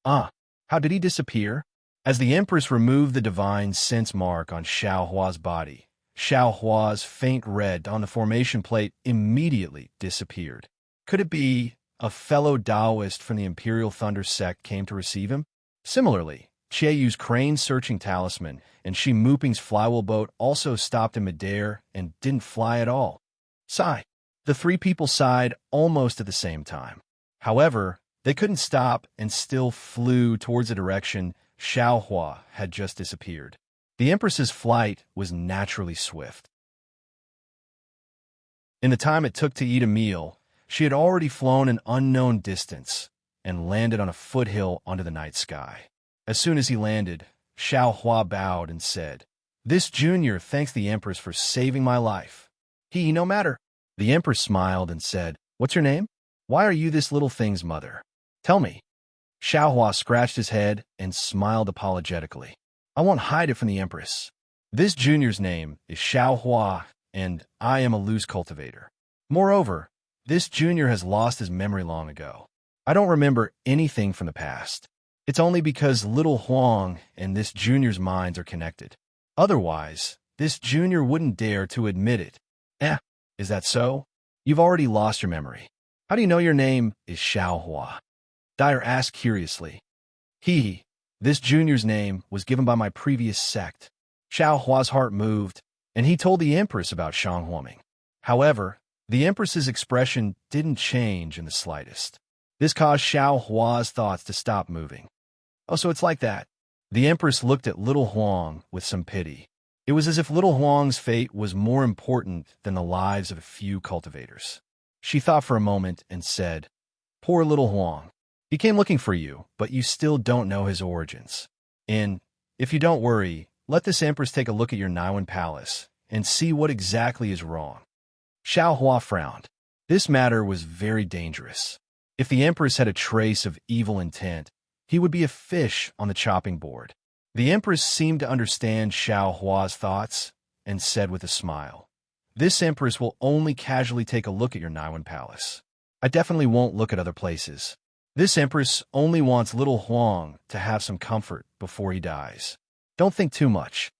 Speaker 1: How did he disappear? As the Empress removed the divine sense mark on Xiao Hua's body, Xiao Hua's faint red on the formation plate immediately disappeared. Could it be a fellow Taoist from the Imperial Thunder sect came to receive him? Similarly, Chieyu's crane-searching talisman and Shi Muping's flywheel boat also stopped in midair and didn't fly at all. Sigh. The three people sighed almost at the same time. However, they couldn't stop and still flew towards the direction Xiao Hua had just disappeared. The Empress's flight was naturally swift. In the time it took to eat a meal, she had already flown an unknown distance and landed on a foothill under the night sky. As soon as he landed, Xiao Hua bowed and said, "This junior thanks the Empress for saving my life. No matter." The Empress smiled and said, "What's your name? Why are you this little thing's mother? Tell me." Xiao Hua scratched his head and smiled apologetically. "I won't hide it from the Empress. This junior's name is Xiao Hua, and I am a loose cultivator. Moreover, this junior has lost his memory long ago. I don't remember anything from the past. It's only because little Huang and this junior's minds are connected. Otherwise, this junior wouldn't dare to admit it." Is that so? You've already lost your memory. How do you know your name is Xiao Hua?" Dyer asked curiously. This junior's name was given by my previous sect." Xiao Hua's heart moved, and he told the Empress about Shang Huoming. However, the Empress's expression didn't change in the slightest. This caused Xiao Hua's thoughts to stop moving. "Oh, so it's like that." The Empress looked at little Huang with some pity. It was as if little Huang's fate was more important than the lives of a few cultivators. She thought for a moment and said, "Poor little Huang. He came looking for you, but you still don't know his origins. And, if you don't worry, let this Empress take a look at your Naiwan palace and see what exactly is wrong." Xiao Hua frowned. This matter was very dangerous. If the Empress had a trace of evil intent, he would be a fish on the chopping board. The Empress seemed to understand Xiao Hua's thoughts and said with a smile, This empress will only casually take a look at your Naiwan palace. I definitely won't look at other places. This empress only wants little Huang to have some comfort before he dies. Don't think too much.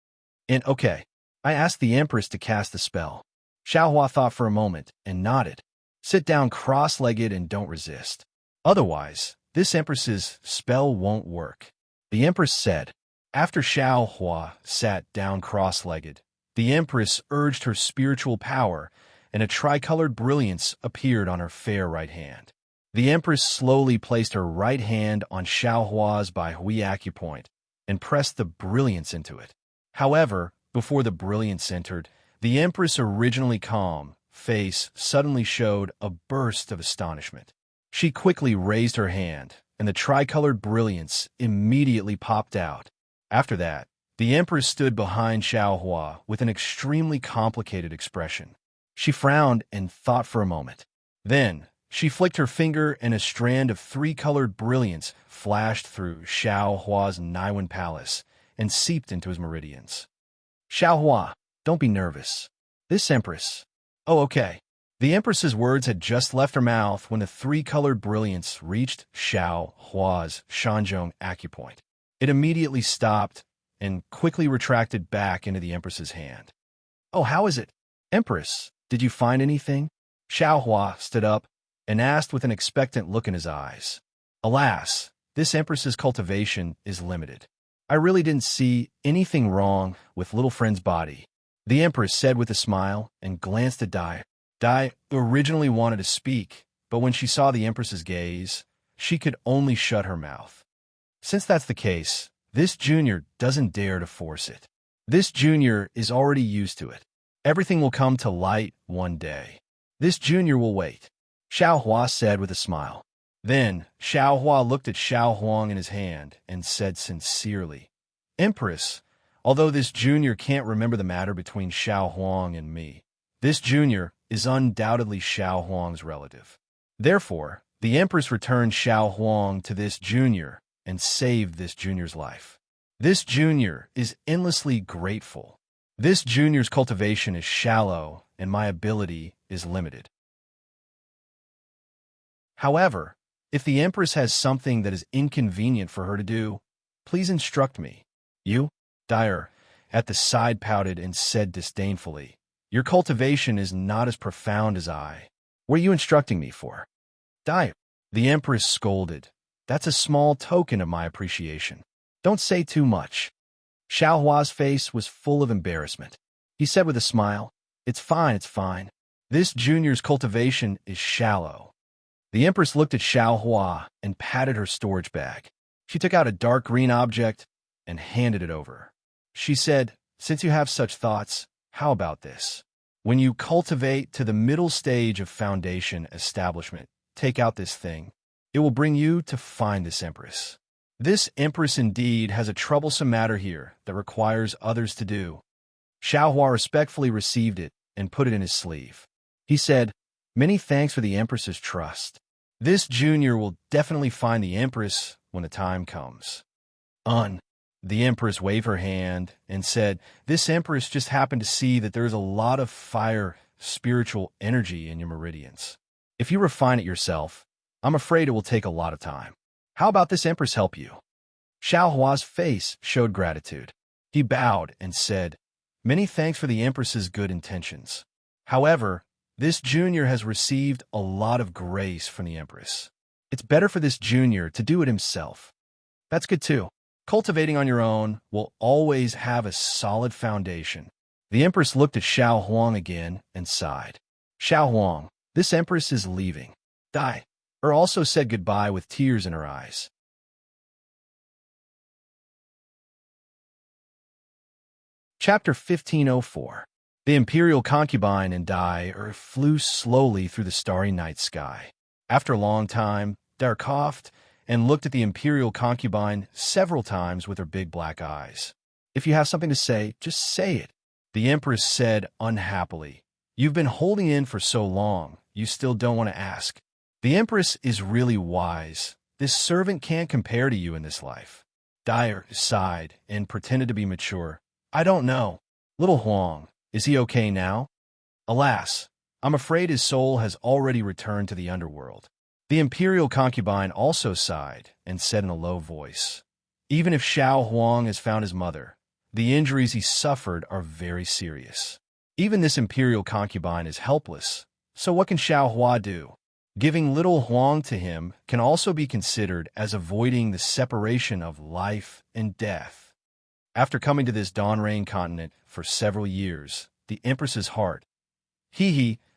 Speaker 1: And okay, I asked the empress to cast the spell. Xiaohua thought for a moment and nodded. Sit down cross-legged and don't resist. Otherwise, this empress's spell won't work. The empress said. After Xiaohua sat down cross-legged, the empress urged her spiritual power, and a tricolored brilliance appeared on her fair right hand. The empress slowly placed her right hand on Xiaohua's Baihui acupoint and pressed the brilliance into it. However, before the brilliance entered, the empress' originally calm face suddenly showed a burst of astonishment. She quickly raised her hand, and the tricolored brilliance immediately popped out. After that, the empress stood behind Xiaohua with an extremely complicated expression. She frowned and thought for a moment. Then, she flicked her finger and a strand of three-colored brilliance flashed through Xiaohua's Naiwan palace and seeped into his meridians. Xiaohua, don't be nervous. This empress... Oh, okay. The empress's words had just left her mouth when the three-colored brilliance reached Xiaohua's Shanzhong acupoint. It immediately stopped and quickly retracted back into the empress's hand. Oh, how is it? Empress, did you find anything? Xiaohua stood up and asked with an expectant look in his eyes. Alas, this empress's cultivation is limited. I really didn't see anything wrong with little friend's body, the empress said with a smile and glanced at Dai. Dai originally wanted to speak, but when she saw the empress's gaze, she could only shut her mouth. Since that's the case, this junior doesn't dare to force it. This junior is already used to it. Everything will come to light one day. This junior will wait, Xiaohua said with a smile. Then, Xiaohua looked at Xiao Huang in his hand and said sincerely, Empress, although this junior can't remember the matter between Xiao Huang and me, this junior is undoubtedly Xiao Huang's relative. Therefore, the Empress returned Xiao Huang to this junior and saved this junior's life. This junior is endlessly grateful. This junior's cultivation is shallow and my ability is limited. However, if the Empress has something that is inconvenient for her to do, please instruct me. You, Dyer, at the side pouted and said disdainfully, your cultivation is not as profound as I. What are you instructing me for? Dyer, the Empress scolded. That's a small token of my appreciation. Don't say too much. Xiaohua's face was full of embarrassment. He said with a smile, it's fine, it's fine. This junior's cultivation is shallow. The Empress looked at Xiaohua and patted her storage bag. She took out a dark green object and handed it over. She said, since you have such thoughts, how about this? When you cultivate to the middle stage of foundation establishment, take out this thing. It will bring you to find this Empress. This Empress indeed has a troublesome matter here that requires others to do. Xiaohua respectfully received it and put it in his sleeve. He said, many thanks for the Empress's trust. This junior will definitely find the Empress when the time comes. The Empress waved her hand and said, this Empress just happened to see that there is a lot of fire, spiritual energy in your meridians. If you refine it yourself, I'm afraid it will take a lot of time. How about this Empress help you? Xiaohua's face showed gratitude. He bowed and said, many thanks for the Empress's good intentions. However, this junior has received a lot of grace from the Empress. It's better for this junior to do it himself. That's good too. Cultivating on your own will always have a solid foundation. The Empress looked at Xiao Huang again and sighed. Xiao Huang, this Empress is leaving. Dai also said goodbye with tears in her eyes. Chapter 1504. The Imperial Concubine and Dai flew slowly through the starry night sky. After a long time, Dai coughed and looked at the Imperial Concubine several times with her big black eyes. If you have something to say, just say it, the Empress said unhappily. You've been holding in for so long, you still don't want to ask. The Empress is really wise. This servant can't compare to you in this life. Dai sighed and pretended to be mature. I don't know. Little Huang, is he okay now? Alas, I'm afraid his soul has already returned to the underworld. The imperial concubine also sighed and said in a low voice, even if Xiao Huang has found his mother, the injuries he suffered are very serious. Even this imperial concubine is helpless, so what can Xiao Hua do? Giving little Huang to him can also be considered as avoiding the separation of life and death. After coming to this Dawn-Rain continent for several years, the Empress's heart,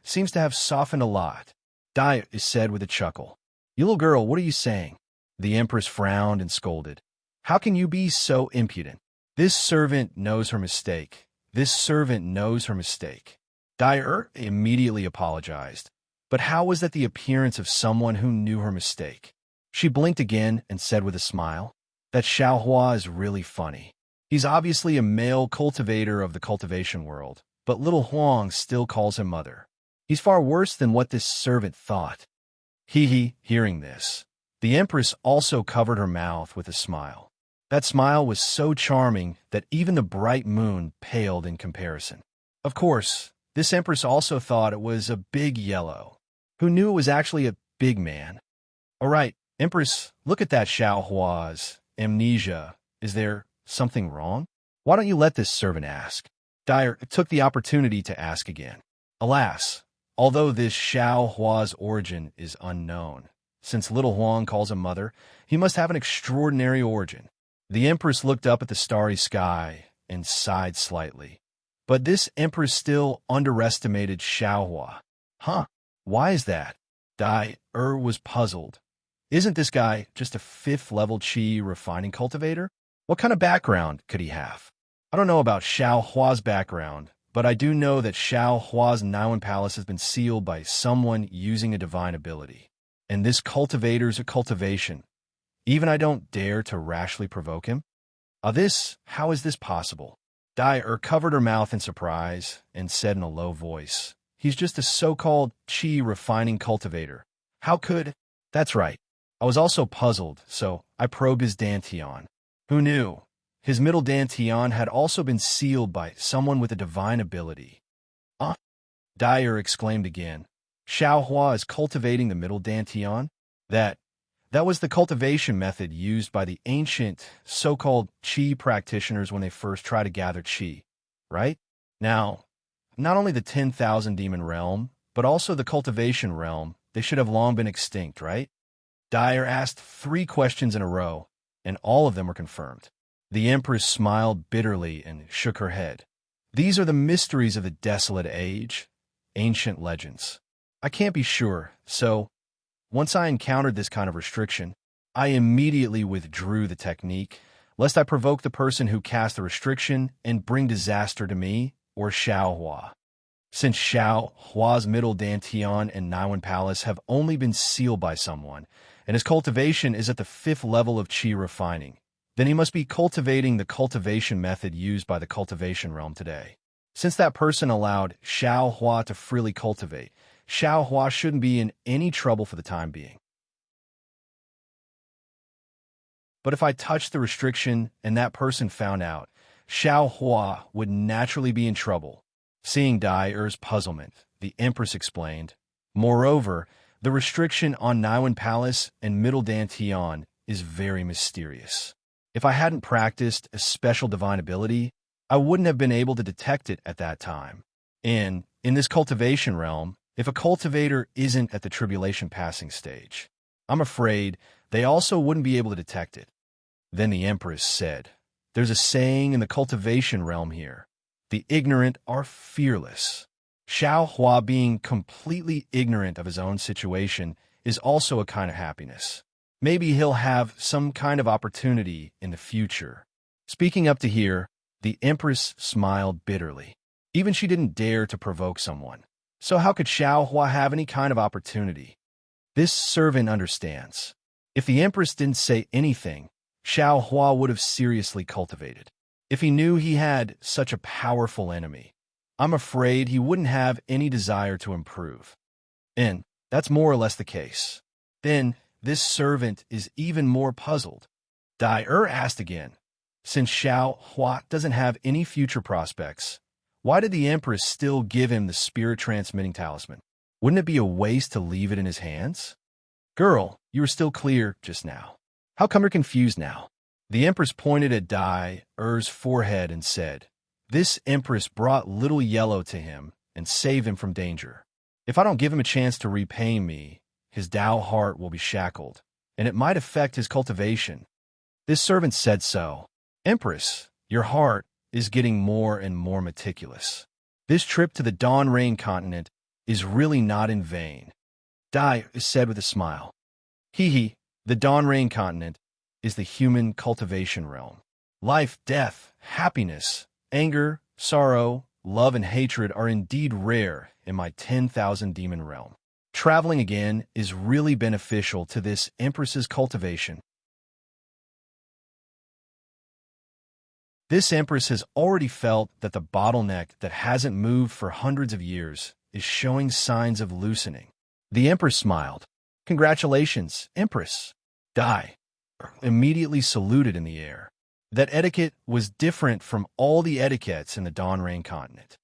Speaker 1: seems to have softened a lot. Dai is said with a chuckle. You little girl, what are you saying? The Empress frowned and scolded. How can you be so impudent? This servant knows her mistake. This servant knows her mistake. Dai immediately apologized. But how was that the appearance of someone who knew her mistake? She blinked again and said with a smile, that Xiao Hua is really funny. He's obviously a male cultivator of the cultivation world, but little Huang still calls him mother. He's far worse than what this servant thought. Hearing this, the Empress also covered her mouth with a smile. That smile was so charming that even the bright moon paled in comparison. Of course, this Empress also thought it was a big yellow. Who knew it was actually a big man? All right, Empress, look at that Xiao Hua's amnesia. Is there something wrong? Why don't you let this servant ask? Dai took the opportunity to ask again. Alas, although this Xiao Hua's origin is unknown, since little Huang calls him mother, he must have an extraordinary origin. The Empress looked up at the starry sky and sighed slightly. But this Empress still underestimated Xiao Hua. Huh? Why is that? Dai was puzzled. Isn't this guy just a 5th-level Qi refining cultivator? What kind of background could he have? I don't know about Xiao Hua's background, but I do know that Xiao Hua's Naiwan Palace has been sealed by someone using a divine ability. And this cultivator's a cultivation. Even I don't dare to rashly provoke him? How is this possible? Dai covered her mouth in surprise and said in a low voice, he's just a so-called Qi refining cultivator. How could? That's right. I was also puzzled, so I probed his Dantian. Who knew? His middle Dantian had also been sealed by someone with a divine ability. Dai exclaimed again. Xiao Hua is cultivating the middle Dantian? That was the cultivation method used by the ancient, so-called Qi practitioners when they first tried to gather Qi, right? Now, not only the 10,000 demon realm, but also the cultivation realm, they should have long been extinct, right? Dyer asked 3 questions in a row, and all of them were confirmed. The Empress smiled bitterly and shook her head. These are the mysteries of the desolate age, ancient legends. I can't be sure, so once I encountered this kind of restriction, I immediately withdrew the technique, lest I provoke the person who cast the restriction and bring disaster to me or Xiao Hua. Since Xiao Hua's middle Dantian and Naiwan Palace have only been sealed by someone, and his cultivation is at the 5th level of Qi refining, then he must be cultivating the cultivation method used by the cultivation realm today. Since that person allowed Xiao Hua to freely cultivate, Xiao Hua shouldn't be in any trouble for the time being. But if I touched the restriction and that person found out, Xiao Hua would naturally be in trouble. Seeing Dai puzzlement, the Empress explained, moreover, the restriction on Naiwan Palace and Middle Dantian is very mysterious. If I hadn't practiced a special divine ability, I wouldn't have been able to detect it at that time. And in this cultivation realm, if a cultivator isn't at the tribulation passing stage, I'm afraid they also wouldn't be able to detect it. Then the Empress said, there's a saying in the cultivation realm here, the ignorant are fearless. Xiao Hua being completely ignorant of his own situation is also a kind of happiness. Maybe he'll have some kind of opportunity in the future. Speaking up to here, the Empress smiled bitterly. Even she didn't dare to provoke someone. So how could Xiao Hua have any kind of opportunity? This servant understands. If the Empress didn't say anything, Xiao Hua would have seriously cultivated. If he knew he had such a powerful enemy, I'm afraid he wouldn't have any desire to improve. And that's more or less the case. Then this servant is even more puzzled. Dai asked again, since Xiao Hua doesn't have any future prospects, Why did the Empress still give him the spirit-transmitting talisman? Wouldn't it be a waste to leave it in his hands? Girl, you were still clear just now. How come you're confused now? The Empress pointed at Dai-Er's forehead and said, "This Empress brought little Yellow to him and saved him from danger. If I don't give him a chance to repay me, his Tao heart will be shackled, and it might affect his cultivation." This servant said so. Empress, your heart is getting more and more meticulous. This trip to the Dawn Rain continent is really not in vain. Dai said with a smile. Hee, the Dawn Rain continent is the human cultivation realm. Life, death, happiness, anger, sorrow, love, and hatred are indeed rare in my 10,000 demon realm. Traveling again is really beneficial to this Empress's cultivation. This Empress has already felt that the bottleneck that hasn't moved for hundreds of years is showing signs of loosening. The Empress smiled. Congratulations, Empress. Dai immediately saluted in the air. That etiquette was different from all the etiquettes in the Dawn Rain continent.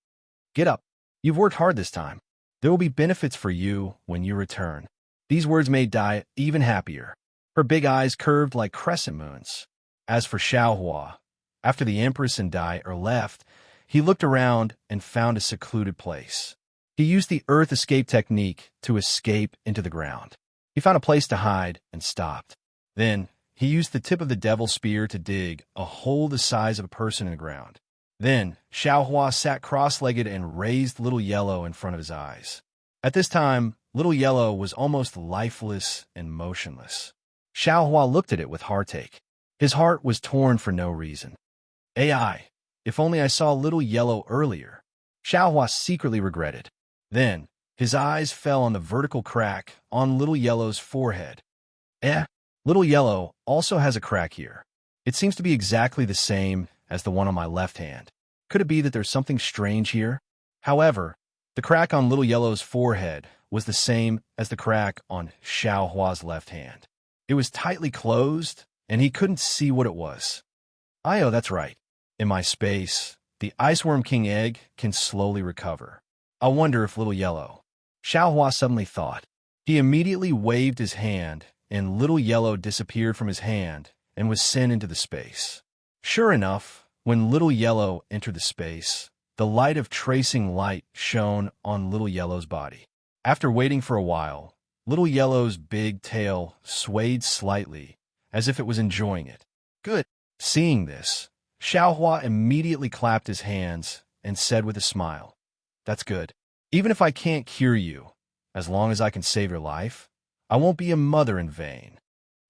Speaker 1: Get up. You've worked hard this time. There will be benefits for you when you return. These words made Dai even happier. Her big eyes curved like crescent moons. As for Xiaohua, after the Empress and Dai left, he looked around and found a secluded place. He used the earth escape technique to escape into the ground. He found a place to hide and stopped. Then, he used the tip of the devil spear to dig a hole the size of a person in the ground. Then, Xiaohua sat cross-legged and raised Little Yellow in front of his eyes. At this time, Little Yellow was almost lifeless and motionless. Xiaohua looked at it with heartache. His heart was torn for no reason. AI, if only I saw Little Yellow earlier. Xiaohua secretly regretted. Then, his eyes fell on the vertical crack on Little Yellow's forehead. Little Yellow also has a crack here. It seems to be exactly the same as the one on my left hand. Could it be that there's something strange here? However, the crack on Little Yellow's forehead was the same as the crack on Xiaohua's left hand. It was tightly closed, and he couldn't see what it was. That's right. In my space, the Iceworm King egg can slowly recover. I wonder if Little Yellow... Xiaohua suddenly thought. He immediately waved his hand, and Little Yellow disappeared from his hand and was sent into the space. Sure enough, when Little Yellow entered the space, the light of tracing light shone on Little Yellow's body. After waiting for a while, Little Yellow's big tail swayed slightly, as if it was enjoying it. Good. Seeing this, Xiaohua immediately clapped his hands and said with a smile, "That's good. Even if I can't cure you, as long as I can save your life, I won't be a mother in vain."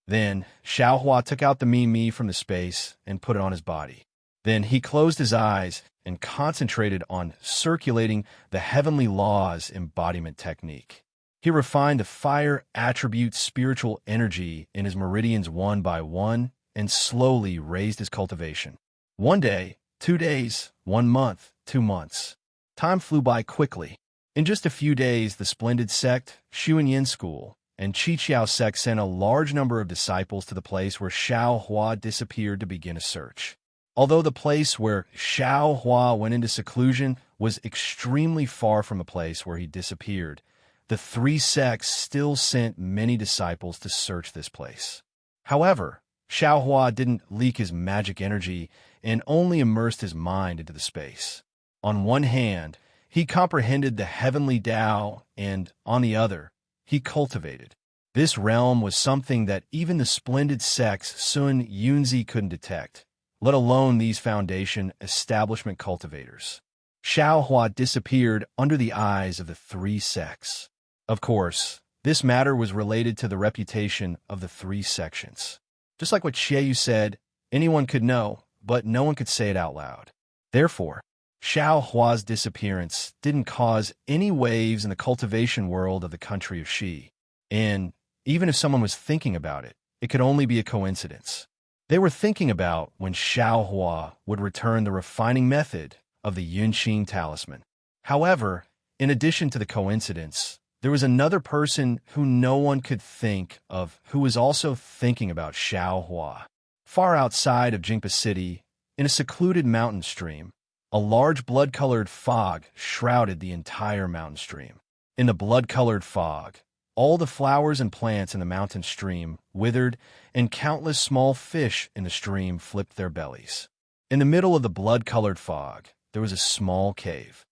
Speaker 1: Then, Xiaohua took out the Mimi from the space and put it on his body. Then he closed his eyes and concentrated on circulating the heavenly laws embodiment technique. He refined the fire attribute spiritual energy in his meridians one by one and slowly raised his cultivation. 1 day, 2 days, 1 month, 2 months. Time flew by quickly. In just a few days, the splendid sect, Xuanyin School, and Qiqiao sect sent a large number of disciples to the place where Xiaohua disappeared to begin a search. Although the place where Xiaohua went into seclusion was extremely far from the place where he disappeared, the 3 sects still sent many disciples to search this place. However, Xiaohua didn't leak his magic energy and only immersed his mind into the space. On one hand, he comprehended the heavenly Tao, and on the other, he cultivated. This realm was something that even the splendid sects Sun Yunzi couldn't detect, let alone these foundation establishment cultivators. Xiaohua disappeared under the eyes of the 3 sects. Of course, this matter was related to the reputation of the 3 sections. Just like what Xieyu said, anyone could know, but no one could say it out loud. Therefore, Xiaohua's disappearance didn't cause any waves in the cultivation world of the country of Xi. And even if someone was thinking about it, it could only be a coincidence. They were thinking about when Xiaohua would return the refining method of the Yunqing talisman. However, in addition to the coincidence, there was another person who no one could think of who was also thinking about Xiaohua. Far outside of Jingpa City, in a secluded mountain stream, A large blood-colored fog shrouded the entire mountain stream. In the blood-colored fog, all the flowers and plants in the mountain stream withered, and countless small fish in the stream flipped their bellies. In the middle of the blood-colored fog, there was a small cave.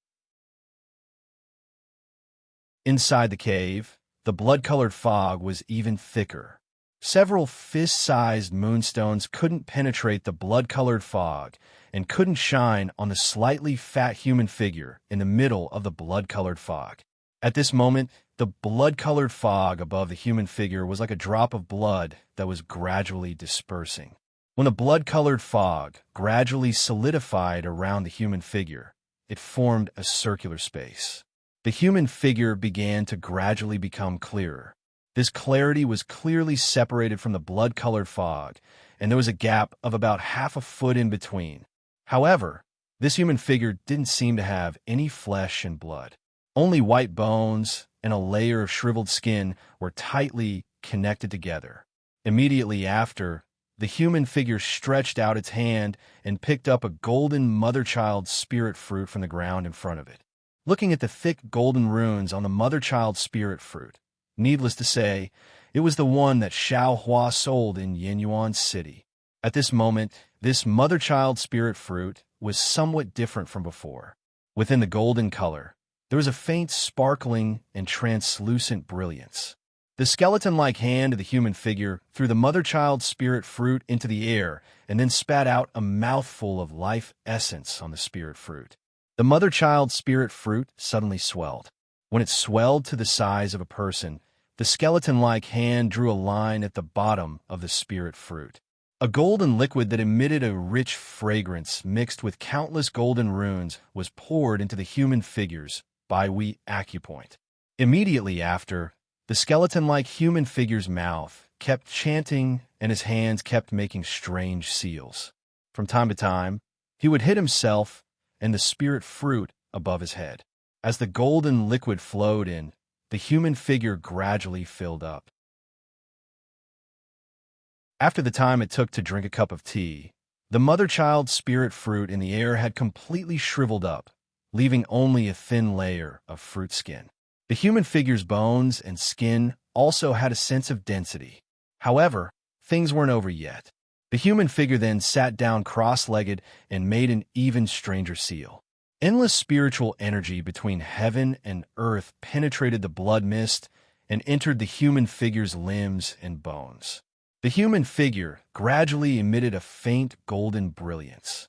Speaker 1: Inside the cave, the blood-colored fog was even thicker. Several fist-sized moonstones couldn't penetrate the blood-colored fog and couldn't shine on the slightly fat human figure in the middle of the blood-colored fog. At this moment, the blood-colored fog above the human figure was like a drop of blood that was gradually dispersing. When the blood-colored fog gradually solidified around the human figure, it formed a circular space. The human figure began to gradually become clearer. This clarity was clearly separated from the blood-colored fog, and there was a gap of about half a foot in between. However, this human figure didn't seem to have any flesh and blood. Only white bones and a layer of shriveled skin were tightly connected together. Immediately after, the human figure stretched out its hand and picked up a golden mother-child spirit fruit from the ground in front of it. Looking at the thick golden runes on the mother-child spirit fruit, needless to say, it was the one that Xiao Hua sold in Yinyuan City. At this moment, this mother-child spirit fruit was somewhat different from before. Within the golden color, there was a faint sparkling and translucent brilliance. The skeleton-like hand of the human figure threw the mother-child spirit fruit into the air and then spat out a mouthful of life essence on the spirit fruit. The mother-child spirit fruit suddenly swelled. When it swelled to the size of a person, the skeleton-like hand drew a line at the bottom of the spirit fruit. A golden liquid that emitted a rich fragrance mixed with countless golden runes was poured into the human figure's Baihui acupoint. Immediately after, the skeleton-like human figure's mouth kept chanting and his hands kept making strange seals. From time to time, he would hit himself and the spirit fruit above his head. As the golden liquid flowed in, the human figure gradually filled up. After the time it took to drink a cup of tea, the mother-child spirit fruit in the air had completely shriveled up, leaving only a thin layer of fruit skin. The human figure's bones and skin also had a sense of density. However, things weren't over yet. The human figure then sat down cross-legged and made an even stranger seal. Endless spiritual energy between heaven and earth penetrated the blood mist and entered the human figure's limbs and bones. The human figure gradually emitted a faint golden brilliance.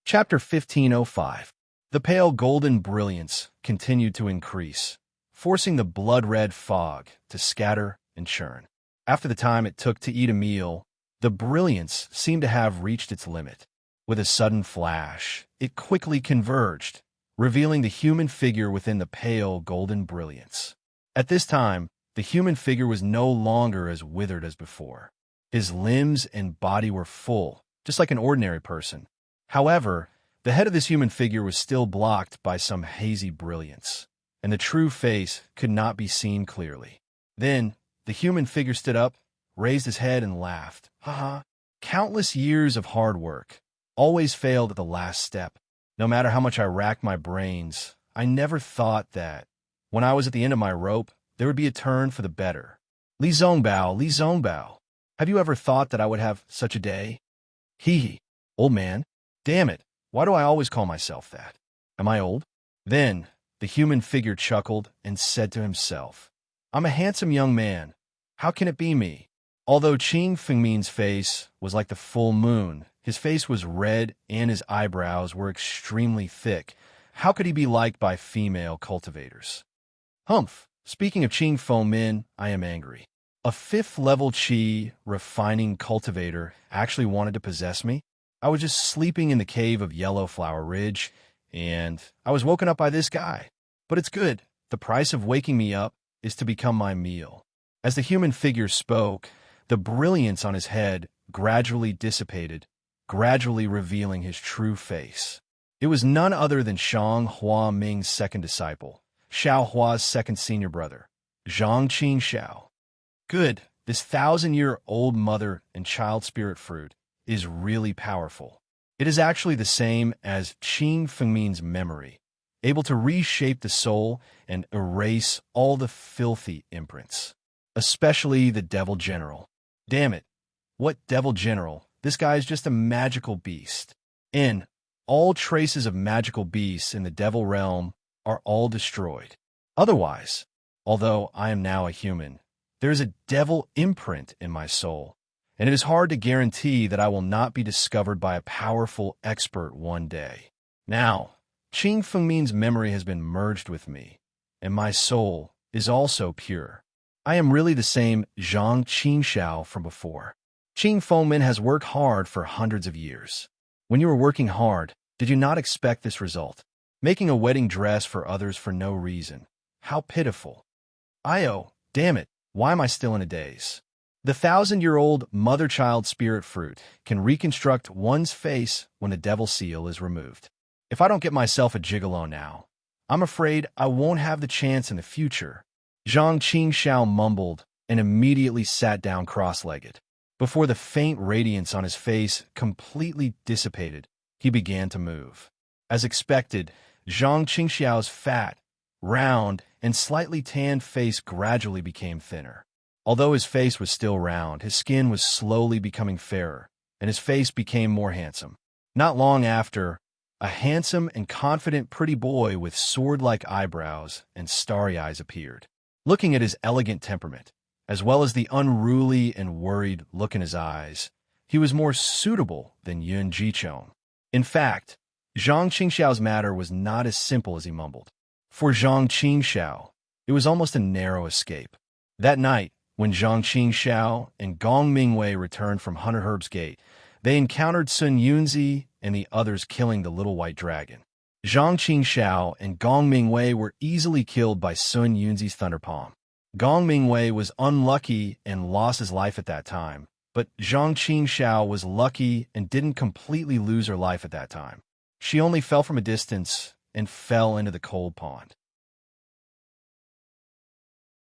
Speaker 1: Chapter 1505. The pale golden brilliance continued to increase, forcing the blood-red fog to scatter and churn. After the time it took to eat a meal, the brilliance seemed to have reached its limit. With a sudden flash, it quickly converged, revealing the human figure within the pale golden brilliance. At this time, the human figure was no longer as withered as before. His limbs and body were full, just like an ordinary person. However, the head of this human figure was still blocked by some hazy brilliance, and the true face could not be seen clearly. Then, the human figure stood up, raised his head, and laughed. Ha! Countless years of hard work always failed at the last step. No matter how much I racked my brains, I never thought that, when I was at the end of my rope, there would be a turn for the better. Li Zongbao, have you ever thought that I would have such a day? Hee, old man. Damn it, why do I always call myself that? Am I old? Then, the human figure chuckled and said to himself, I'm a handsome young man. How can it be me? Although Qing Fengmin's face was like the full moon, his face was red and his eyebrows were extremely thick. How could he be liked by female cultivators? Humph, speaking of Qing Fengmin, I am angry. A 5th-level Qi refining cultivator actually wanted to possess me? I was just sleeping in the cave of Yellow Flower Ridge, and I was woken up by this guy. But it's good. The price of waking me up is to become my meal. As the human figure spoke, the brilliance on his head gradually dissipated, gradually revealing his true face. It was none other than Shang Hua Ming's second disciple, Xiao Hua's second senior brother, Zhang Qing Xiao. Good, this 1,000-year-old mother and child spirit fruit is really powerful. It is actually the same as Qing Fengmin's memory, able to reshape the soul and erase all the filthy imprints, especially the Devil General. Damn it, what Devil General? This guy is just a magical beast. And all traces of magical beasts in the Devil realm are all destroyed. Otherwise, although I am now a human, there is a devil imprint in my soul, and it is hard to guarantee that I will not be discovered by a powerful expert one day. Now, Qing Fengmin's memory has been merged with me, and my soul is also pure. I am really the same Zhang Qingxiao from before. Qing Fengmin has worked hard for hundreds of years. When you were working hard, did you not expect this result? Making a wedding dress for others for no reason. How pitiful. Damn it, why am I still in a daze? The 1,000-year-old mother-child spirit fruit can reconstruct one's face when the devil seal is removed. If I don't get myself a gigolo now, I'm afraid I won't have the chance in the future. Zhang Qingxiao mumbled and immediately sat down cross-legged. Before the faint radiance on his face completely dissipated, he began to move. As expected, Zhang Qingxiao's fat, round, and slightly tanned face gradually became thinner. Although his face was still round, his skin was slowly becoming fairer, and his face became more handsome. Not long after, a handsome and confident pretty boy with sword-like eyebrows and starry eyes appeared. Looking at his elegant temperament, as well as the unruly and worried look in his eyes, he was more suitable than Yun Jichong. In fact, Zhang Qingxiao's matter was not as simple as he mumbled. For Zhang Qingxiao, it was almost a narrow escape. That night, when Zhang Qingxiao and Gong Mingwei returned from Hunter Herb's gate, they encountered Sun Yunzi and the others killing the little white dragon. Zhang Qingxiao and Gong Mingwei were easily killed by Sun Yunzi's thunder palm. Gong Mingwei was unlucky and lost his life at that time, but Zhang Qingxiao was lucky and didn't completely lose her life at that time. She only fell from a distance and fell into the cold pond.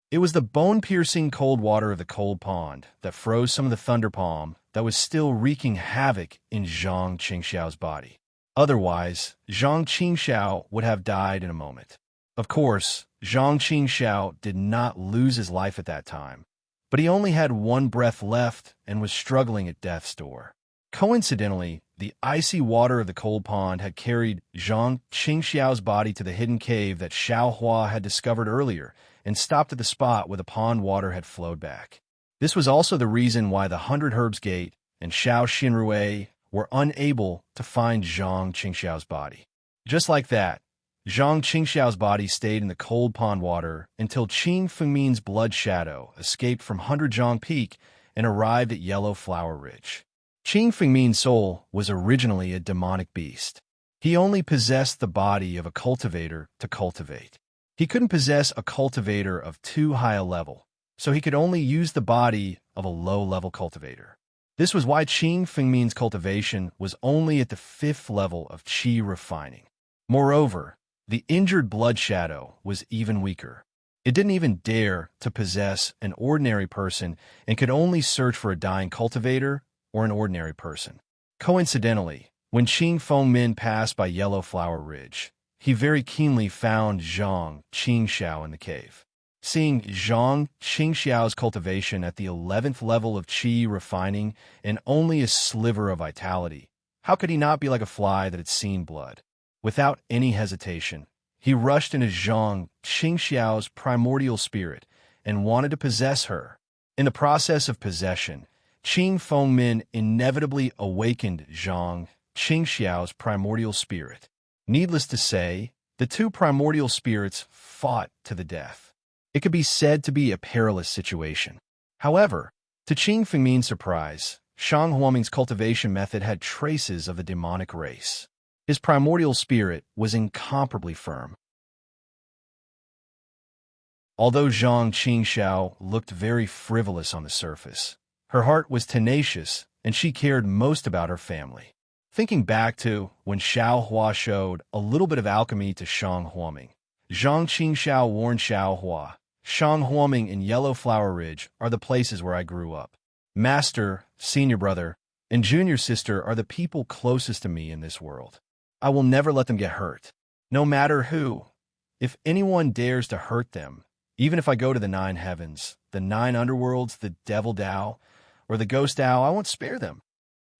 Speaker 1: It was the bone-piercing cold water of the cold pond that froze some of the thunder palm that was still wreaking havoc in Zhang Qingxiao's body. Otherwise, Zhang Qingxiao would have died in a moment. Of course, Zhang Qingxiao did not lose his life at that time, but he only had one breath left and was struggling at death's door. Coincidentally, the icy water of the cold pond had carried Zhang Qingxiao's body to the hidden cave that Xiaohua had discovered earlier and stopped at the spot where the pond water had flowed back. This was also the reason why the 100 Herbs Gate and Xiao Xinrui were unable to find Zhang Qingxiao's body. Just like that, Zhang Qingxiao's body stayed in the cold pond water until Qing Fengmin's blood shadow escaped from 100 Zhang Peak and arrived at Yellow Flower Ridge. Qing Fengmin's soul was originally a demonic beast. He only possessed the body of a cultivator to cultivate. He couldn't possess a cultivator of too high a level, so he could only use the body of a low-level cultivator. This was why Qing Fengmin's cultivation was only at the 5th level of qi refining. Moreover, the injured blood shadow was even weaker. It didn't even dare to possess an ordinary person and could only search for a dying cultivator or an ordinary person. Coincidentally, when Qing Fengmin passed by Yellow Flower Ridge, he very keenly found Zhang Qingxiao in the cave. Seeing Zhang Qingxiao's cultivation at the 11th level of qi refining and only a sliver of vitality, how could he not be like a fly that had seen blood? Without any hesitation, he rushed into Zhang Qingxiao's primordial spirit and wanted to possess her. In the process of possession, Qing Fengmin inevitably awakened Zhang Qingxiao's primordial spirit. Needless to say, the two primordial spirits fought to the death. It could be said to be a perilous situation. However, to Qing Fengmin's surprise, Shang Huaming's cultivation method had traces of the demonic race. His primordial spirit was incomparably firm. Although Zhang Qingxiao looked very frivolous on the surface, her heart was tenacious and she cared most about her family. Thinking back to when Xiaohua showed a little bit of alchemy to Shang Huaming, Zhang Qingxiao warned Xiaohua, Shanghuaming and Yellow Flower Ridge are the places where I grew up. Master, senior brother, and junior sister are the people closest to me in this world. I will never let them get hurt, no matter who. If anyone dares to hurt them, even if I go to the 9 heavens, the 9 underworlds, the devil Dao, or the ghost Dao, I won't spare them.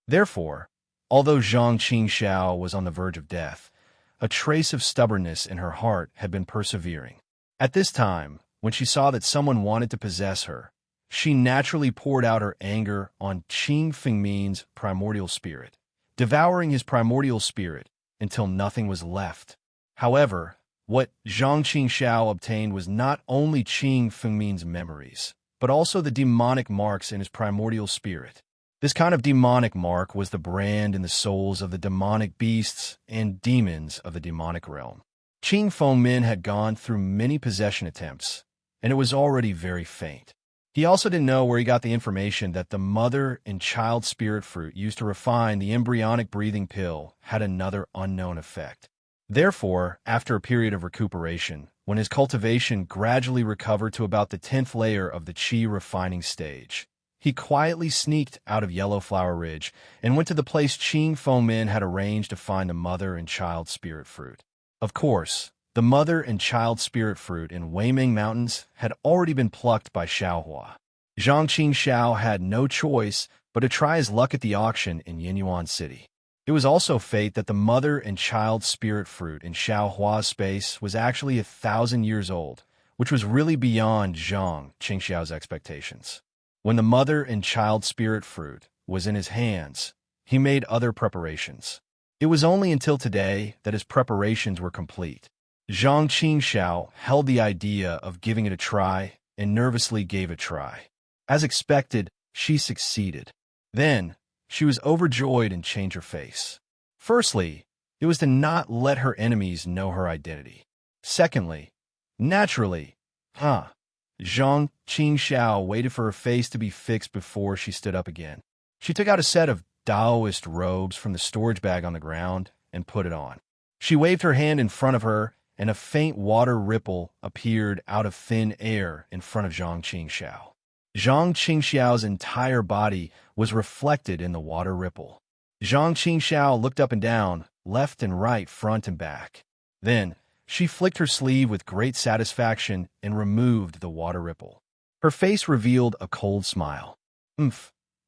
Speaker 1: Therefore, although Zhang Qingxiao was on the verge of death, a trace of stubbornness in her heart had been persevering. At this time, when she saw that someone wanted to possess her, she naturally poured out her anger on Qing Fengmin's primordial spirit, devouring his primordial spirit until nothing was left. However, what Zhang Qingxiao obtained was not only Qing Fengmin's memories, but also the demonic marks in his primordial spirit. This kind of demonic mark was the brand in the souls of the demonic beasts and demons of the demonic realm. Qing Fengmin had gone through many possession attempts, and it was already very faint. He also didn't know where he got the information that the mother and child spirit fruit used to refine the embryonic breathing pill had another unknown effect. Therefore, after a period of recuperation, when his cultivation gradually recovered to about the 10th layer of the qi refining stage, he quietly sneaked out of Yellow Flower Ridge and went to the place Qing Fengmin had arranged to find the mother and child spirit fruit. Of course, the mother and child spirit fruit in Weiming Mountains had already been plucked by Xiaohua. Zhang Qingxiao had no choice but to try his luck at the auction in Yinyuan City. It was also fate that the mother and child spirit fruit in Xiaohua's space was actually 1,000 years old, which was really beyond Zhang Qingxiao's expectations. When the mother and child spirit fruit was in his hands, he made other preparations. It was only until today that his preparations were complete. Zhang Qingxiao held the idea of giving it a try and nervously gave a try. As expected, she succeeded. Then, she was overjoyed and changed her face. Firstly, it was to not let her enemies know her identity. Secondly, naturally, Zhang Qingxiao waited for her face to be fixed before she stood up again. She took out a set of Taoist robes from the storage bag on the ground and put it on. She waved her hand in front of her, and a faint water ripple appeared out of thin air in front of Zhang Qingxiao. Zhang Qingxiao's entire body was reflected in the water ripple. Zhang Qingxiao looked up and down, left and right, front and back. Then, she flicked her sleeve with great satisfaction and removed the water ripple. Her face revealed a cold smile.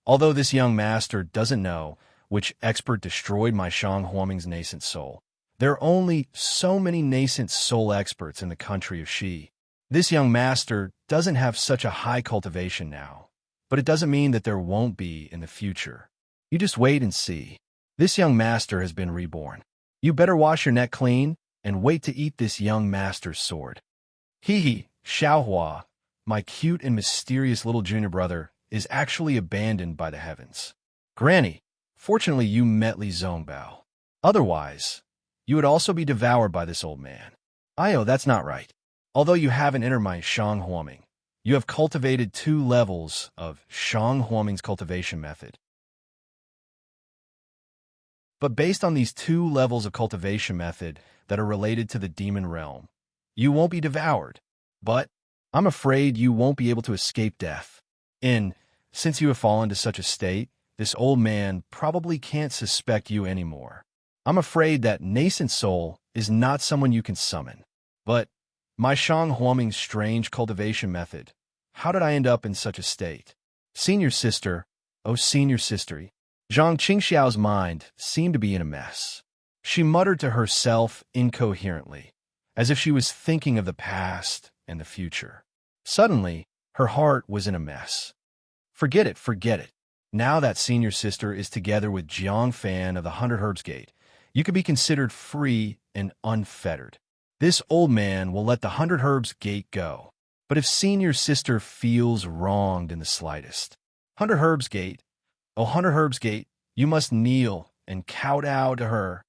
Speaker 1: Although this young master doesn't know which expert destroyed my Shanghuaming's nascent soul, there are only so many nascent soul experts in the country of Shi. This young master doesn't have such a high cultivation now, but it doesn't mean that there won't be in the future. You just wait and see. This young master has been reborn. You better wash your neck clean and wait to eat this young master's sword. Xiaohua, my cute and mysterious little junior brother, is actually abandoned by the heavens. Granny, fortunately you met Li Zongbao. Otherwise, you would also be devoured by this old man. That's not right. Although you haven't entered my Shanghuaming, you have cultivated 2 levels of Shanghuaming's cultivation method. But based on these 2 levels of cultivation method that are related to the demon realm, you won't be devoured. But I'm afraid you won't be able to escape death. Since you have fallen to such a state, this old man probably can't suspect you anymore. I'm afraid that nascent soul is not someone you can summon. But my Shanghuaming's strange cultivation method, how did I end up in such a state? Senior sister, oh senior sister, Zhang Qingxiao's mind seemed to be in a mess. She muttered to herself incoherently, as if she was thinking of the past and the future. Suddenly, her heart was in a mess. Forget it, forget it. Now that senior sister is together with Jiang Fan of the 100 Herbs Gate, you could be considered free and unfettered. This old man will let the 100 Herbs Gate go. But if senior sister feels wronged in the slightest, 100 Herbs Gate, oh 100 Herbs Gate, you must kneel and kowtow to her.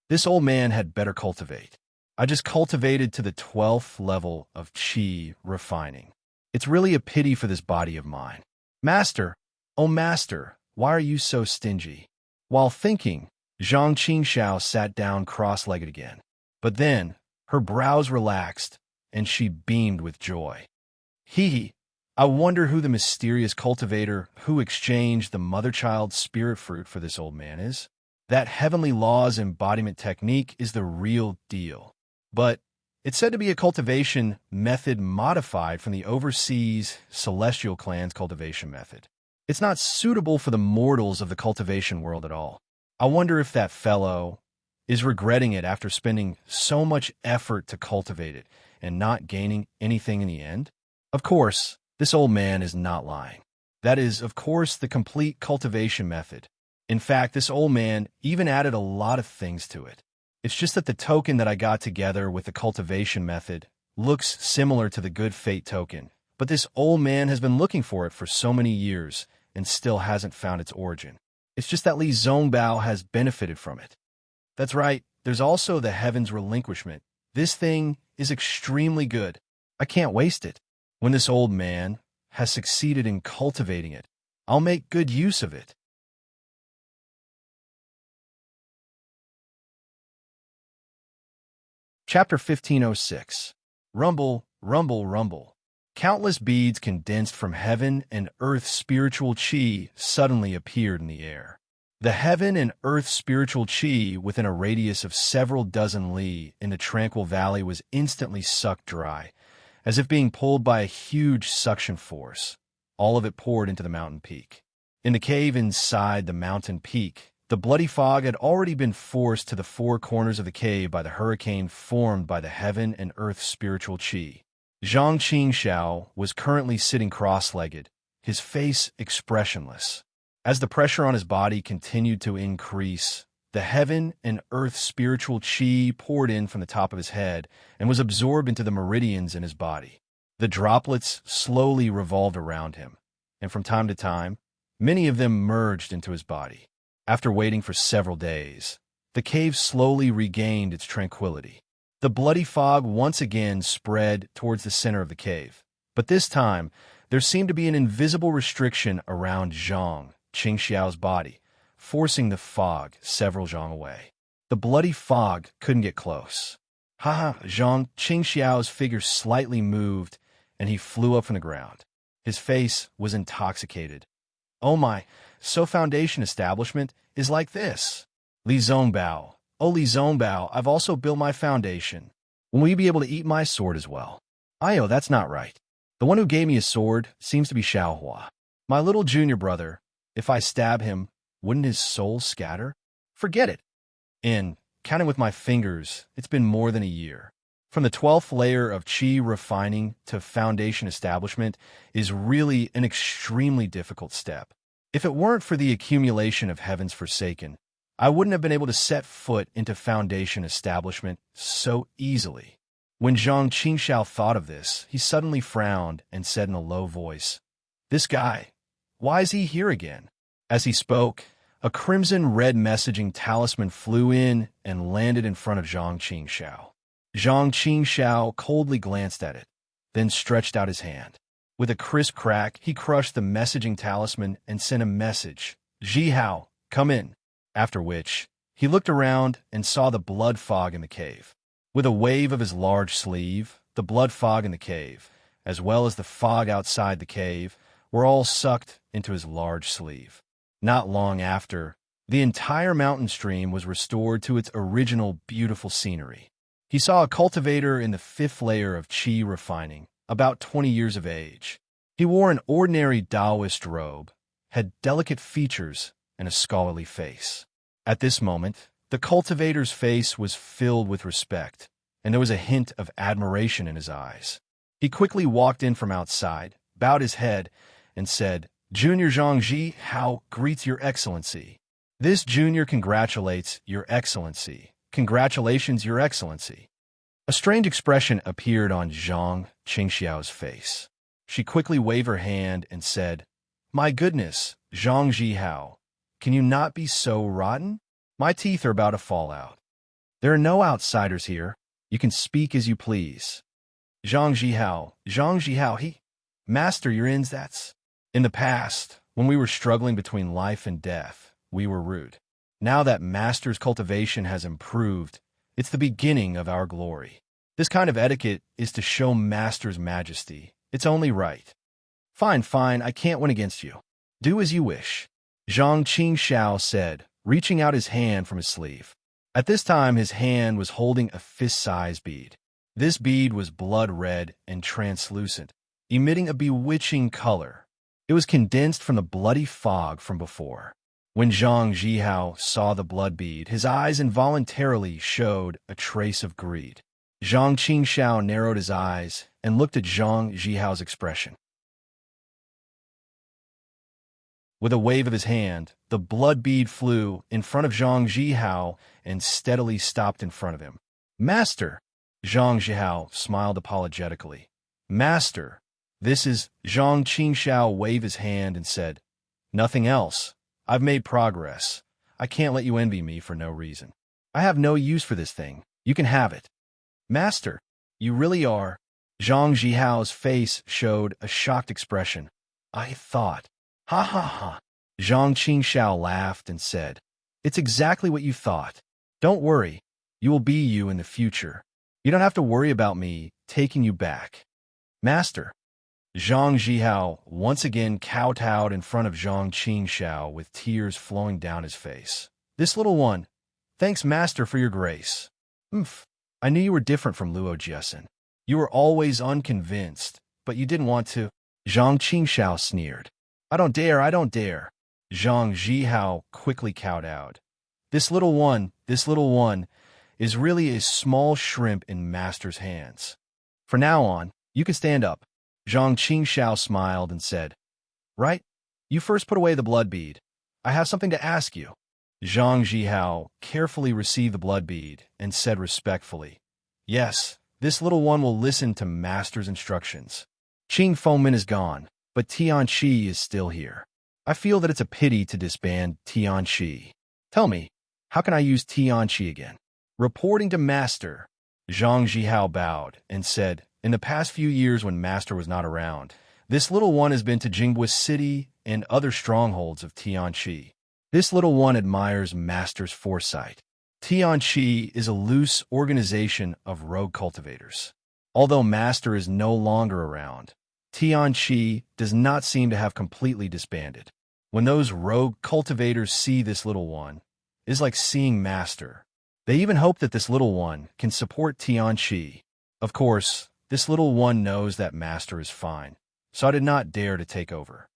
Speaker 1: This old man had better cultivate. I just cultivated to the 12th level of qi refining. It's really a pity for this body of mine. Master, oh master, why are you so stingy? While thinking, Zhang Qingxiao sat down cross-legged again. But then, her brows relaxed, and she beamed with joy. Hee hee. I wonder who the mysterious cultivator who exchanged the mother-child spirit fruit for this old man is. That heavenly laws embodiment technique is the real deal. But it's said to be a cultivation method modified from the overseas celestial clan's cultivation method. It's not suitable for the mortals of the cultivation world at all. I wonder if that fellow is regretting it after spending so much effort to cultivate it and not gaining anything in the end. Of course, this old man is not lying. That is, of course, the complete cultivation method. In fact, this old man even added a lot of things to it. It's just that the token that I got together with the cultivation method looks similar to the good fate token, but this old man has been looking for it for so many years and still hasn't found its origin. It's just that Li Zongbao has benefited from it. That's right, there's also the Heaven's Relinquishment. This thing is extremely good. I can't waste it. When this old man has succeeded in cultivating it, I'll make good use of it. Chapter 1506. Rumble, rumble, rumble. Countless beads condensed from heaven and earth spiritual chi suddenly appeared in the air. The heaven and earth spiritual chi within a radius of several dozen li in the tranquil valley was instantly sucked dry, as if being pulled by a huge suction force. All of it poured into the mountain peak. In the cave inside the mountain peak, the bloody fog had already been forced to the four corners of the cave by the hurricane formed by the heaven and earth spiritual chi. Zhang Qingxiao was currently sitting cross-legged, his face expressionless. As the pressure on his body continued to increase, the heaven and earth spiritual chi poured in from the top of his head and was absorbed into the meridians in his body. The droplets slowly revolved around him, and from time to time, many of them merged into his body. After waiting for several days, the cave slowly regained its tranquility. The bloody fog once again spread towards the center of the cave, but this time, there seemed to be an invisible restriction around Zhang Qingxiao's body, forcing the fog several zhang away. The bloody fog couldn't get close. Haha, Zhang Qingxiao's figure slightly moved, and he flew up from the ground. His face was intoxicated. Oh my, so foundation establishment is like this. Li Zongbao. Oh, Li Zongbao, I've also built my foundation. Will we be able to eat my sword as well? Ayo, that's not right. The one who gave me a sword seems to be Xiaohua. My little junior brother. If I stab him, wouldn't his soul scatter? Forget it. In counting with my fingers, it's been more than a year. From the 12th layer of qi refining to foundation establishment is really an extremely difficult step. If it weren't for the accumulation of heavens forsaken, I wouldn't have been able to set foot into foundation establishment so easily. When Zhang Qingxiao thought of this, he suddenly frowned and said in a low voice, "This guy, why is he here again?" As he spoke, a crimson-red messaging talisman flew in and landed in front of Zhang Qingxiao. Zhang Qingxiao coldly glanced at it, then stretched out his hand. With a crisp crack, he crushed the messaging talisman and sent a message, "Ji Hao, come in." After which, he looked around and saw the blood fog in the cave. With a wave of his large sleeve, the blood fog in the cave, as well as the fog outside the cave, were all sucked into his large sleeve. Not long after, the entire mountain stream was restored to its original beautiful scenery. He saw a cultivator in the 5th layer of qi refining, about 20 years of age. He wore an ordinary Taoist robe, had delicate features, and a scholarly face. At this moment, the cultivator's face was filled with respect, and there was a hint of admiration in his eyes. He quickly walked in from outside, bowed his head, and said, "Junior Zhangji, how greets your excellency." "This junior congratulates your excellency." "Congratulations, your excellency." A strange expression appeared on Zhang Qingxiao's face. She quickly waved her hand and said, "My goodness, Zhang Jihao, can you not be so rotten? My teeth are about to fall out. There are no outsiders here. You can speak as you please." Zhang Jihao, Master, your ins, that's. In the past, when we were struggling between life and death, we were rude. Now that Master's cultivation has improved, it's the beginning of our glory. This kind of etiquette is to show Master's majesty, It's only right. Fine, fine, I can't win against you. Do as you wish, Zhang Qingxiao said, reaching out his hand from his sleeve. At this time, his hand was holding a fist-sized bead. This bead was blood-red and translucent, emitting a bewitching color. It was condensed from the bloody fog from before. When Zhang Zhihao saw the blood bead, his eyes involuntarily showed a trace of greed. Zhang Qingxiao narrowed his eyes and looked at Zhang Zhihao's expression. With a wave of his hand, the blood bead flew in front of Zhang Zhihao and steadily stopped in front of him. Master, Zhang Zhihao smiled apologetically. Master, this is... Zhang Qingxiao waved his hand and said, Nothing else. I've made progress. I can't let you envy me for no reason. I have no use for this thing. You can have it. Master, you really are... Zhang Zhihao's face showed a shocked expression. I thought... Ha ha ha. Zhang Qingxiao laughed and said, It's exactly what you thought. Don't worry. You will be you in the future. You don't have to worry about me taking you back. Master. Zhang Zhihao once again kowtowed in front of Zhang Qingxiao with tears flowing down his face. This little one. Thanks, Master, for your grace. I knew you were different from Luo Jiesin. You were always unconvinced, but you didn't want to. Zhang Qingxiao sneered. I don't dare. Zhang Zhihao quickly kowtowed. This little one is really a small shrimp in Master's hands. From now on, you can stand up. Zhang Qingxiao smiled and said, Right? You first put away the blood bead. I have something to ask you. Zhang Zhihao carefully received the blood bead and said respectfully, Yes, this little one will listen to Master's instructions. Qing Fengmin is gone, but Tianqi is still here. I feel that it's a pity to disband Tianqi. Tell me, how can I use Tianqi again? Reporting to Master, Zhang Zhihao bowed and said, In the past few years when Master was not around, this little one has been to Jingbui City and other strongholds of Tianqi. This little one admires Master's foresight. Tianqi is a loose organization of rogue cultivators. Although Master is no longer around, Tianqi does not seem to have completely disbanded. When those rogue cultivators see this little one, it is like seeing Master. They even hope that this little one can support Tianqi. Of course, this little one knows that Master is fine, so I did not dare to take over.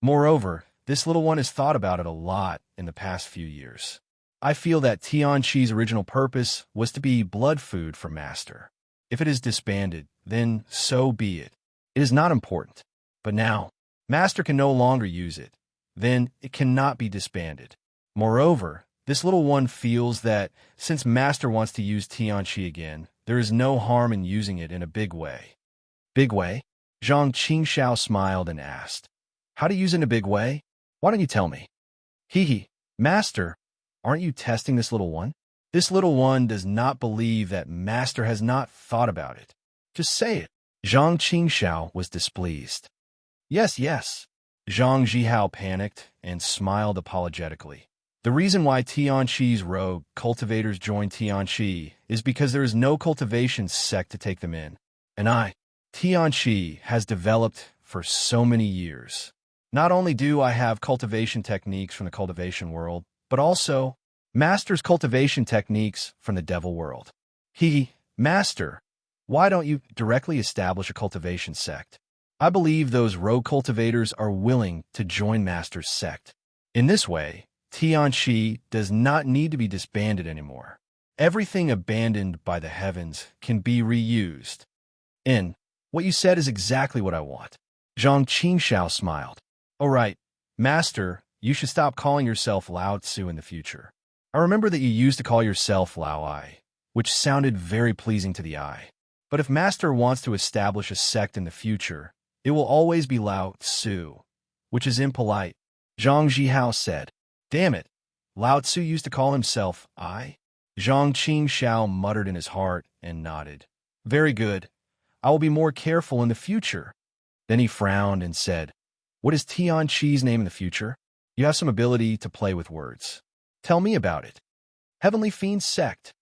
Speaker 1: Moreover, this little one has thought about it a lot in the past few years. I feel that Tianqi's original purpose was to be blood food for Master. If it is disbanded, then so be it. It is not important. But now, Master can no longer use it. Then it cannot be disbanded. Moreover, this little one feels that since Master wants to use Tianqi again, there is no harm in using it in a big way. Big way? Zhang Qingxiao smiled and asked, How to use it in a big way? Why don't you tell me? Hee, Master, aren't you testing this little one? This little one does not believe that Master has not thought about it. Just say it. Zhang Qingxiao was displeased. Yes. Zhang Zhihao panicked and smiled apologetically. The reason why Tianqi's rogue cultivators joined Tianqi is because there is no cultivation sect to take them in. And Tianqi has developed for so many years. Not only do I have cultivation techniques from the cultivation world, but also Master's cultivation techniques from the devil world. Master, why don't you directly establish a cultivation sect? I believe those rogue cultivators are willing to join Master's sect. In this way, Tianqi does not need to be disbanded anymore. Everything abandoned by the heavens can be reused. What you said is exactly what I want. Zhang Qingxiao smiled. All right, Master, you should stop calling yourself Lao Tzu in the future. I remember that you used to call yourself Lao Ai, which sounded very pleasing to the eye. But if Master wants to establish a sect in the future, it will always be Lao Tzu, which is impolite. Zhang Zhihao said, Damn it, Lao Tzu used to call himself I? Zhang Qingxiao muttered in his heart and nodded. Very good. I will be more careful in the future. Then he frowned and said, What is Tianqi's name in the future? You have some ability to play with words. Tell me about it. Heavenly Fiend Sect,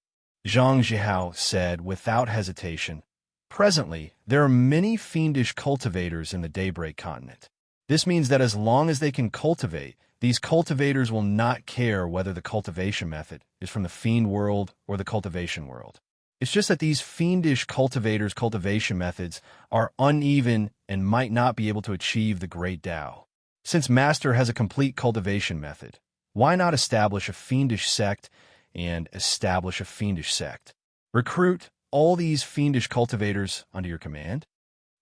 Speaker 1: Zhang Zhihao said without hesitation. Presently, there are many fiendish cultivators in the Daybreak continent. This means that as long as they can cultivate, these cultivators will not care whether the cultivation method is from the fiend world or the cultivation world. It's just that these fiendish cultivators' cultivation methods are uneven and might not be able to achieve the great Tao. Since Master has a complete cultivation method, why not establish a fiendish sect and establish a fiendish sect? Recruit all these fiendish cultivators under your command?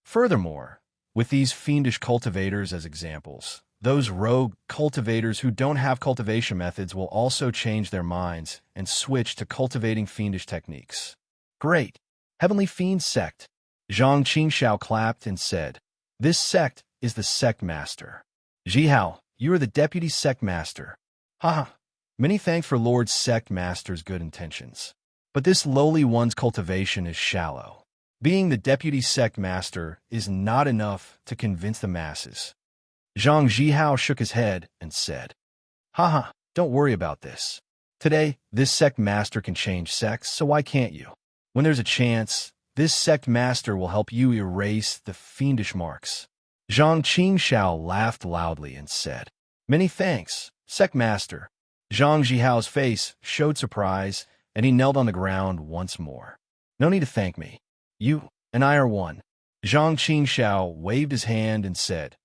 Speaker 1: Furthermore, with these fiendish cultivators as examples, those rogue cultivators who don't have cultivation methods will also change their minds and switch to cultivating fiendish techniques. Great! Heavenly Fiend Sect. Zhang Qingxiao clapped and said, "This sect is the sect master. Zhihao, you are the deputy sect master." Haha. Many thanks for Lord Sect Master's good intentions. But this lowly one's cultivation is shallow. Being the deputy sect master is not enough to convince the masses. Zhang Zhihao shook his head and said, "Haha, don't worry about this. Today, this sect master can change sects, so why can't you? When there's a chance, this sect master will help you erase the fiendish marks." Zhang Qingxiao laughed loudly and said, "Many thanks, sect master." Zhang Zhihao's face showed surprise, and he knelt on the ground once more. "No need to thank me. You and I are one." Zhang Qingxiao waved his hand and said,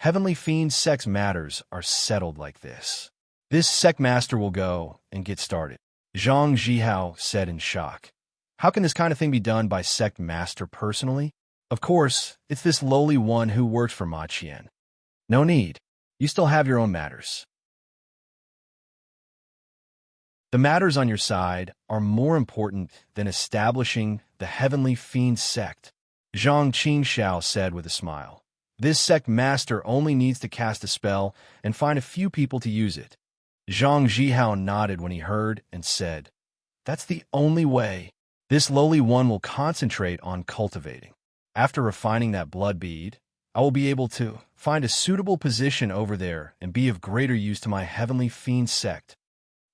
Speaker 1: "Heavenly Fiend Sect's matters are settled like this. This sect master will go and get started." Zhang Zhihao said in shock, "How can this kind of thing be done by sect master personally? Of course, it's this lowly one who works for Ma Qian." "No need. You still have your own matters. The matters on your side are more important than establishing the Heavenly Fiend Sect," Zhang Qingxiao said with a smile. "This sect master only needs to cast a spell and find a few people to use it." Zhang Zhihao nodded when he heard and said, "That's the only way. This lowly one will concentrate on cultivating. After refining that blood bead, I will be able to find a suitable position over there and be of greater use to my Heavenly Fiend Sect."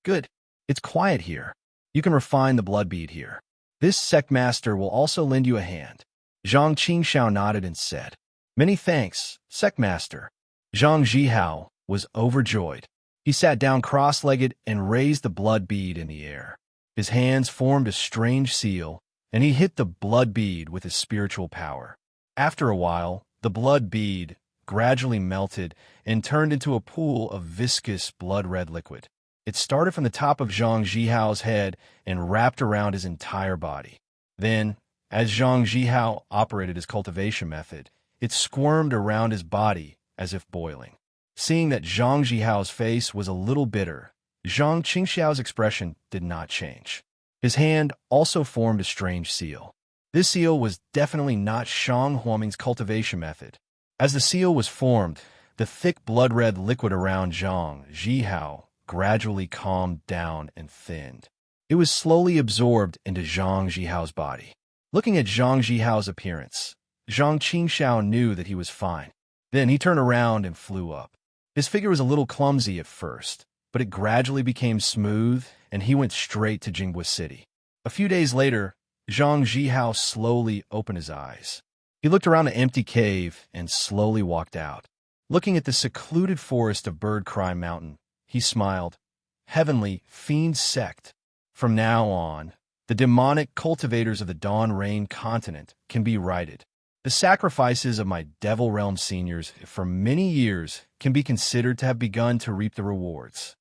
Speaker 1: "Good. It's quiet here. You can refine the blood bead here. This sect master will also lend you a hand." Zhang Qingxiao nodded and said, "Many thanks, sect master." Zhang Zhihao was overjoyed. He sat down cross-legged and raised the blood bead in the air. His hands formed a strange seal, and he hit the blood bead with his spiritual power. After a while, the blood bead gradually melted and turned into a pool of viscous blood-red liquid. It started from the top of Zhang Zhihao's head and wrapped around his entire body. Then, as Zhang Zhihao operated his cultivation method, it squirmed around his body as if boiling. Seeing that Zhang Zhihao's face was a little bitter, Zhang Qingxiao's expression did not change. His hand also formed a strange seal. This seal was definitely not Shang Huaming's cultivation method. As the seal was formed, the thick blood-red liquid around Zhang Zhihao gradually calmed down and thinned. It was slowly absorbed into Zhang Zhihao's body. Looking at Zhang Zhihao's appearance, Zhang Qingxiao knew that he was fine. Then he turned around and flew up. His figure was a little clumsy at first, but it gradually became smooth, and he went straight to Jinghua City. A few days later, Zhang Zhihao slowly opened his eyes. He looked around the empty cave and slowly walked out. Looking at the secluded forest of Bird Cry Mountain, he smiled. "Heavenly Fiend Sect. From now on, the demonic cultivators of the Dawn Rain continent can be righted. The sacrifices of my Devil Realm seniors for many years can be considered to have begun to reap the rewards."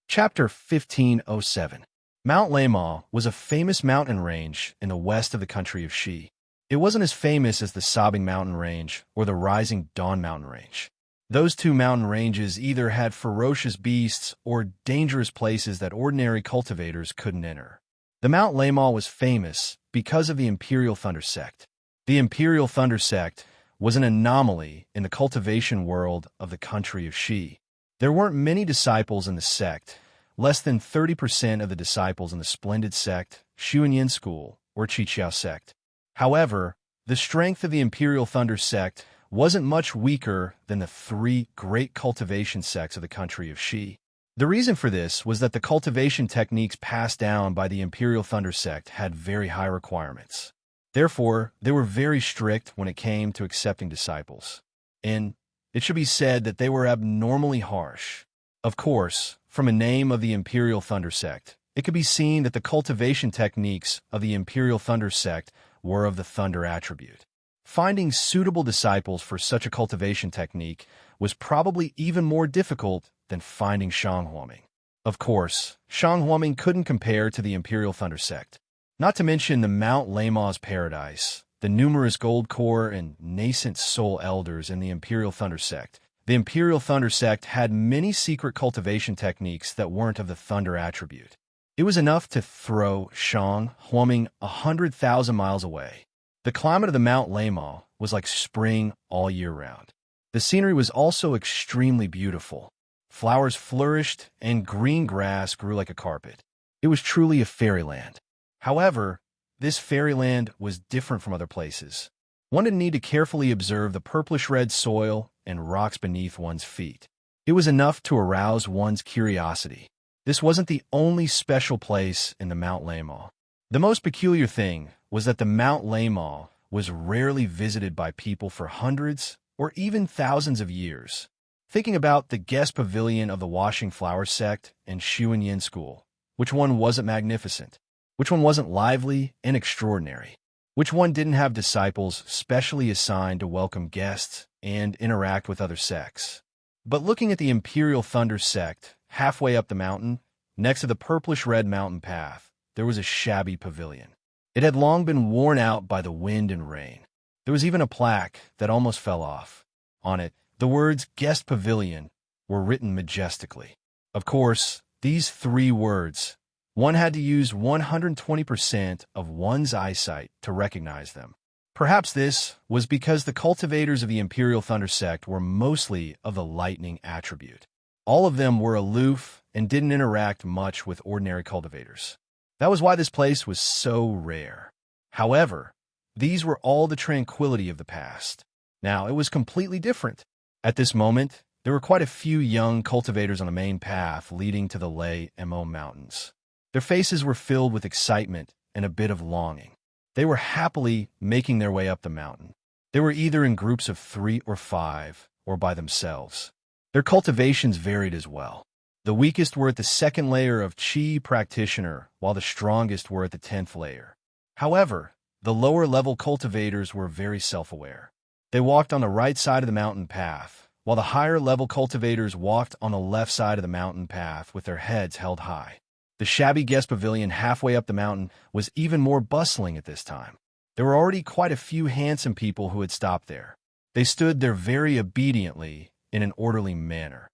Speaker 1: Chapter 1507. Mount Lemma was a famous mountain range in the west of the country of Shi. It wasn't as famous as the Sobbing Mountain Range or the Rising Dawn Mountain Range. Those two mountain ranges either had ferocious beasts or dangerous places that ordinary cultivators couldn't enter. The Mount Lemma was famous because of the Imperial Thunder Sect. The Imperial Thunder Sect was an anomaly in the cultivation world of the country of Shi. There weren't many disciples in the sect, less than 30% of the disciples in the Splendid Sect, Xuanyin School, or Qiqiao Sect. However, the strength of the Imperial Thunder Sect wasn't much weaker than the three great cultivation sects of the country of Shi. The reason for this was that the cultivation techniques passed down by the Imperial Thunder sect had very high requirements. Therefore, they were very strict when it came to accepting disciples. And it should be said that they were abnormally harsh. Of course, from a name of the Imperial Thunder sect, it could be seen that the cultivation techniques of the Imperial Thunder sect were of the thunder attribute. Finding suitable disciples for such a cultivation technique was probably even more difficult than finding Shanghuaming. Of course, Shanghuaming couldn't compare to the Imperial Thunder sect. Not to mention the Mount Lamaw's paradise, the numerous gold core and nascent soul elders in the Imperial Thunder sect. The Imperial Thunder sect had many secret cultivation techniques that weren't of the thunder attribute. It was enough to throw Shanghuaming 100,000 miles away. The climate of the Mount Lamaw was like spring all year round. The scenery was also extremely beautiful. Flowers flourished and green grass grew like a carpet. It was truly a fairyland. However, this fairyland was different from other places. One didn't need to carefully observe the purplish-red soil and rocks beneath one's feet. It was enough to arouse one's curiosity. This wasn't the only special place in the Mount Lamaw. The most peculiar thing was that the Mount Lamaw was rarely visited by people for hundreds or even thousands of years. Thinking about the guest pavilion of the Washing Flower sect and Shuan Yin School, which one wasn't magnificent? Which one wasn't lively and extraordinary? Which one didn't have disciples specially assigned to welcome guests and interact with other sects? But looking at the Imperial Thunder sect, halfway up the mountain, next to the purplish-red mountain path, there was a shabby pavilion. It had long been worn out by the wind and rain. There was even a plaque that almost fell off. On it, the words "Guest Pavilion" were written majestically. Of course, these 3 words, one had to use 120% of one's eyesight to recognize them. Perhaps this was because the cultivators of the Imperial Thunder sect were mostly of the lightning attribute. All of them were aloof and didn't interact much with ordinary cultivators. That was why this place was so rare. However, these were all the tranquility of the past. Now, it was completely different. At this moment, there were quite a few young cultivators on the main path leading to the Lei Mo Mountains. Their faces were filled with excitement and a bit of longing. They were happily making their way up the mountain. They were either in groups of 3 or 5, or by themselves. Their cultivations varied as well. The weakest were at the 2nd layer of Qi practitioner, while the strongest were at the 10th layer. However, the lower-level cultivators were very self-aware. They walked on the right side of the mountain path, while the higher-level cultivators walked on the left side of the mountain path with their heads held high. The shabby guest pavilion halfway up the mountain was even more bustling at this time. There were already quite a few handsome people who had stopped there. They stood there very obediently in an orderly manner.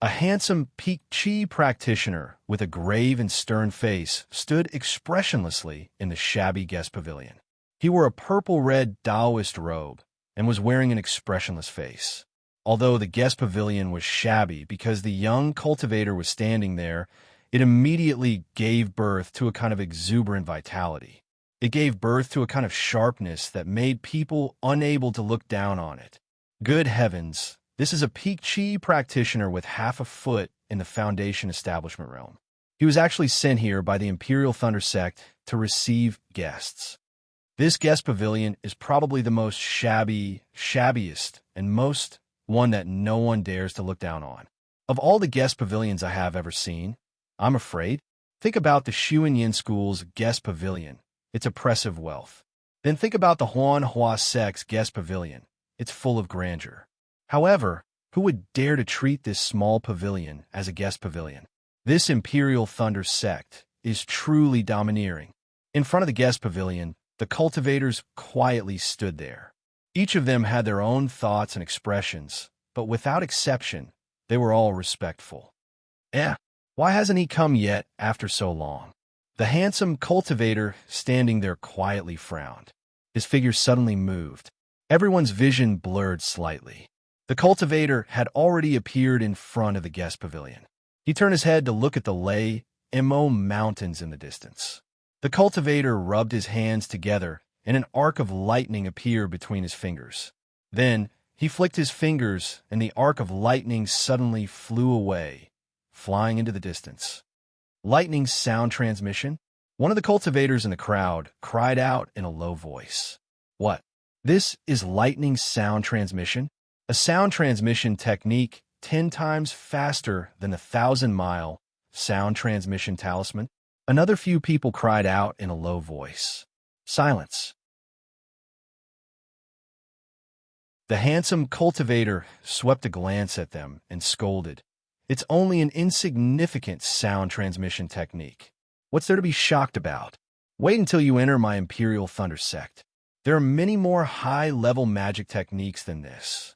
Speaker 1: A handsome Peak Chi practitioner with a grave and stern face stood expressionlessly in the shabby guest pavilion. He wore a purple-red Taoist robe and was wearing an expressionless face. Although the guest pavilion was shabby because the young cultivator was standing there, it immediately gave birth to a kind of exuberant vitality. It gave birth to a kind of sharpness that made people unable to look down on it. Good heavens, this is a Peak Chi practitioner with half a foot in the Foundation establishment realm. He was actually sent here by the Imperial Thunder sect to receive guests. This guest pavilion is probably the most shabbiest, and most one that no one dares to look down on. Of all the guest pavilions I have ever seen, I'm afraid, think about the Shuan Yin School's guest pavilion, its oppressive wealth. Then think about the Huanhua sect's guest pavilion, it's full of grandeur. However, who would dare to treat this small pavilion as a guest pavilion? This Imperial Thunder sect is truly domineering. In front of the guest pavilion, the cultivators quietly stood there. Each of them had their own thoughts and expressions, but without exception, they were all respectful. Why hasn't he come yet after so long? The handsome cultivator standing there quietly frowned. His figure suddenly moved. Everyone's vision blurred slightly. The cultivator had already appeared in front of the guest pavilion. He turned his head to look at the Lei Mo Mountains in the distance. The cultivator rubbed his hands together, and an arc of lightning appeared between his fingers. Then, He flicked his fingers, and the arc of lightning suddenly flew away, flying into the distance. Lightning sound transmission? One of the cultivators in the crowd cried out in a low voice. What? This is lightning sound transmission? A sound transmission technique 10 times faster than the 1,000-mile sound transmission talisman? Another few people cried out in a low voice. Silence. The handsome cultivator swept a glance at them and scolded. It's only an insignificant sound transmission technique. What's there to be shocked about? Wait until you enter my Imperial Thunder sect. There are many more high-level magic techniques than this.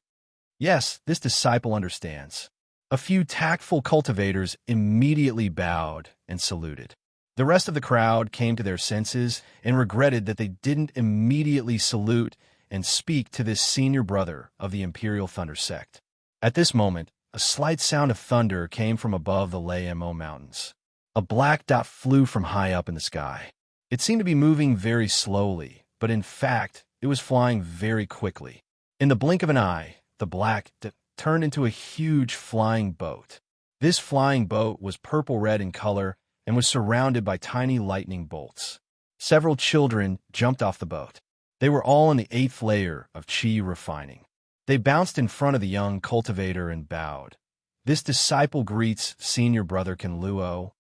Speaker 1: Yes, this disciple understands. A few tactful cultivators immediately bowed and saluted. The rest of the crowd came to their senses and regretted that they didn't immediately salute and speak to this senior brother of the Imperial Thunder sect. At this moment, a slight sound of thunder came from above the Lamo Mountains. A black dot flew from high up in the sky. It seemed to be moving very slowly, but in fact, it was flying very quickly. In the blink of an eye, the black dot turned into a huge flying boat. This flying boat was purple-red in color and was surrounded by tiny lightning bolts. Several children jumped off the boat. They were all in the 8th layer of chi refining. They bounced in front of the young cultivator and bowed. This disciple greets senior brother Kinluo.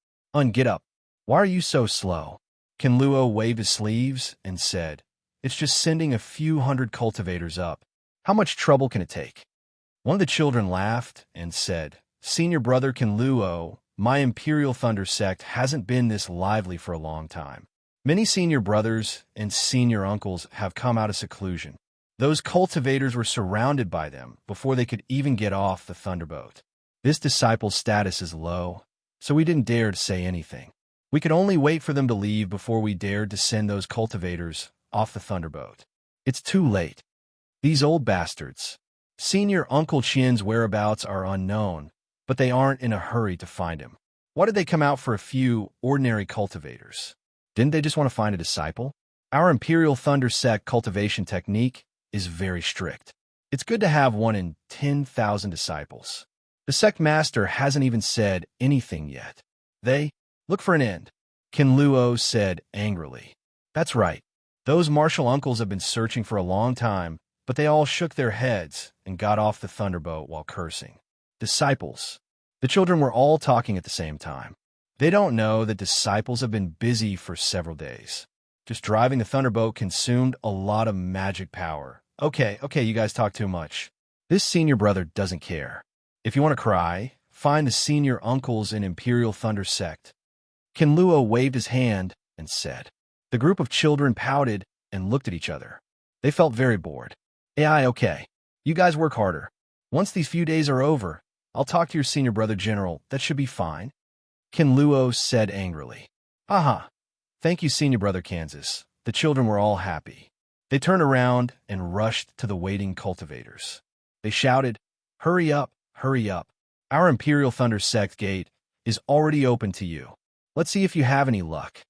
Speaker 1: Get up. Why are you so slow? Kinluo waved his sleeves and said, It's just sending a few hundred cultivators up. How much trouble can it take? One of the children laughed and said, Senior brother Kinluo, my Imperial Thunder sect hasn't been this lively for a long time. Many senior brothers and senior uncles have come out of seclusion. Those cultivators were surrounded by them before they could even get off the thunderboat. This disciple's status is low, so we didn't dare to say anything. We could only wait for them to leave before we dared to send those cultivators off the thunderboat. It's too late. These old bastards. Senior Uncle Chin's whereabouts are unknown, but they aren't in a hurry to find him. Why did they come out for a few ordinary cultivators? Didn't they just want to find a disciple? Our Imperial Thunder sect cultivation technique is very strict. It's good to have 1 in 10,000 disciples. The sect master hasn't even said anything yet. They look for an end, Kinluo said angrily. That's right. Those martial uncles have been searching for a long time, but they all shook their heads and got off the thunderboat while cursing. Disciples. The children were all talking at the same time. They don't know that disciples have been busy for several days. Just driving the thunderboat consumed a lot of magic power. Okay, you guys talk too much. This senior brother doesn't care. If you want to cry, find the senior uncles in Imperial Thunder sect. Kinluo waved his hand and said. The group of children pouted and looked at each other. They felt very bored. Okay. You guys work harder. Once these few days are over, I'll talk to your senior brother general. That should be fine. Kinluo said angrily. Thank you, senior brother Kansas. The children were all happy. They turned around and rushed to the waiting cultivators. They shouted, Hurry up, hurry up. Our Imperial Thunder sect gate is already open to you. Let's see if you have any luck.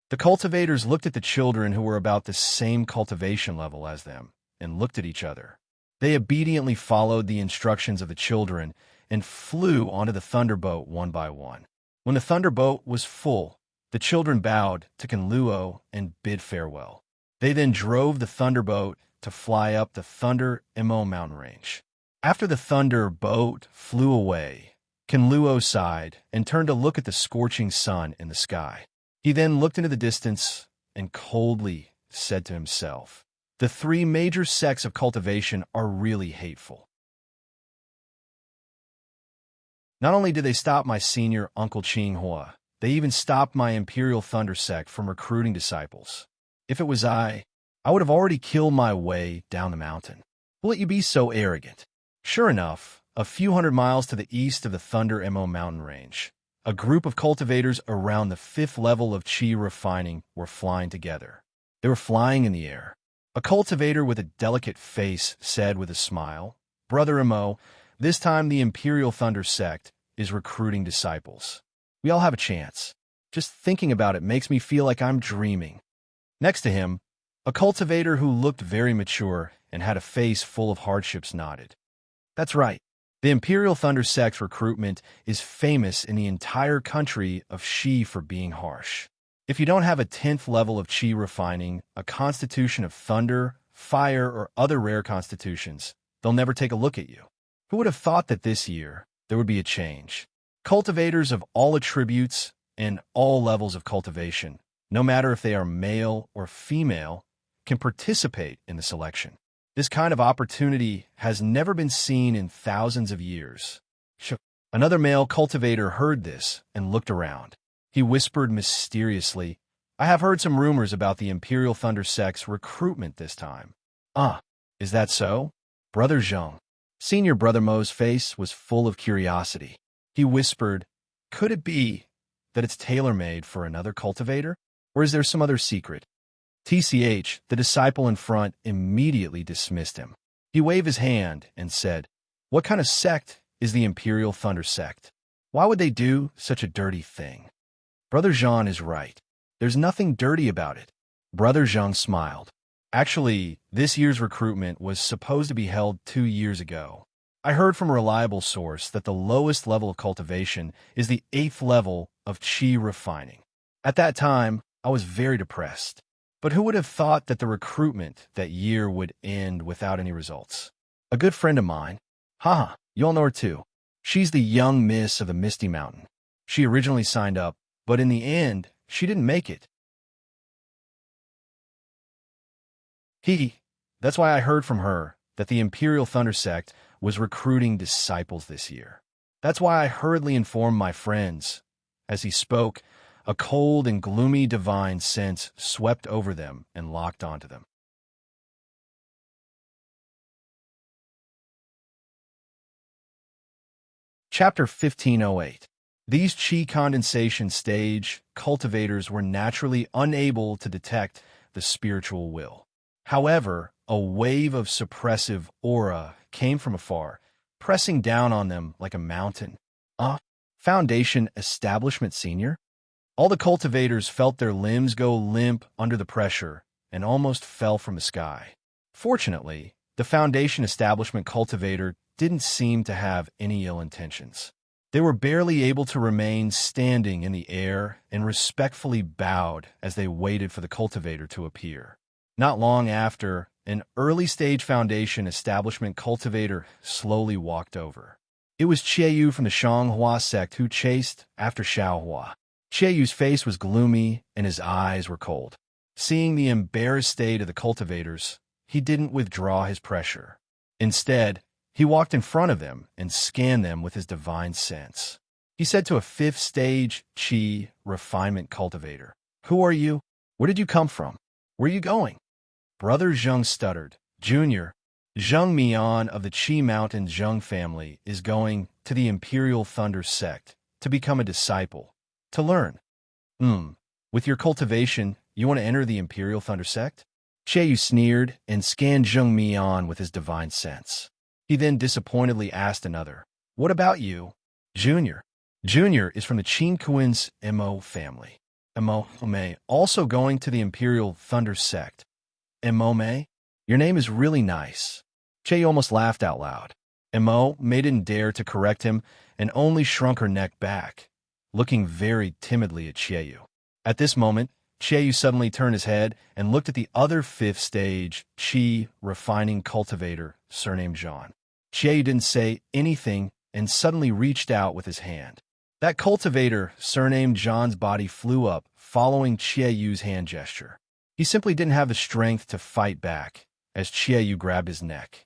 Speaker 1: The cultivators looked at the children who were about the same cultivation level as them and looked at each other. They obediently followed the instructions of the children and flew onto the thunderboat one by one. When the thunderboat was full, the children bowed to Kinluo and bid farewell. They then drove the thunderboat to fly up the Thunder Emo mountain range. After the thunderboat flew away, Kinluo sighed and turned to look at the scorching sun in the sky. He then looked into the distance and coldly said to himself, The 3 major sects of cultivation are really hateful. Not only did they stop my senior Uncle Qinghua, they even stopped my Imperial Thunder sect from recruiting disciples. If it was I would have already killed my way down the mountain. Will it you be so arrogant? Sure enough, a few hundred miles to the east of the Thunder Emo mountain range, a group of cultivators around the 5th level of chi refining were flying together. They were flying in the air. A cultivator with a delicate face said with a smile, Brother Emo, this time the Imperial Thunder sect is recruiting disciples. We all have a chance. Just thinking about it makes me feel like I'm dreaming. Next to him, A cultivator who looked very mature and had a face full of hardships nodded. That's right. The Imperial Thunder Sect's recruitment is famous in the entire country of Qi for being harsh. If you don't have a 10th level of Qi refining, a constitution of thunder, fire, or other rare constitutions, they'll never take a look at you. Who would have thought that this year there would be a change? Cultivators of all attributes and all levels of cultivation, no matter if they are male or female, can participate in the selection. This kind of opportunity has never been seen in thousands of years. Another male cultivator heard this and looked around. He whispered mysteriously, I have heard some rumors about the Imperial Thunder Sect's recruitment this time. Is that so? Brother Zheng. Senior Brother Mo's face was full of curiosity. He whispered, could it be that it's tailor-made for another cultivator? Or is there some other secret? TCH, the disciple in front, immediately dismissed him. He waved his hand and said, what kind of sect is the Imperial Thunder Sect? Why would they do such a dirty thing? Brother Zhang is right. There's nothing dirty about it. Brother Zhang smiled. Actually, this year's recruitment was supposed to be held 2 years ago. I heard from a reliable source that the lowest level of cultivation is the 8th level of Qi refining. At that time, I was very depressed. But who would have thought that the recruitment that year would end without any results? A good friend of mine. You all know her too. She's the young miss of the Misty Mountain. She originally signed up, but in the end, she didn't make it. That's why I heard from her that the Imperial Thunder Sect was recruiting disciples this year. That's why I hurriedly informed my friends. As he spoke, a cold and gloomy divine sense swept over them and locked onto them. Chapter 1508. These Qi condensation stage cultivators were naturally unable to detect the spiritual will. However, a wave of suppressive aura came from afar, pressing down on them like a mountain. Foundation Establishment Senior? All the cultivators felt their limbs go limp under the pressure and almost fell from the sky. Fortunately, the Foundation Establishment cultivator didn't seem to have any ill intentions. They were barely able to remain standing in the air and respectfully bowed as they waited for the cultivator to appear. Not long after, an early-stage Foundation Establishment cultivator slowly walked over. It was Qiaoyu from the Shanghua sect who chased after Xiaohua. Qiaoyu's face was gloomy and his eyes were cold. Seeing the embarrassed state of the cultivators, he didn't withdraw his pressure. Instead, he walked in front of them and scanned them with his divine sense. He said to a 5th stage Qi refinement cultivator, who are you? Where did you come from? Where are you going? Brother Zheng stuttered. Junior, Zheng Mian of the Qi Mountain Zheng family is going to the Imperial Thunder Sect to become a disciple. To learn. With your cultivation, you want to enter the Imperial Thunder Sect? Qiaoyu sneered and scanned Zheng Mian with his divine sense. He then disappointedly asked another, what about you? Junior. Junior is from the Qin Kuin's Mo family. Mo Mei also going to the Imperial Thunder Sect. Mo Mei? Your name is really nice. Qiaoyu almost laughed out loud. Mo Mei didn't dare to correct him and only shrunk her neck back, looking very timidly at Qiaoyu. At this moment, Qiaoyu suddenly turned his head and looked at the other 5th stage Qi refining cultivator, surnamed Zhan. Qiaoyu didn't say anything and suddenly reached out with his hand. That cultivator, surnamed Zhan's body flew up, following Qiaoyu's hand gesture. He simply didn't have the strength to fight back as Qiaoyu grabbed his neck.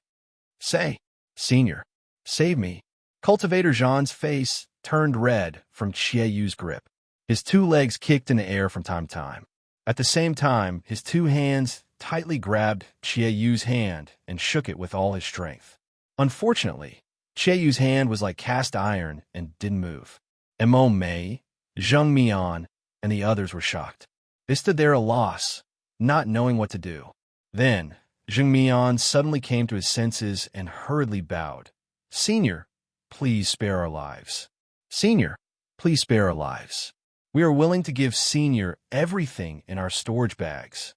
Speaker 1: Say, Senior, save me. Cultivator Zhan's face turned red from Qiaoyu's grip. His 2 legs kicked in the air from time to time. At the same time, his 2 hands tightly grabbed Qiaoyu's hand and shook it with all his strength. Unfortunately, Qiaoyu's hand was like cast iron and didn't move. Mo Mei, Zheng Mian, and the others were shocked. They stood there at a loss, not knowing what to do. Then, Zheng Mian suddenly came to his senses and hurriedly bowed. Senior, please spare our lives. Senior, please spare our lives. We are willing to give Senior everything in our storage bags.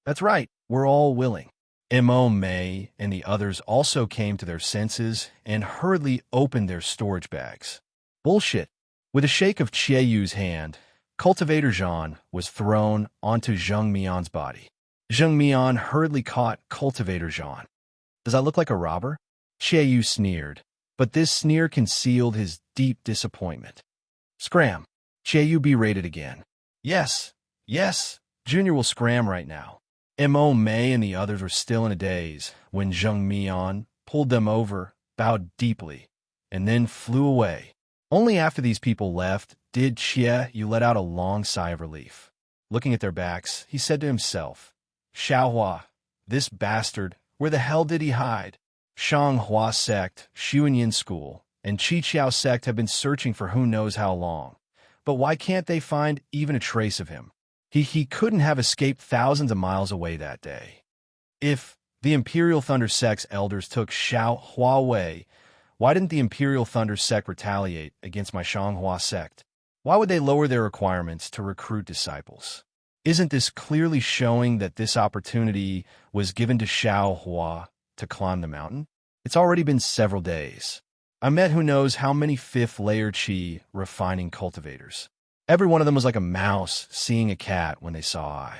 Speaker 1: That's right. We're all willing. Mo May and the others also came to their senses and hurriedly opened their storage bags. Bullshit. With a shake of Chieyu's hand, Cultivator Jean was thrown onto Zheng Mian's body. Zheng Mian hurriedly caught Cultivator Jean. Does I look like a robber? Chieyu sneered, but this sneer concealed his deep disappointment. Scram. Chieyu berated again. Yes, yes, Junior will scram right now. Mo May and the others were still in a daze when Zheng Mian pulled them over, bowed deeply, and then flew away. Only after these people left did Chieyu let out a long sigh of relief. Looking at their backs, he said to himself, Xiaohua, this bastard, where the hell did he hide? Shanghua sect, Xuanyin school, and Qiqiao sect have been searching for who knows how long. But why can't they find even a trace of him? He couldn't have escaped thousands of miles away that day. If the Imperial Thunder Sect's elders took Xiaohua away, why didn't the Imperial Thunder Sect retaliate against my Shanghua sect? Why would they lower their requirements to recruit disciples? Isn't this clearly showing that this opportunity was given to Xiaohua to climb the mountain? It's already been several days. I met who knows how many fifth-layer Qi refining cultivators. Every one of them was like a mouse seeing a cat when they saw I.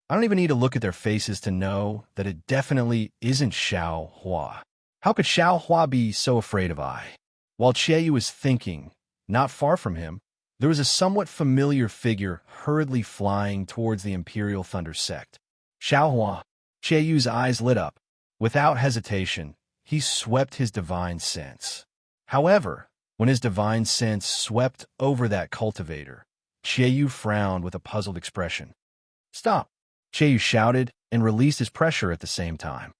Speaker 1: I don't even need to look at their faces to know that it definitely isn't Xiaohua. How could Xiaohua be so afraid of I? While Chieyu was thinking, not far from him, there was a somewhat familiar figure hurriedly flying towards the Imperial Thunder Sect. Xiaohua. Chieyu's eyes lit up. Without hesitation, he swept his divine sense. However, when his divine sense swept over that cultivator, Chieyu frowned with a puzzled expression. Stop! Chieyu shouted and released his pressure at the same time.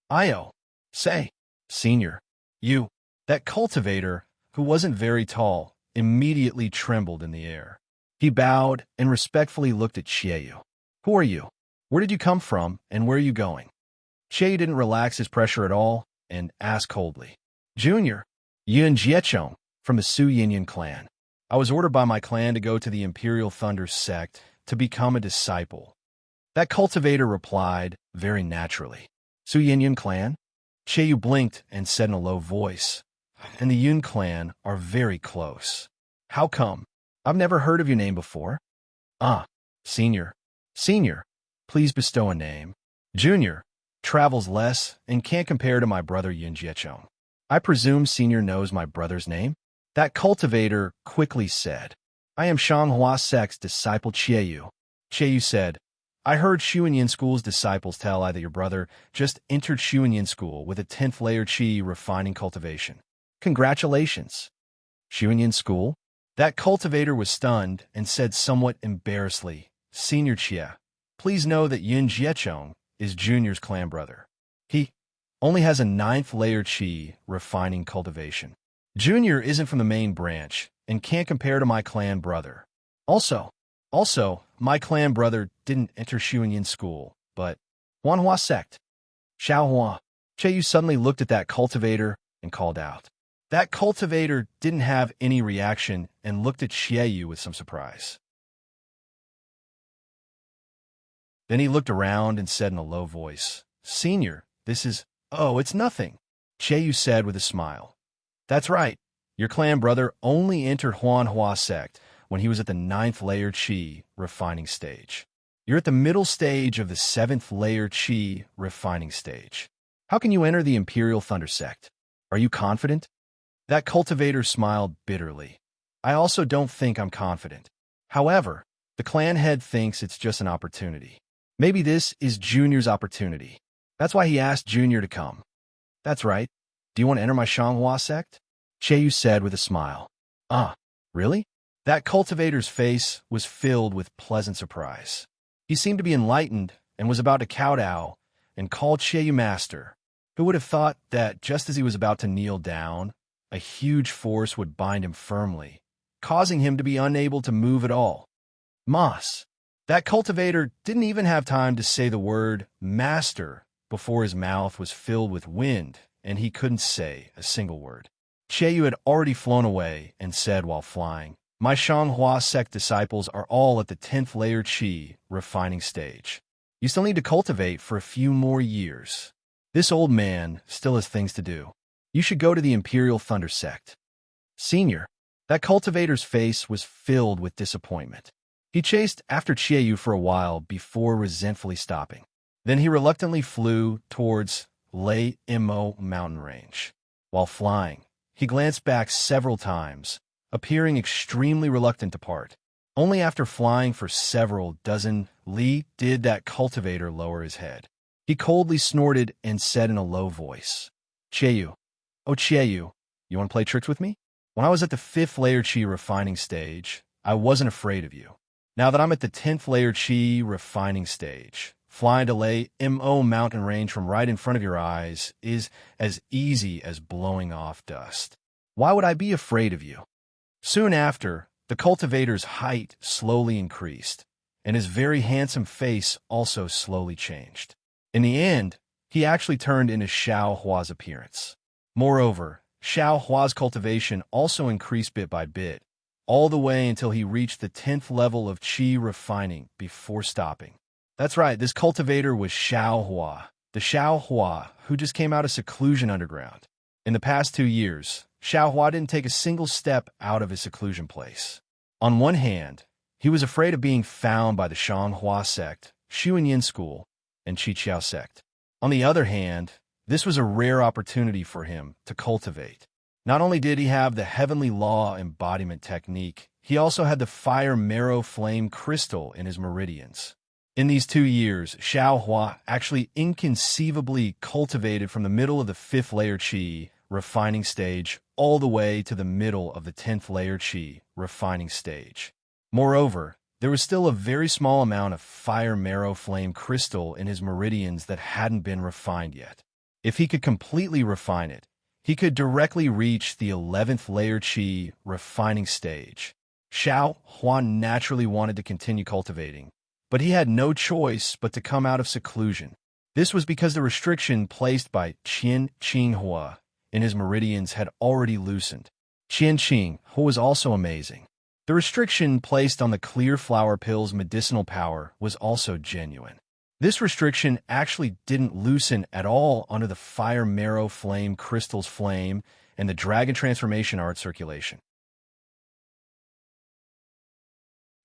Speaker 1: Io! Say! Senior! You! That cultivator, who wasn't very tall, immediately trembled in the air. He bowed and respectfully looked at Chieyu. Who are you? Where did you come from, and where are you going? Chieyu didn't relax his pressure at all and asked coldly. Junior, Yun Jiechong, from the Su Yinyan clan. I was ordered by my clan to go to the Imperial Thunder Sect to become a disciple. That cultivator replied very naturally. Su Yinyan clan? Chieyu blinked and said in a low voice, and the Yun clan are very close. How come? I've never heard of your name before. Senior. Senior, please bestow a name. Junior, travels less and can't compare to my brother Yun Jiechong. I presume Senior knows my brother's name? That cultivator quickly said, I am Shanghua Sect's disciple Chieyu. Chieyu said, I heard Xuanyin School's disciples tell I that your brother just entered Xuanyin School with a 10th layer Qi refining cultivation. Congratulations. Xuanyin School? That cultivator was stunned and said somewhat embarrassedly, Senior Chia, please know that Yun Jiechong is Junior's clan brother. He only has a 9th layer Qi refining cultivation. Junior isn't from the main branch and can't compare to my clan brother. Also, my clan brother didn't enter Xuanyin School, but Huanhua sect. Xiaohua. Chieyu suddenly looked at that cultivator and called out. That cultivator didn't have any reaction and looked at Chieyu with some surprise. Then he looked around and said in a low voice, Senior, this is, it's nothing. Chieyu said with a smile. That's right. Your clan brother only entered Huanhua sect when he was at the 9th layer Qi refining stage. You're at the middle stage of the 7th layer Qi refining stage. How can you enter the Imperial Thunder Sect? Are you confident? That cultivator smiled bitterly. I also don't think I'm confident. However, the clan head thinks it's just an opportunity. Maybe this is Junior's opportunity. That's why he asked Junior to come. That's right. Do you want to enter my Shanghua sect? Chieyu said with a smile. Really? That cultivator's face was filled with pleasant surprise. He seemed to be enlightened and was about to kowtow and call Chieyu master. Who would have thought that just as he was about to kneel down, a huge force would bind him firmly, causing him to be unable to move at all? Mas. That cultivator didn't even have time to say the word master before his mouth was filled with wind and he couldn't say a single word. Chieyu had already flown away and said while flying, My Shanghua sect disciples are all at the 10th layer Qi refining stage. You still need to cultivate for a few more years. This old man still has things to do. You should go to the Imperial Thunder sect. Senior, that cultivator's face was filled with disappointment. He chased after Chiayu for a while before resentfully stopping. Then he reluctantly flew towards Lei Imo mountain range. While flying, he glanced back several times, appearing extremely reluctant to part. Only after flying for several dozen li did that cultivator lower his head. He coldly snorted and said in a low voice, Chiayu, oh Chiayu, you want to play tricks with me? When I was at the 5th layer Qi refining stage, I wasn't afraid of you. Now that I'm at the 10th layer Qi refining stage, flying to Lei Mo mountain range from right in front of your eyes is as easy as blowing off dust. Why would I be afraid of you? Soon after, the cultivator's height slowly increased, and his very handsome face also slowly changed. In the end, he actually turned into Xiao Hua's appearance. Moreover, Xiao Hua's cultivation also increased bit by bit, all the way until he reached the 10th level of Qi refining before stopping. That's right, this cultivator was Xiao Hua, the Xiao Hua who just came out of seclusion underground. In the past 2 years, Xiao Hua didn't take a single step out of his seclusion place. On one hand, he was afraid of being found by the Shanghua sect, Xuanyin school, and Qiqiao sect. On the other hand, this was a rare opportunity for him to cultivate. Not only did he have the heavenly law embodiment technique, he also had the fire marrow flame crystal in his meridians. In these 2 years, Xiao Hua actually inconceivably cultivated from the middle of the 5th layer Qi refining stage all the way to the middle of the 10th layer Qi refining stage. Moreover, there was still a very small amount of fire marrow flame crystal in his meridians that hadn't been refined yet. If he could completely refine it, he could directly reach the 11th layer Qi refining stage. Xiao Hua naturally wanted to continue cultivating, but he had no choice but to come out of seclusion. This was because the restriction placed by Qian Qinghua in his meridians had already loosened. Qian Qinghua was also amazing. The restriction placed on the clear flower pill's medicinal power was also genuine. This restriction actually didn't loosen at all under the fire marrow flame crystal's flame and the dragon transformation art circulation.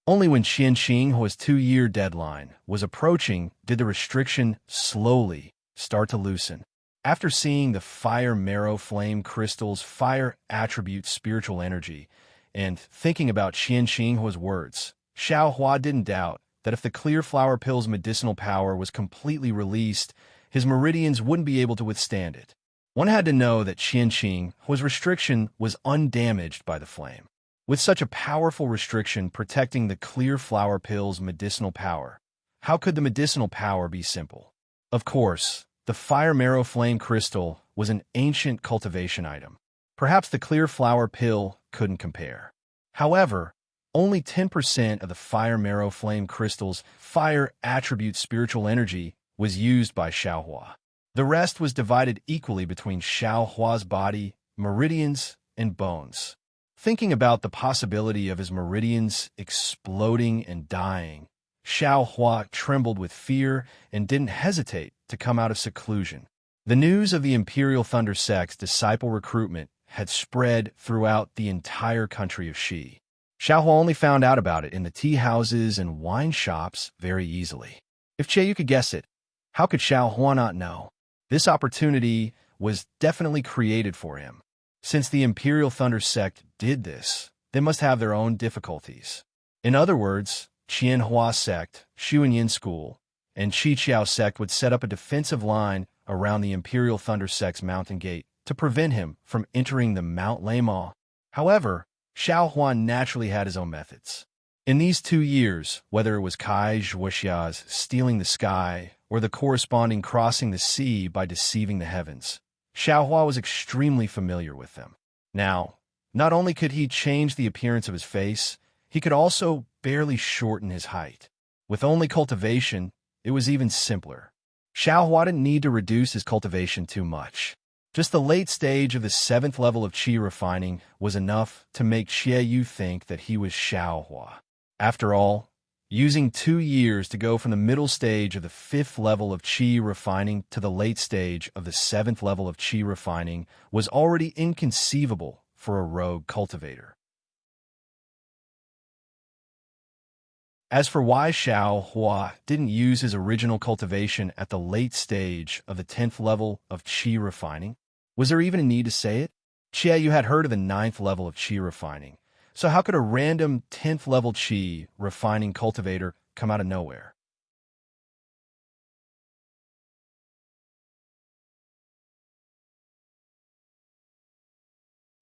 Speaker 1: Only when Qian Qinghua's 2-year deadline was approaching did the restriction slowly start to loosen. After seeing the fire marrow flame crystal's fire attribute spiritual energy, and thinking about Qian Qinghua's words, Xiao Hua didn't doubt that if the clear flower pill's medicinal power was completely released, his meridians wouldn't be able to withstand it. One had to know that Qian Qinghua's restriction was undamaged by the flame. With such a powerful restriction protecting the clear flower pill's medicinal power, how could the medicinal power be simple? Of course, the fire marrow flame crystal was an ancient cultivation item. Perhaps the clear flower pill couldn't compare. However, only 10% of the fire marrow flame crystal's fire attribute spiritual energy was used by Xiao Hua. The rest was divided equally between Xiao Hua's body, meridians, and bones. Thinking about the possibility of his meridians exploding and dying, Xiao Hua trembled with fear and didn't hesitate to come out of seclusion. The news of the Imperial Thunder Sect's disciple recruitment had spread throughout the entire country of Xi. Xiao Hua only found out about it in the tea houses and wine shops very easily. If Chiayu could guess it, how could Xiao Hua not know? This opportunity was definitely created for him. Since the Imperial Thunder Sect did this, they must have their own difficulties. In other words, Qianhua Sect, Xuanyin School, and Qiqiao Sect would set up a defensive line around the Imperial Thunder Sect's mountain gate to prevent him from entering the Mount Lema. However, Xiao Hua naturally had his own methods. In these 2 years, whether it was Kai Zhuoxia's stealing the sky or the corresponding crossing the sea by deceiving the heavens, Xiao Hua was extremely familiar with them. Now, not only could he change the appearance of his face, he could also barely shorten his height. With only cultivation, it was even simpler. Xiao Hua didn't need to reduce his cultivation too much. Just the late stage of the 7th level of qi refining was enough to make Xie Yu think that he was Xiaohua. After all, using 2 years to go from the middle stage of the 5th level of qi refining to the late stage of the 7th level of qi refining was already inconceivable for a rogue cultivator. As for why Xiaohua didn't use his original cultivation at the late stage of the 10th level of qi refining, was there even a need to say it? Xie Yu had heard of the 9th level of qi refining, so how could a random 10th level qi refining cultivator come out of nowhere?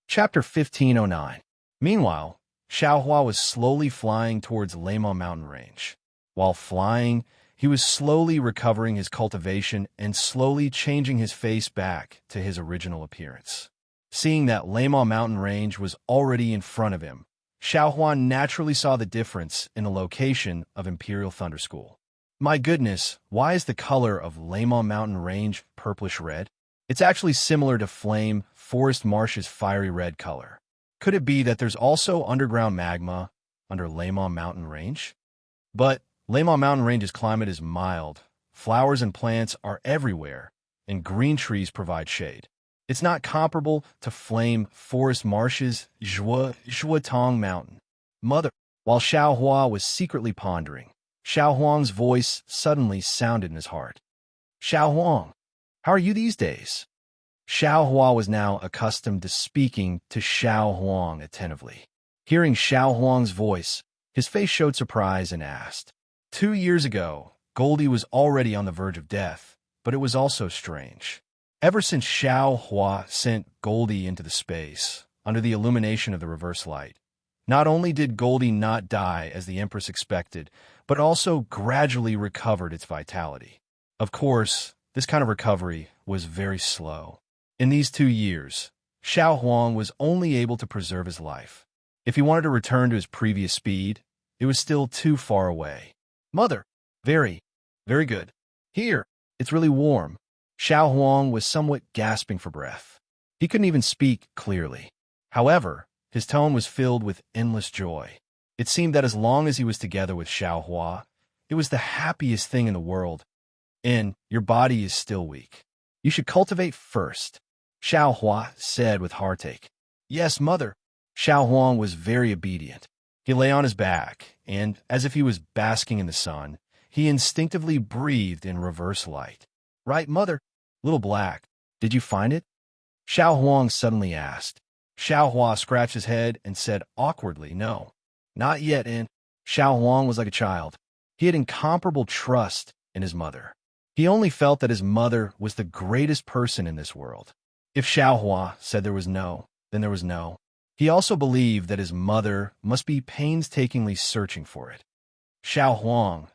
Speaker 1: Chapter 1509. Meanwhile, Xiaohua was slowly flying towards Lema mountain range. While flying, he was slowly recovering his cultivation and slowly changing his face back to his original appearance. Seeing that Lema mountain range was already in front of him, Xiaohua naturally saw the difference in the location of Imperial Thunder School. My goodness, why is the color of Lema mountain range purplish-red? It's actually similar to Flame Forest Marsh's fiery red color. Could it be that there's also underground magma under Lema mountain range? But Lema mountain range's climate is mild, flowers and plants are everywhere, and green trees provide shade. It's not comparable to Flame Forest Marsh's Zhuotong Mountain. Mother, while Xiaohua was secretly pondering, Xiaohuang's voice suddenly sounded in his heart. Xiaohuang, how are you these days? Xiaohua was now accustomed to speaking to Xiaohuang attentively. Hearing Xiaohuang's voice, his face showed surprise and asked, 2 years ago, Goldie was already on the verge of death, but it was also strange. Ever since Xiaohua sent Goldie into the space, under the illumination of the reverse light, not only did Goldie not die as the Empress expected, but also gradually recovered its vitality. Of course, this kind of recovery was very slow. In these 2 years, Xiaohuang was only able to preserve his life. If he wanted to return to his previous speed, it was still too far away. Mother, very good. Here, it's really warm. Xiaohuang was somewhat gasping for breath. He couldn't even speak clearly. However, his tone was filled with endless joy. It seemed that as long as he was together with Xiaohua, it was the happiest thing in the world. And your body is still weak. You should cultivate first, Xiaohua said with heartache. Yes, mother. Xiaohuang was very obedient. He lay on his back, and, as if he was basking in the sun, he instinctively breathed in reverse light. Right, mother? Little Black, did you find it? Xiaohuang suddenly asked. Xiaohua scratched his head and said awkwardly, no, not yet, and Xiaohuang was like a child. He had incomparable trust in his mother. He only felt that his mother was the greatest person in this world. If Xiaohua said there was no, then there was no. He also believed that his mother must be painstakingly searching for it. Xiaohuang,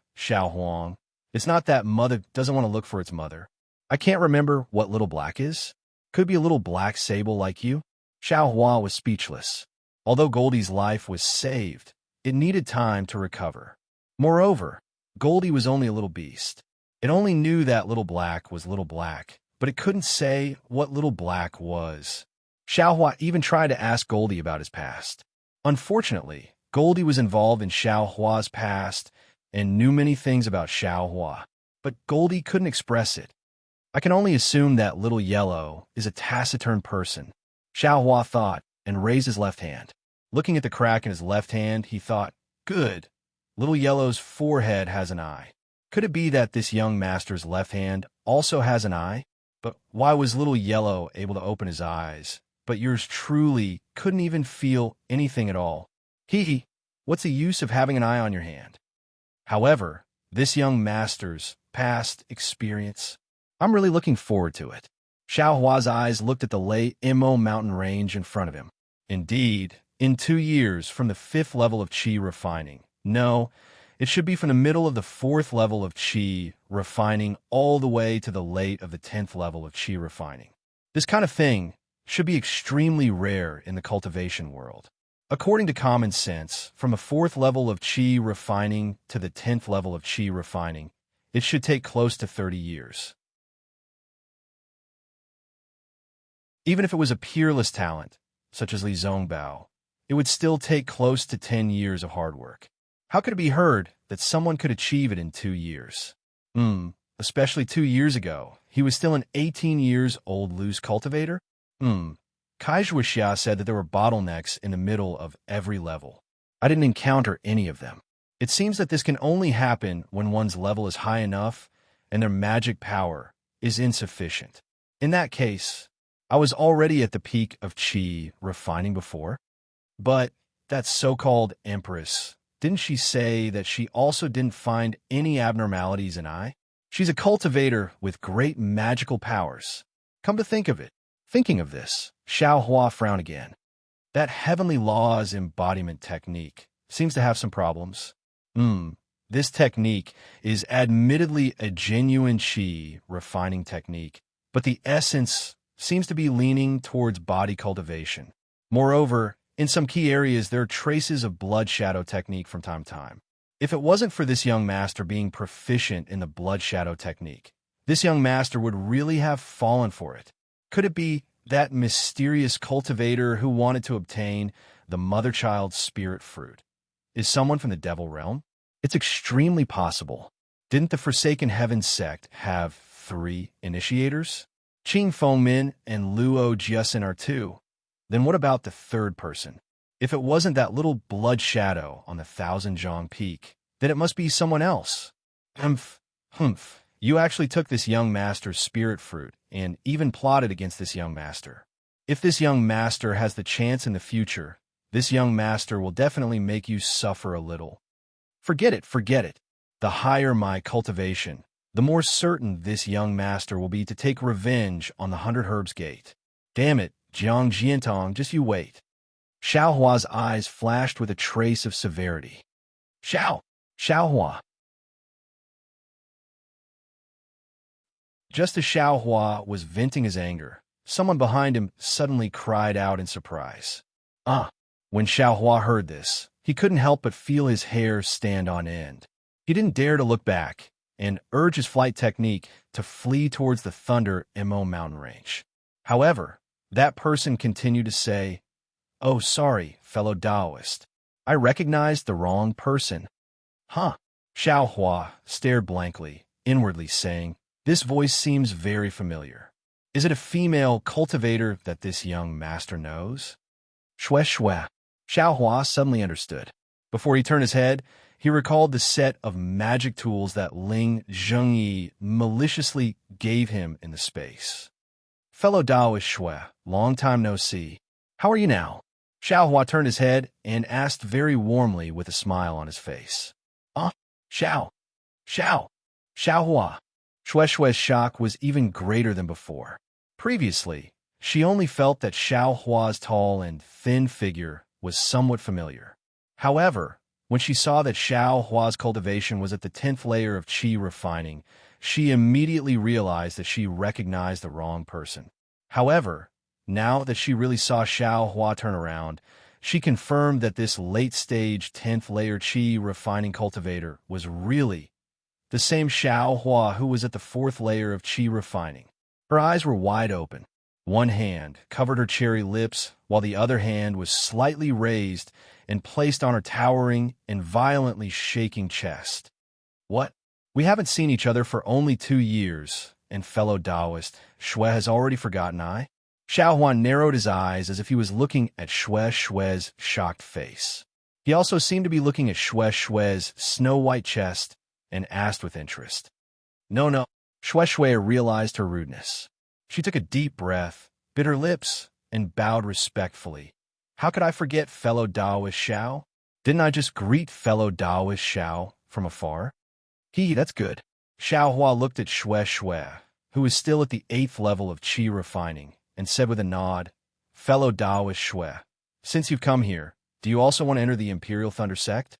Speaker 1: it's not that mother doesn't want to look for its mother. I can't remember what Little Black is. Could be a little black sable like you. Xiaohua was speechless. Although Goldie's life was saved, it needed time to recover. Moreover, Goldie was only a little beast. It only knew that Little Black was Little Black, but it couldn't say what Little Black was. Xiaohua even tried to ask Goldie about his past. Unfortunately, Goldie was involved in Xiaohua's past and knew many things about Xiaohua, but Goldie couldn't express it. I can only assume that Little Yellow is a taciturn person, Xiaohua thought, and raised his left hand. Looking at the crack in his left hand, he thought, good, Little Yellow's forehead has an eye. Could it be that this young master's left hand also has an eye? But why was Little Yellow able to open his eyes, but yours truly couldn't even feel anything at all? Hee, what's the use of having an eye on your hand? However, this young master's past experience, I'm really looking forward to it. Xiaohua's eyes looked at the Lema mountain range in front of him. Indeed, in 2 years from the 5th level of qi refining, no, it should be from the middle of the 4th level of qi refining all the way to the late of the 10th level of qi refining. This kind of thing should be extremely rare in the cultivation world. According to common sense, from a 4th level of qi refining to the 10th level of qi refining, it should take close to 30 years. Even if it was a peerless talent, such as Li Zongbao, it would still take close to 10 years of hard work. How could it be heard that someone could achieve it in 2 years? Especially 2 years ago, he was still an 18 years old loose cultivator? Kai Zhuoxia said that there were bottlenecks in the middle of every level. I didn't encounter any of them. It seems that this can only happen when one's level is high enough and their magic power is insufficient. In that case, I was already at the peak of qi refining before. But that so-called empress, didn't she say that she also didn't find any abnormalities in I? She's a cultivator with great magical powers. Come to think of it, thinking of this, Xiao Hua frowned again. That heavenly laws embodiment technique seems to have some problems. This technique is admittedly a genuine qi refining technique, but the essence seems to be leaning towards body cultivation. Moreover, in some key areas, there are traces of blood shadow technique from time to time. If it wasn't for this young master being proficient in the blood shadow technique, this young master would really have fallen for it. Could it be that mysterious cultivator who wanted to obtain the mother-child spirit fruit is someone from the devil realm? It's extremely possible. Didn't the Forsaken Heaven sect have 3 initiators? Qing Fengmin and Luo Jiasen are 2. Then what about the third person? If it wasn't that little blood shadow on the Thousand Zhang Peak, then it must be someone else. You actually took this young master's spirit fruit and even plotted against this young master. If this young master has the chance in the future, this young master will definitely make you suffer a little. Forget it. The higher my cultivation, the more certain this young master will be to take revenge on the 100 Herbs Gate. Damn it, Jiang Jiantong, just you wait. Xiao Hua's eyes flashed with a trace of severity. Xiao Hua. Just as Xiao Hua was venting his anger, someone behind him suddenly cried out in surprise. When Xiao Hua heard this, he couldn't help but feel his hair stand on end. He didn't dare to look back and urge his flight technique to flee towards the Thunder Mo mountain range. However, that person continued to say, "Oh, sorry, fellow Taoist. I recognized the wrong person." Xiao Hua stared blankly, inwardly saying, "This voice seems very familiar. Is it a female cultivator that this young master knows?" Shue. Xiao Hua suddenly understood. Before he turned his head, he recalled the set of magic tools that Ling Zhengyi maliciously gave him in the space. "Fellow Taoist Shue, long time no see. How are you now?" Xiao Hua turned his head and asked very warmly with a smile on his face. Xiao Hua. Shue's shock was even greater than before. Previously, she only felt that Xiao Hua's tall and thin figure was somewhat familiar. However, when she saw that Xiao Hua's cultivation was at the 10th layer of qi refining, she immediately realized that she recognized the wrong person. However, now that she really saw Xiao Hua turn around, she confirmed that this late-stage 10th layer qi refining cultivator was really the same Xiao Hua who was at the 4th layer of qi refining. Her eyes were wide open. One hand covered her cherry lips, while the other hand was slightly raised and placed on her towering and violently shaking chest. "What? We haven't seen each other for only 2 years, and fellow Taoist, Shue has already forgotten I?" Xiao Huan narrowed his eyes as if he was looking at Shue's shocked face. He also seemed to be looking at Shue's snow-white chest and asked with interest. No. Shue realized her rudeness. She took a deep breath, bit her lips, and bowed respectfully. "How could I forget fellow Taoist Xiao? Didn't I just greet fellow Taoist Xiao from afar?" That's good." Xiao Hua looked at Shue, who was still at the 8th level of qi refining, and said with a nod, "Fellow Taoist Shue, since you've come here, do you also want to enter the Imperial Thunder sect?"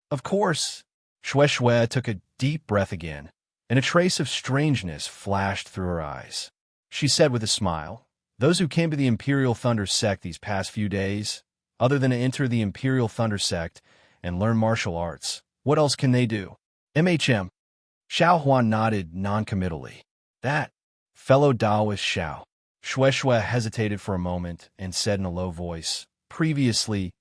Speaker 1: "Of course." Shue took a deep breath again, and a trace of strangeness flashed through her eyes. She said with a smile, "Those who came to the Imperial Thunder sect these past few days, other than to enter the Imperial Thunder sect and learn martial arts, what else can they do?" Xiao Huan nodded non-committally. "That, fellow Taoist Xiao, Shue hesitated for a moment and said in a low voice, "Previously,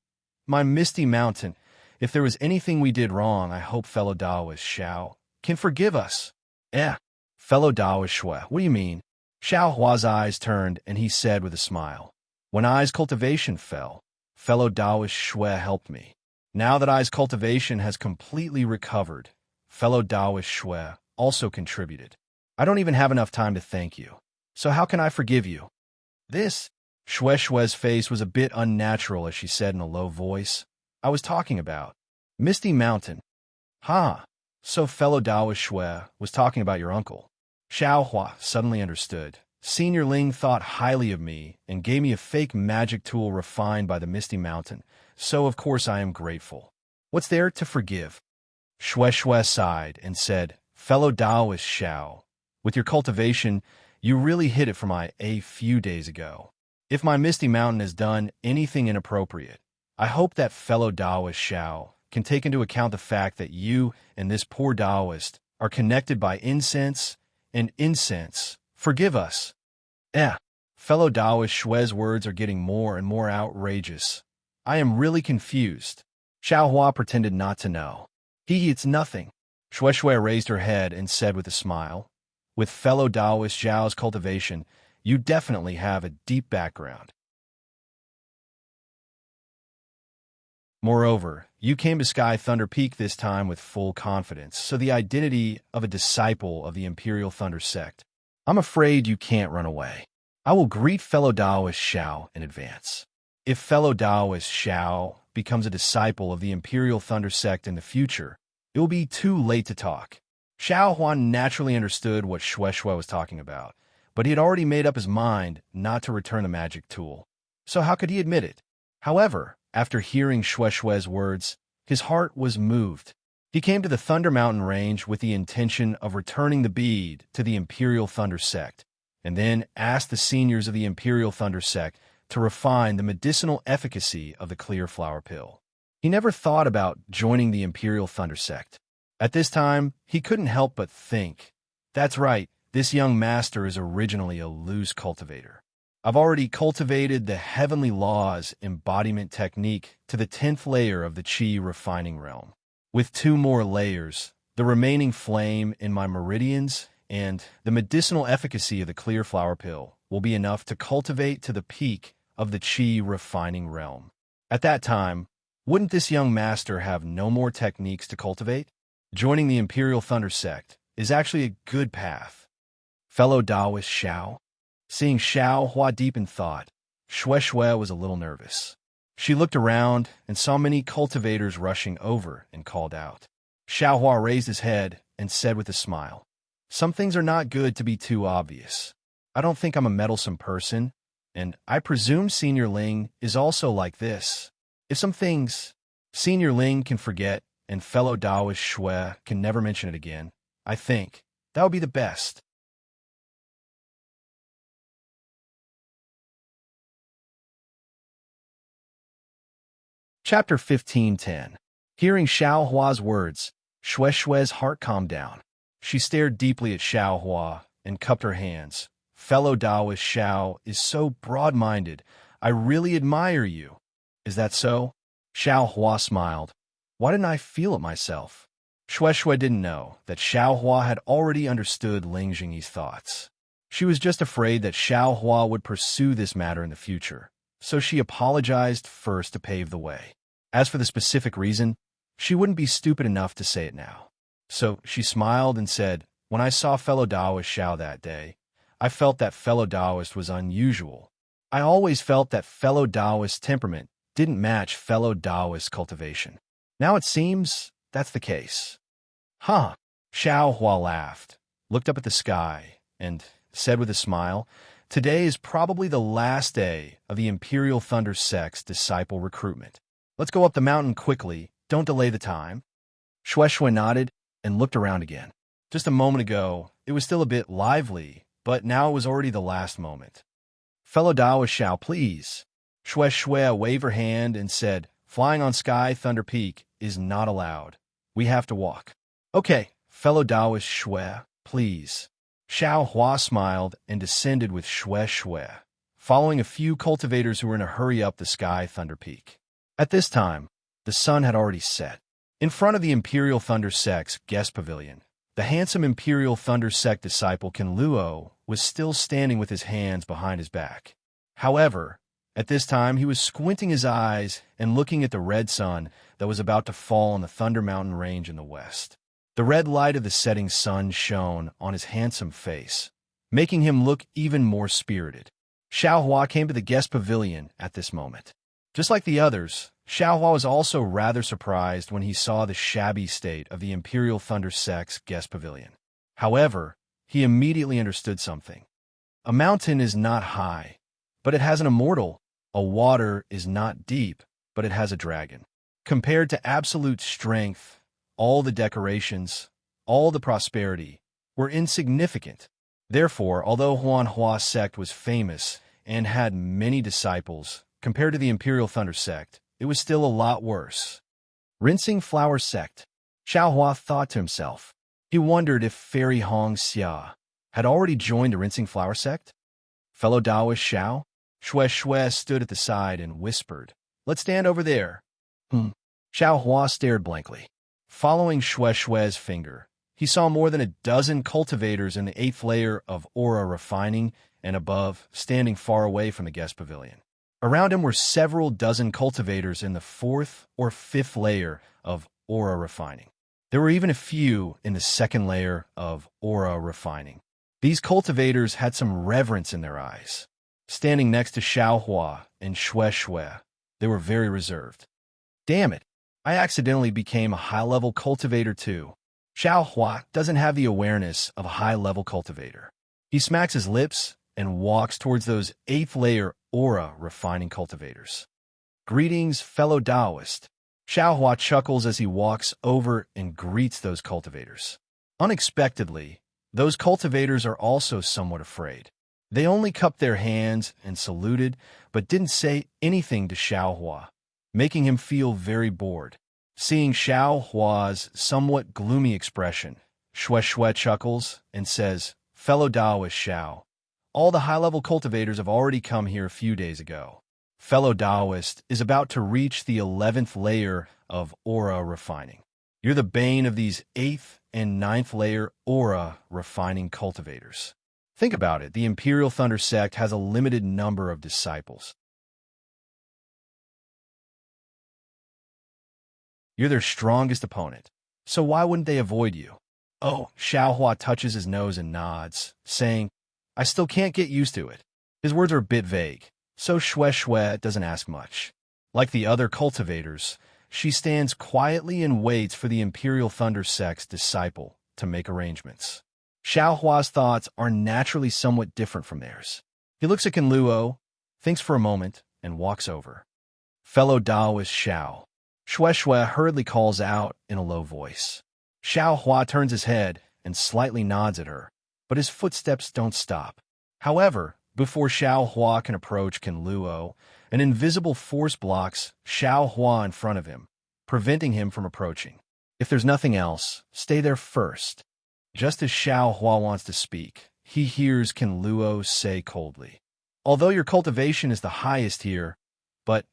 Speaker 1: my misty mountain, if there was anything we did wrong, I hope fellow Taoist Xiao can forgive us." Eh, fellow Taoist Shui, what do you mean? Xiao Hua's eyes turned and he said with a smile, "When I's cultivation fell, fellow Taoist Shui helped me. Now that I's cultivation has completely recovered, fellow Taoist Shui also contributed. I don't even have enough time to thank you. So how can I forgive you?" This, Shue's face was a bit unnatural as she said in a low voice, "I was talking about Misty Mountain." "Ha, so fellow Taoist Shui was talking about your uncle." Xiao Hua suddenly understood. Senior Ling thought highly of me and gave me a fake magic tool refined by the Misty Mountain, so of course I am grateful. What's there to forgive? Shue sighed and said, "Fellow Taoist Xiao, with your cultivation, you really hit it for my a few days ago. If my Misty Mountain has done anything inappropriate, I hope that fellow Taoist Xiao can take into account the fact that you and this poor Taoist are connected by incense, and incense. Forgive us." Fellow Taoist Shue's words are getting more and more outrageous. I am really confused. Xiao Hua pretended not to know. It's nothing. Shue raised her head and said with a smile, "With fellow Taoist Zhao's cultivation, you definitely have a deep background. Moreover, you came to Sky Thunder Peak this time with full confidence, so the identity of a disciple of the Imperial Thunder Sect. I'm afraid you can't run away. I will greet fellow Taoist Xiao in advance. If fellow Taoist Xiao becomes a disciple of the Imperial Thunder Sect in the future, it will be too late to talk." Xiao Huan naturally understood what Shue was talking about, but he had already made up his mind not to return the magic tool. So how could he admit it? However, after hearing Shue's words, his heart was moved. He came to the Thunder Mountain Range with the intention of returning the bead to the Imperial Thunder Sect, and then asked the seniors of the Imperial Thunder Sect to refine the medicinal efficacy of the clear flower pill. He never thought about joining the Imperial Thunder Sect. At this time, he couldn't help but think, that's right, this young master is originally a loose cultivator. I've already cultivated the Heavenly Laws embodiment technique to the 10th layer of the Qi refining realm. With 2 more layers, the remaining flame in my meridians and the medicinal efficacy of the clear flower pill will be enough to cultivate to the peak of the Qi refining realm. At that time, wouldn't this young master have no more techniques to cultivate? Joining the Imperial Thunder Sect is actually a good path. Fellow Taoist Xiao? Seeing Xiao Hua deep in thought, Shue was a little nervous. She looked around and saw many cultivators rushing over and called out. Xiao Hua raised his head and said with a smile, "Some things are not good to be too obvious. I don't think I'm a meddlesome person, and I presume Senior Ling is also like this. If some things Senior Ling can forget and fellow Taoist Shue can never mention it again, I think that would be the best." Chapter 15:10. Hearing Xiao Hua's words, Shue's heart calmed down. She stared deeply at Xiao Hua and cupped her hands. "Fellow Taoist Xiao is so broad-minded. I really admire you." "Is that so?" Xiao Hua smiled. "Why didn't I feel it myself?" Shue didn't know that Xiao Hua had already understood Ling Jingyi's thoughts. She was just afraid that Xiao Hua would pursue this matter in the future, so she apologized first to pave the way. As for the specific reason, she wouldn't be stupid enough to say it now. So she smiled and said, "When I saw fellow Taoist Xiao that day, I felt that fellow Taoist was unusual. I always felt that fellow Taoist temperament didn't match fellow Taoist cultivation. Now it seems that's the case." "Huh." Xiao Hua laughed, looked up at the sky, and said with a smile, "Today is probably the last day of the Imperial Thunder Sect's disciple recruitment. Let's go up the mountain quickly. Don't delay the time." Shue nodded and looked around again. Just a moment ago, it was still a bit lively, but now it was already the last moment. "Fellow Taoist Xiao, please." Shue waved her hand and said, "Flying on Sky Thunder Peak is not allowed. We have to walk." "Okay, fellow Taoist Shue, please." Xiao Hua smiled and descended with Shue Shue, following a few cultivators who were in a hurry up the sky Thunder Peak. At this time, the sun had already set. In front of the Imperial Thunder Sect's guest pavilion, the handsome Imperial Thunder Sect disciple Kinluo was still standing with his hands behind his back. However, at this time he was squinting his eyes and looking at the red sun that was about to fall on the Thunder Mountain range in the west. The red light of the setting sun shone on his handsome face, making him look even more spirited. Xiao Hua came to the guest pavilion at this moment. Just like the others, Xiao Hua was also rather surprised when he saw the shabby state of the Imperial Thunder Sect's guest pavilion. However, he immediately understood something. A mountain is not high, but it has an immortal. A water is not deep, but it has a dragon. Compared to absolute strength, all the decorations, all the prosperity, were insignificant. Therefore, although Huanhua sect was famous and had many disciples, compared to the Imperial Thunder sect, it was still a lot worse. Rinsing Flower sect, Xiao Hua thought to himself. He wondered if Fairy Hong Xia had already joined the Rinsing Flower sect. Fellow Taoist Xiao? Shue Shue stood at the side and whispered, "Let's stand over there." Xiao Hua stared blankly. Following Shue Shue's finger, he saw more than a dozen cultivators in the 8th layer of aura refining and above, standing far away from the guest pavilion. Around him were several dozen cultivators in the 4th or 5th layer of aura refining. There were even a few in the 2nd layer of aura refining. These cultivators had some reverence in their eyes. Standing next to Xiao Hua and Shue Shue, they were very reserved. Damn it, I accidentally became a high-level cultivator too. Xiao Hua doesn't have the awareness of a high-level cultivator. He smacks his lips and walks towards those 8th layer aura refining cultivators. Greetings, fellow Taoist. Xiao Hua chuckles as he walks over and greets those cultivators. Unexpectedly, those cultivators are also somewhat afraid. They only cupped their hands and saluted, but didn't say anything to Xiao Hua, making him feel very bored. Seeing Xiao Hua's somewhat gloomy expression, Shue Shue chuckles and says, "Fellow Taoist Xiao, all the high-level cultivators have already come here a few days ago. Fellow Taoist is about to reach the 11th layer of aura refining. You're the bane of these 8th and 9th layer aura refining cultivators. Think about it, the Imperial Thunder Sect has a limited number of disciples. You're their strongest opponent, so why wouldn't they avoid you?" Oh, Xiao Hua touches his nose and nods, saying, "I still can't get used to it." His words are a bit vague, so Shue Shue doesn't ask much. Like the other cultivators, she stands quietly and waits for the Imperial Thunder Sect's disciple to make arrangements. Xiao Hua's thoughts are naturally somewhat different from theirs. He looks at Kinluo, thinks for a moment, and walks over. "Fellow Taoist Xiao." Shue Shue hurriedly calls out in a low voice. Xiao Hua turns his head and slightly nods at her, but his footsteps don't stop. However, before Xiao Hua can approach Kinluo, an invisible force blocks Xiao Hua in front of him, preventing him from approaching. If there's nothing else, stay there first. Just as Xiao Hua wants to speak, he hears Kinluo say coldly, "Although your cultivation is the highest here, but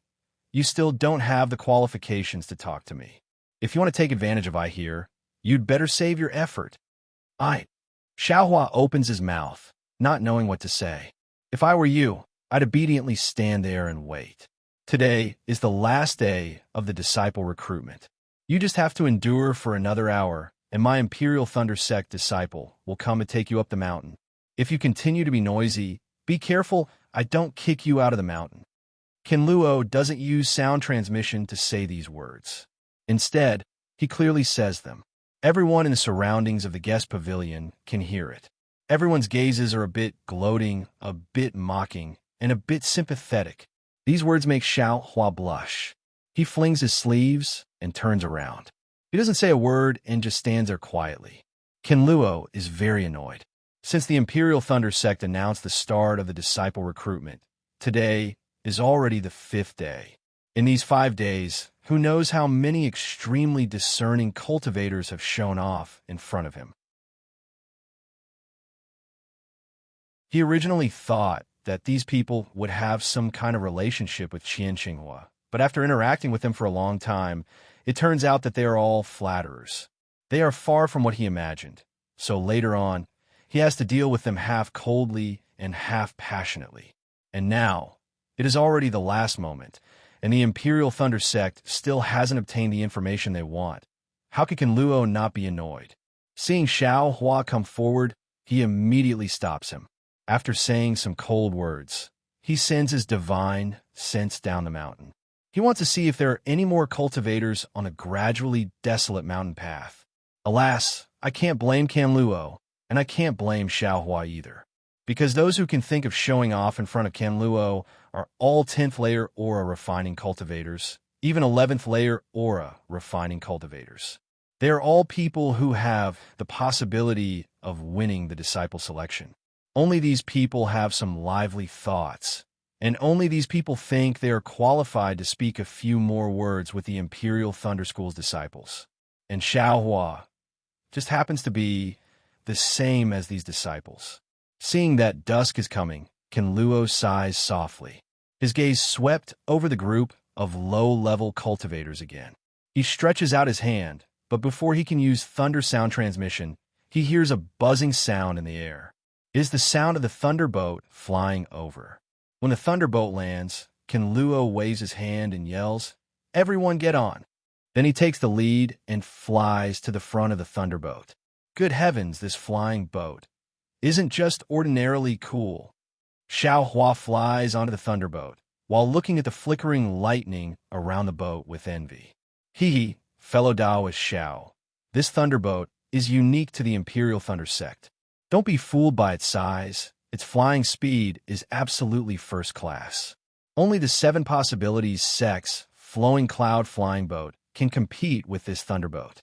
Speaker 1: you still don't have the qualifications to talk to me. If you want to take advantage of I here, you'd better save your effort." Xiao Hua opens his mouth, not knowing what to say. If I were you, I'd obediently stand there and wait. Today is the last day of the disciple recruitment. You just have to endure for another hour, and my Imperial Thunder Sect disciple will come and take you up the mountain. If you continue to be noisy, be careful I don't kick you out of the mountain. Kinluo doesn't use sound transmission to say these words. Instead, he clearly says them. Everyone in the surroundings of the guest pavilion can hear it. Everyone's gazes are a bit gloating, a bit mocking, and a bit sympathetic. These words make Xiao Hua blush. He flings his sleeves and turns around. He doesn't say a word and just stands there quietly. Kinluo is very annoyed. Since the Imperial Thunder Sect announced the start of the disciple recruitment, today is already the 5th day. In these 5 days, who knows how many extremely discerning cultivators have shown off in front of him. He originally thought that these people would have some kind of relationship with Qian Xinghua, but after interacting with them for a long time, it turns out that they are all flatterers. They are far from what he imagined, so later on, he has to deal with them half coldly and half passionately. And now, it is already the last moment, and the Imperial Thunder Sect still hasn't obtained the information they want. How could Luo not be annoyed? Seeing Xiao Hua come forward, he immediately stops him. After saying some cold words, he sends his divine sense down the mountain. He wants to see if there are any more cultivators on a gradually desolate mountain path. Alas, I can't blame Luo, and I can't blame Xiao Hua either, because those who can think of showing off in front of Luo are all 10th layer aura refining cultivators, even 11th layer aura refining cultivators. They are all people who have the possibility of winning the disciple selection. Only these people have some lively thoughts, and only these people think they are qualified to speak a few more words with the Imperial Thunder School's disciples. And Xiao Hua just happens to be the same as these disciples. Seeing that dusk is coming, Luo sighs softly. His gaze swept over the group of low-level cultivators again. He stretches out his hand, but before he can use thunder sound transmission, he hears a buzzing sound in the air. It is the sound of the thunderbolt flying over. When the thunderbolt lands, Luo waves his hand and yells, "Everyone get on!" Then he takes the lead and flies to the front of the thunderbolt. Good heavens, this flying boat isn't just ordinarily cool. Xiao Hua flies onto the thunderbolt, while looking at the flickering lightning around the boat with envy. He, fellow Taoist Xiao, this thunderbolt is unique to the Imperial Thunder Sect. Don't be fooled by its size. Its flying speed is absolutely first class. Only the 7 possibilities sex flowing cloud flying boat can compete with this thunderbolt.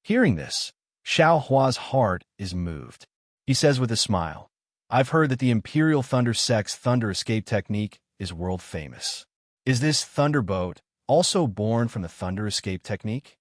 Speaker 1: Hearing this, Xiao Hua's heart is moved. He says with a smile, "I've heard that the Imperial Thunder Sect's thunder escape technique is world famous. Is this thunderbolt also born from the thunder escape technique?"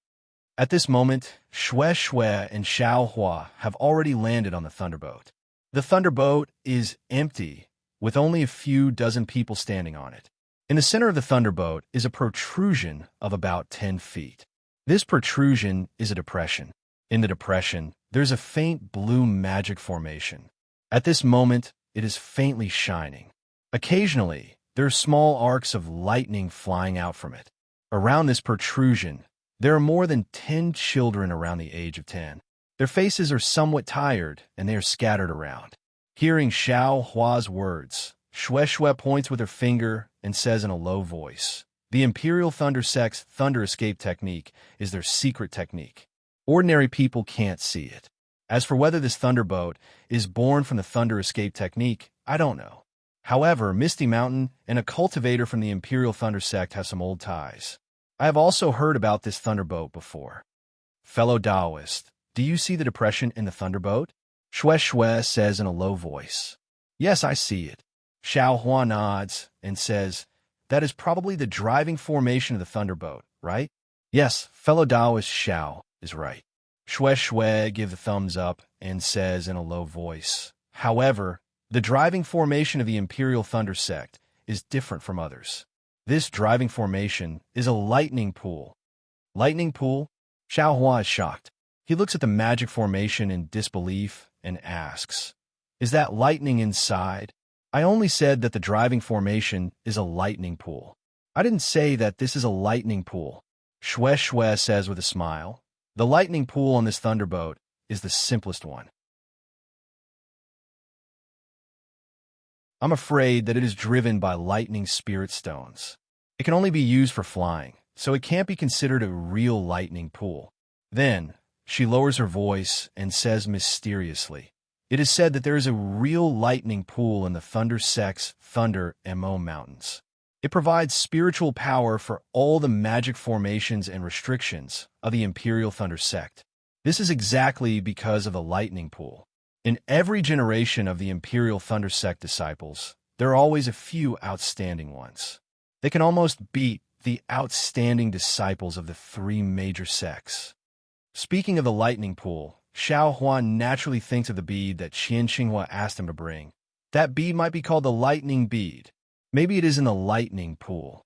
Speaker 1: At this moment, Shui and Xiao Hua have already landed on the thunderbolt. The thunderbolt is empty, with only a few dozen people standing on it. In the center of the thunderbolt is a protrusion of about 10 feet. This protrusion is a depression. In the depression, there's a faint blue magic formation. At this moment, it is faintly shining. Occasionally, there are small arcs of lightning flying out from it. Around this protrusion, there are more than 10 children around the age of 10. Their faces are somewhat tired, and they are scattered around. Hearing Xiao Hua's words, Shui points with her finger and says in a low voice, "The Imperial Thunder Sect's thunder escape technique is their secret technique. Ordinary people can't see it. As for whether this thunderbolt is born from the thunder escape technique, I don't know. However, Misty Mountain and a cultivator from the Imperial Thunder Sect have some old ties. I have also heard about this thunderbolt before. Fellow Taoist, do you see the depression in the thunderbolt?" Shui says in a low voice. "Yes, I see it." Xiao Hua nods and says, "That is probably the driving formation of the thunderbolt, right?" "Yes, fellow Taoist Xiao is right." Shui gives a thumbs up and says in a low voice, "However, the driving formation of the Imperial Thunder Sect is different from others. This driving formation is a lightning pool." "Lightning pool?" Xiao Hua is shocked. He looks at the magic formation in disbelief and asks, "Is that lightning inside?" "I only said that the driving formation is a lightning pool. I didn't say that this is a lightning pool." Shui says with a smile, "The lightning pool on this thunderbolt is the simplest one. I'm afraid that it is driven by lightning spirit stones. It can only be used for flying, so it can't be considered a real lightning pool." Then, she lowers her voice and says mysteriously, "It is said that there is a real lightning pool in the Thunder Sect's Thunder Mo Mountains. It provides spiritual power for all the magic formations and restrictions of the Imperial Thunder Sect. This is exactly because of the lightning pool. In every generation of the Imperial Thunder Sect disciples, there are always a few outstanding ones. They can almost beat the outstanding disciples of the 3 major sects." Speaking of the lightning pool, Xiao Huan naturally thinks of the bead that Qian Xinghua asked him to bring. That bead might be called the lightning bead. Maybe it is in the lightning pool.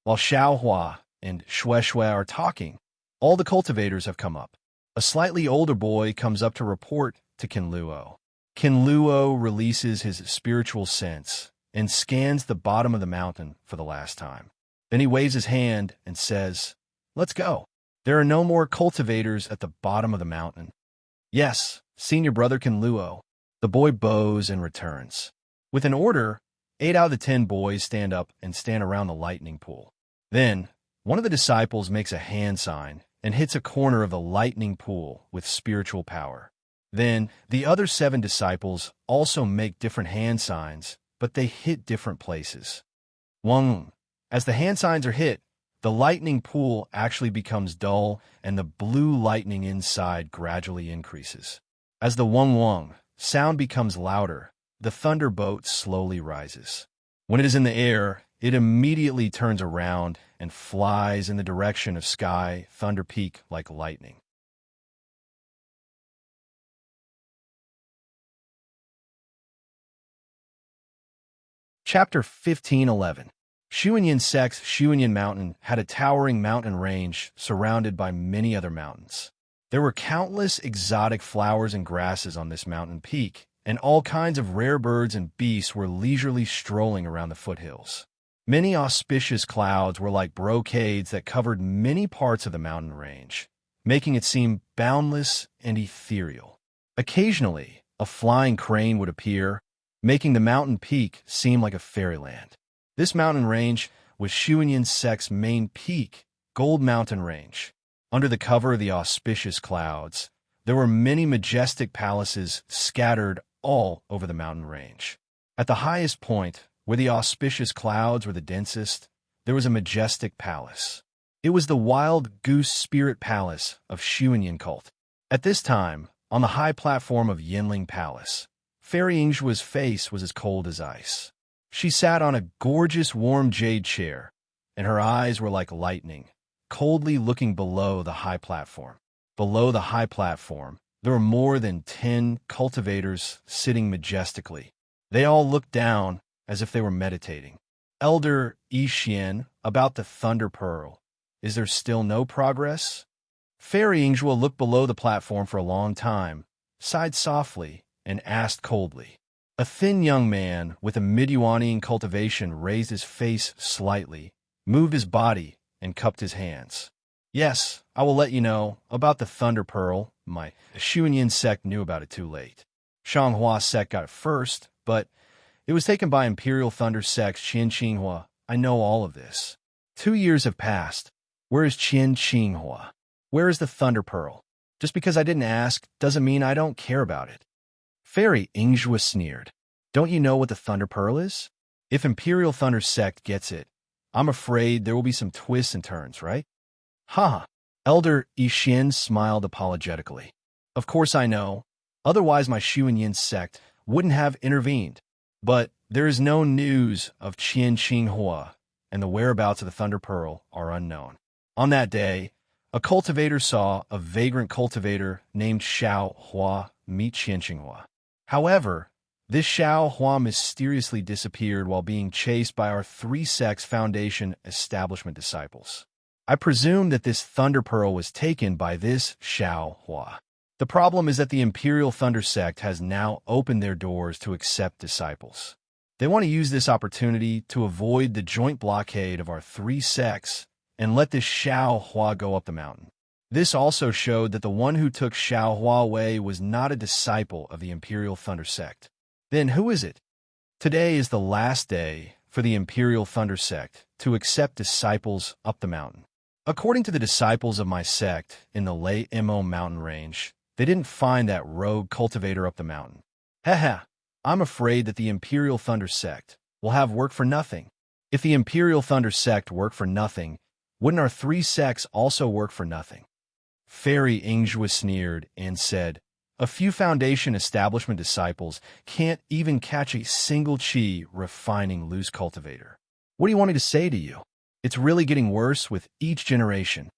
Speaker 1: While Xiaohua and Shui are talking, all the cultivators have come up. A slightly older boy comes up to report to Qinluo. Qinluo releases his spiritual sense and scans the bottom of the mountain for the last time. Then he waves his hand and says, "Let's go." There are no more cultivators at the bottom of the mountain. "Yes, senior brother Qinluo." The boy bows and returns. With an order, 8 out of the 10 boys stand up and stand around the lightning pool. Then, one of the disciples makes a hand sign and hits a corner of the lightning pool with spiritual power. Then, the other 7 disciples also make different hand signs, but they hit different places. Wang. As the hand signs are hit, the lightning pool actually becomes dull and the blue lightning inside gradually increases. As the wang sound becomes louder, the thunderbolt slowly rises. When it is in the air, it immediately turns around and flies in the direction of Sky Thunder Peak like lightning. Chapter 15:11. Xuanyan Sect's Xuanyan Mountain had a towering mountain range surrounded by many other mountains. There were countless exotic flowers and grasses on this mountain peak, and all kinds of rare birds and beasts were leisurely strolling around the foothills. Many auspicious clouds were like brocades that covered many parts of the mountain range, making it seem boundless and ethereal. Occasionally, a flying crane would appear, making the mountain peak seem like a fairyland. This mountain range was Xuanyan Sect's main peak, Gold Mountain Range. Under the cover of the auspicious clouds, there were many majestic palaces scattered all over the mountain range. At the highest point, where the auspicious clouds were the densest, there was a majestic palace. It was the Wild Goose Spirit Palace of Xuanyan cult. At this time, on the high platform of Yinling Palace, Fairy Yingzhua's face was as cold as ice. She sat on a gorgeous warm jade chair, and her eyes were like lightning, coldly looking below the high platform. Below the high platform, there were more than 10 cultivators sitting majestically. They all looked down as if they were meditating. Elder Yixian, about the Thunder Pearl. Is there still no progress? Fairy Yingzhua looked below the platform for a long time, sighed softly, and asked coldly. A thin young man with a mid-Yuanian cultivation raised his face slightly, moved his body, and cupped his hands. Yes, I will let you know about the Thunder Pearl. My Xuanyan sect knew about it too late. Shanghua sect got it first, but it was taken by Imperial Thunder sect Qian Qinghua. I know all of this. 2 years have passed. Where is Qian Qinghua? Where is the Thunder Pearl? Just because I didn't ask doesn't mean I don't care about it. Fairy Yingzhua sneered. Don't you know what the Thunder Pearl is? If Imperial Thunder sect gets it, I'm afraid there will be some twists and turns, right? Ha! Elder Yixian smiled apologetically. Of course I know. Otherwise my Xuanyan sect wouldn't have intervened. But there is no news of Qian Qinghua, and the whereabouts of the Thunder Pearl are unknown. On that day, a cultivator saw a vagrant cultivator named Xiao Hua meet Qian Qinghua. However, this Xiao Hua mysteriously disappeared while being chased by our 3 sects Foundation establishment disciples. I presume that this Thunder Pearl was taken by this Xiao Hua. The problem is that the Imperial Thunder sect has now opened their doors to accept disciples. They want to use this opportunity to avoid the joint blockade of our 3 sects and let this Xiao Hua go up the mountain. This also showed that the one who took Xiao Hua away was not a disciple of the Imperial Thunder sect. Then who is it? Today is the last day for the Imperial Thunder sect to accept disciples up the mountain. According to the disciples of my sect in the Lei Imo mountain range, they didn't find that rogue cultivator up the mountain. Haha, I'm afraid that the Imperial Thunder sect will have work for nothing. If the Imperial Thunder sect worked for nothing, wouldn't our 3 sects also work for nothing? Fairy Yingzhua sneered and said, a few Foundation establishment disciples can't even catch a single chi refining loose cultivator. What do you want me to say to you? It's really getting worse with each generation.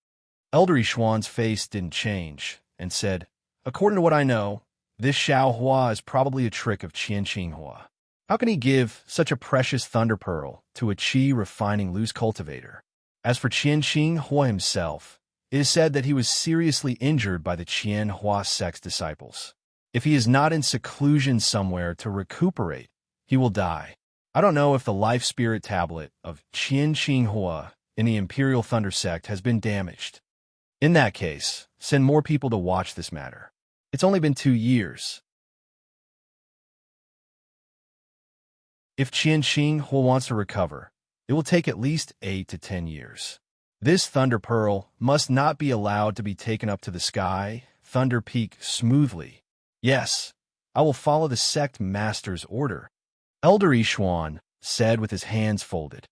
Speaker 1: Elder Yishuan's face didn't change and said, according to what I know, this Xiao Hua is probably a trick of Qian Qinghua. How can he give such a precious thunder pearl to a qi refining loose cultivator? As for Qian Hua himself, it is said that he was seriously injured by the Qian Hua sect's disciples. If he is not in seclusion somewhere to recuperate, he will die. I don't know if the life spirit tablet of Qian Hua in the Imperial Thunder sect has been damaged. In that case, send more people to watch this matter. It's only been 2 years. If Qian Hua wants to recover, it will take at least 8 to 10 years. This Thunder Pearl must not be allowed to be taken up to the sky, Thunder Peak smoothly. Yes, I will follow the sect master's order. Elder Yishuan said with his hands folded.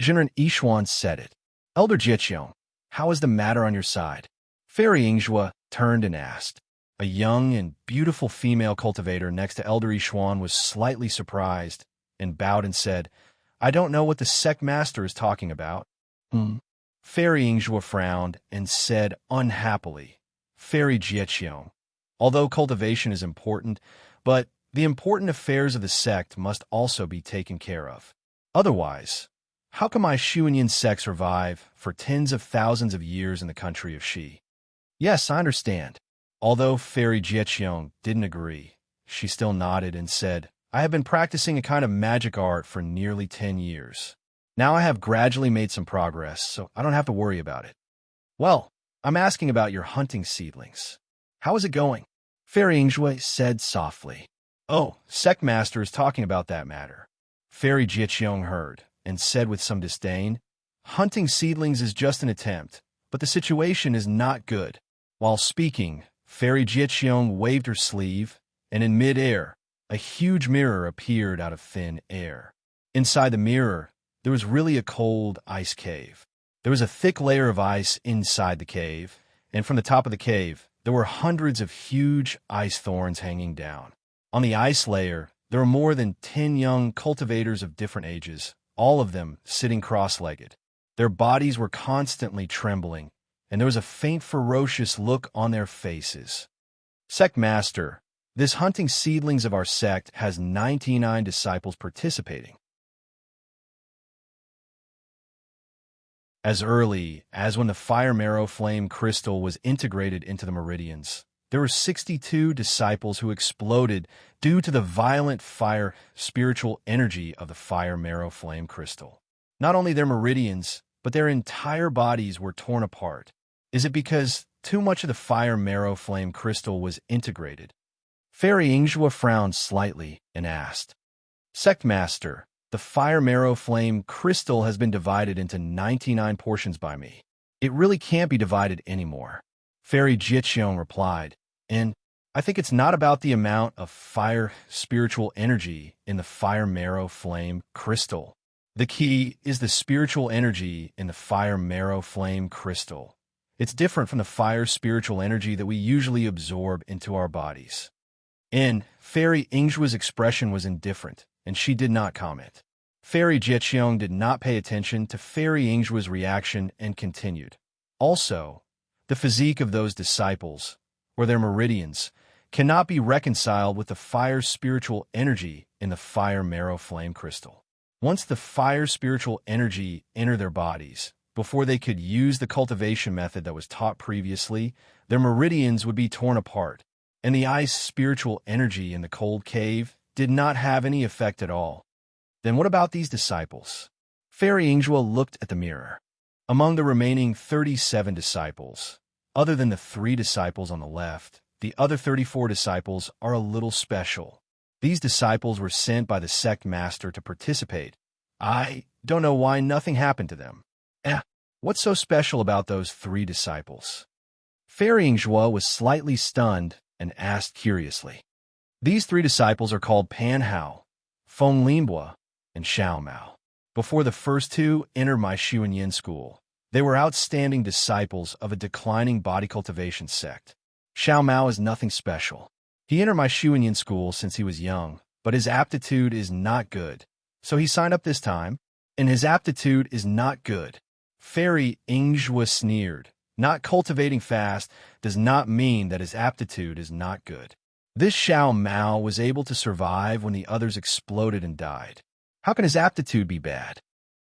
Speaker 1: Jinren Yishuan said it. Elder Jiqiong, how is the matter on your side? Fairy Yingzhua turned and asked. A young and beautiful female cultivator next to Elder Yishuan was slightly surprised and bowed and said, I don't know what the sect master is talking about. Fairy Yingzhua frowned and said unhappily, Fairy Jiqiong, although cultivation is important, but the important affairs of the sect must also be taken care of. Otherwise, how can my Xuanyin sect survive for tens of thousands of years in the country of Xi? Yes, I understand. Although Fairy Jiqiong didn't agree, she still nodded and said, I have been practicing a kind of magic art for nearly 10 years. Now I have gradually made some progress, so I don't have to worry about it. Well, I'm asking about your hunting seedlings. How is it going? Fairy Yingzhua said softly. Oh, sect master is talking about that matter. Fairy Jiqiong heard and said with some disdain, hunting seedlings is just an attempt, but the situation is not good. While speaking, Fairy Jiqiong waved her sleeve, and in mid-air, a huge mirror appeared out of thin air. Inside the mirror, there was really a cold ice cave. There was a thick layer of ice inside the cave, and from the top of the cave, there were hundreds of huge ice thorns hanging down. On the ice layer, there were more than 10 young cultivators of different ages, all of them sitting cross-legged. Their bodies were constantly trembling, and there was a faint ferocious look on their faces. Sect Master, this hunting seedlings of our sect has 99 disciples participating. As early as when the fire marrow flame crystal was integrated into the meridians, there were 62 disciples who exploded due to the violent fire spiritual energy of the fire marrow flame crystal. Not only their meridians, but their entire bodies were torn apart. Is it because too much of the fire marrow flame crystal was integrated? Fairy Yingzhua frowned slightly and asked, Sect Master, the fire marrow flame crystal has been divided into 99 portions by me. It really can't be divided anymore. Fairy Jiqiong replied, and I think it's not about the amount of fire spiritual energy in the fire marrow flame crystal. The key is the spiritual energy in the fire marrow flame crystal. It's different from the fire spiritual energy that we usually absorb into our bodies. And Fairy Yingzhua's expression was indifferent, and she did not comment. Fairy Jiqiong did not pay attention to Fairy Yingzhua's reaction and continued. Also, the physique of those disciples, or their meridians, cannot be reconciled with the fire spiritual energy in the fire marrow flame crystal. Once the fire spiritual energy entered their bodies, before they could use the cultivation method that was taught previously, their meridians would be torn apart, and the ice spiritual energy in the cold cave did not have any effect at all. Then what about these disciples? Fairy Yingzhua looked at the mirror. Among the remaining 37 disciples, other than the 3 disciples on the left, the other 34 disciples are a little special. These disciples were sent by the sect master to participate. I don't know why nothing happened to them. What's so special about those 3 disciples? Fairy Yingzhua was slightly stunned and asked curiously. These 3 disciples are called Pan Hao, Feng Linbua, and Xiao Mao. Before the first 2 entered my Xuanyin school, they were outstanding disciples of a declining body cultivation sect. Xiao Mao is nothing special. He entered my Xuanyin school since he was young, but his aptitude is not good. So he signed up this time, and his aptitude is not good. Fairy Yingzhua sneered. Not cultivating fast does not mean that his aptitude is not good. This Xiao Mao was able to survive when the others exploded and died. How can his aptitude be bad?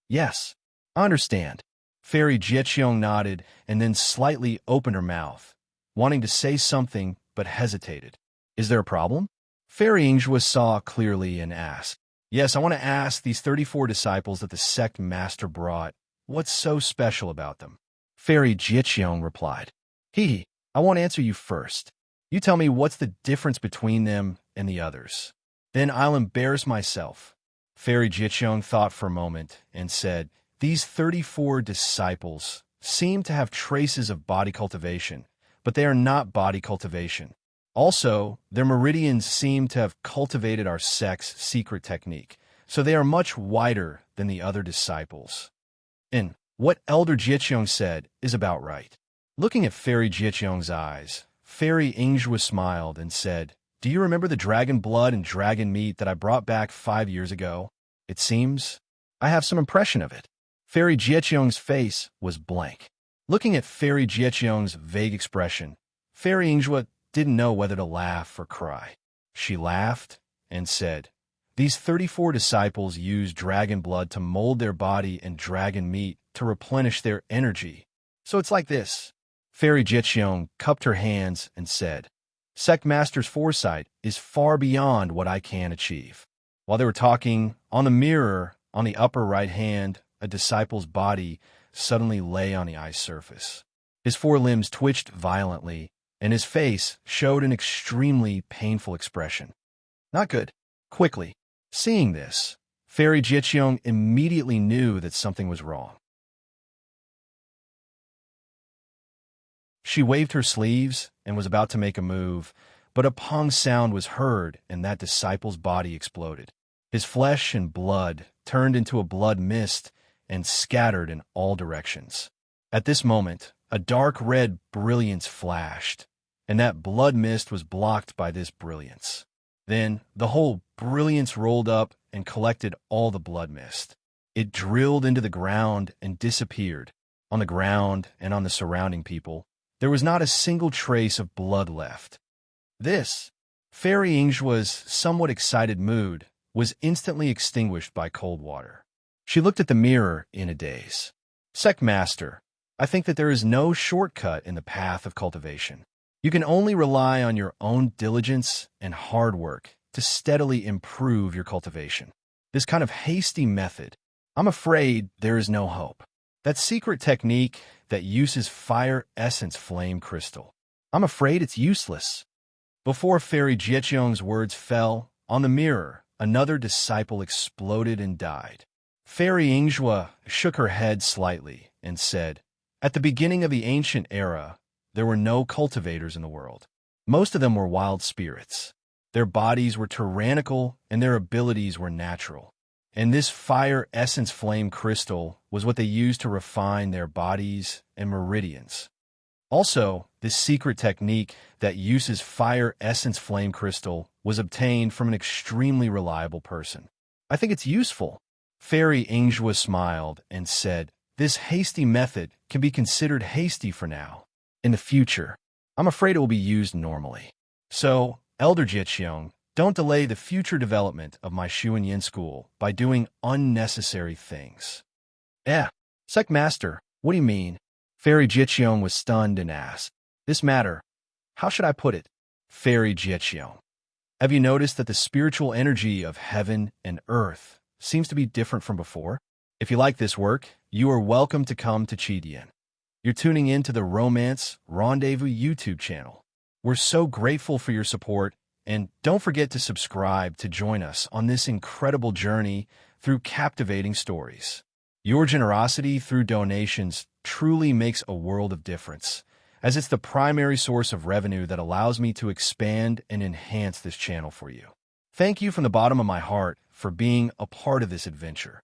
Speaker 1: Yes, I understand. Fairy Jieqiong nodded and then slightly opened her mouth, wanting to say something but hesitated. Is there a problem? Fairy Ingjue saw clearly and asked. Yes, I want to ask these 34 disciples that the sect master brought, what's so special about them? Fairy Jieqiong replied. I won't answer you first. You tell me what's the difference between them and the others. Then I'll embarrass myself. Fairy Jieqiong thought for a moment and said, these 34 disciples seem to have traces of body cultivation, but they are not body cultivation. Also, their meridians seem to have cultivated our sect's secret technique, so they are much wider than the other disciples. And what Elder Jieqiong said is about right. Looking at Fairy Jieqiong's eyes, Fairy Ingjue smiled and said, do you remember the dragon blood and dragon meat that I brought back 5 years ago? It seems I have some impression of it. Fairy Jieqiong's face was blank. Looking at Fairy Jieqiong's vague expression, Fairy Ingjue didn't know whether to laugh or cry. She laughed and said, these 34 disciples use dragon blood to mold their body and dragon meat to replenish their energy. So it's like this. Fairy Jieqiong cupped her hands and said, Sect Master's foresight is far beyond what I can achieve. While they were talking, on the mirror, on the upper right hand, a disciple's body suddenly lay on the ice surface. His forelimbs twitched violently, and his face showed an extremely painful expression. Not good. Quickly. Seeing this, Fairy Jieqiong immediately knew that something was wrong. She waved her sleeves and was about to make a move, but a pong sound was heard and that disciple's body exploded. His flesh and blood turned into a blood mist and scattered in all directions. At this moment, a dark red brilliance flashed, and that blood mist was blocked by this brilliance. Then the whole brilliance rolled up and collected all the blood mist. It drilled into the ground and disappeared. On the ground and on the surrounding people, there was not a single trace of blood left. This, Fairy Ingjue's somewhat excited mood, was instantly extinguished by cold water. She looked at the mirror in a daze. Sect Master, I think that there is no shortcut in the path of cultivation. You can only rely on your own diligence and hard work to steadily improve your cultivation. This kind of hasty method, I'm afraid there is no hope. That secret technique that uses fire essence flame crystal, I'm afraid it's useless. Before Fairy Jieqiong's words fell, on the mirror, another disciple exploded and died. Fairy Ingjue shook her head slightly and said, At the beginning of the ancient era, there were no cultivators in the world. Most of them were wild spirits. Their bodies were tyrannical and their abilities were natural. And this fire essence flame crystal was what they used to refine their bodies and meridians. Also, this secret technique that uses fire essence flame crystal was obtained from an extremely reliable person. I think it's useful. Fairy Ingjue smiled and said, This hasty method can be considered hasty for now. In the future, I'm afraid it will be used normally. So, Elder Jieqiong, don't delay the future development of my Shu and Yin school by doing unnecessary things. Sect Master, what do you mean? Fairy Jieqiong was stunned and asked, This matter, how should I put it? Fairy Jieqiong, have you noticed that the spiritual energy of heaven and earth seems to be different from before? If you like this work, you are welcome to come to Qidian. You're tuning in to the Romance Rendezvous YouTube channel. We're so grateful for your support, and don't forget to subscribe to join us on this incredible journey through captivating stories. Your generosity through donations truly makes a world of difference, as it's the primary source of revenue that allows me to expand and enhance this channel for you. Thank you from the bottom of my heart for being a part of this adventure.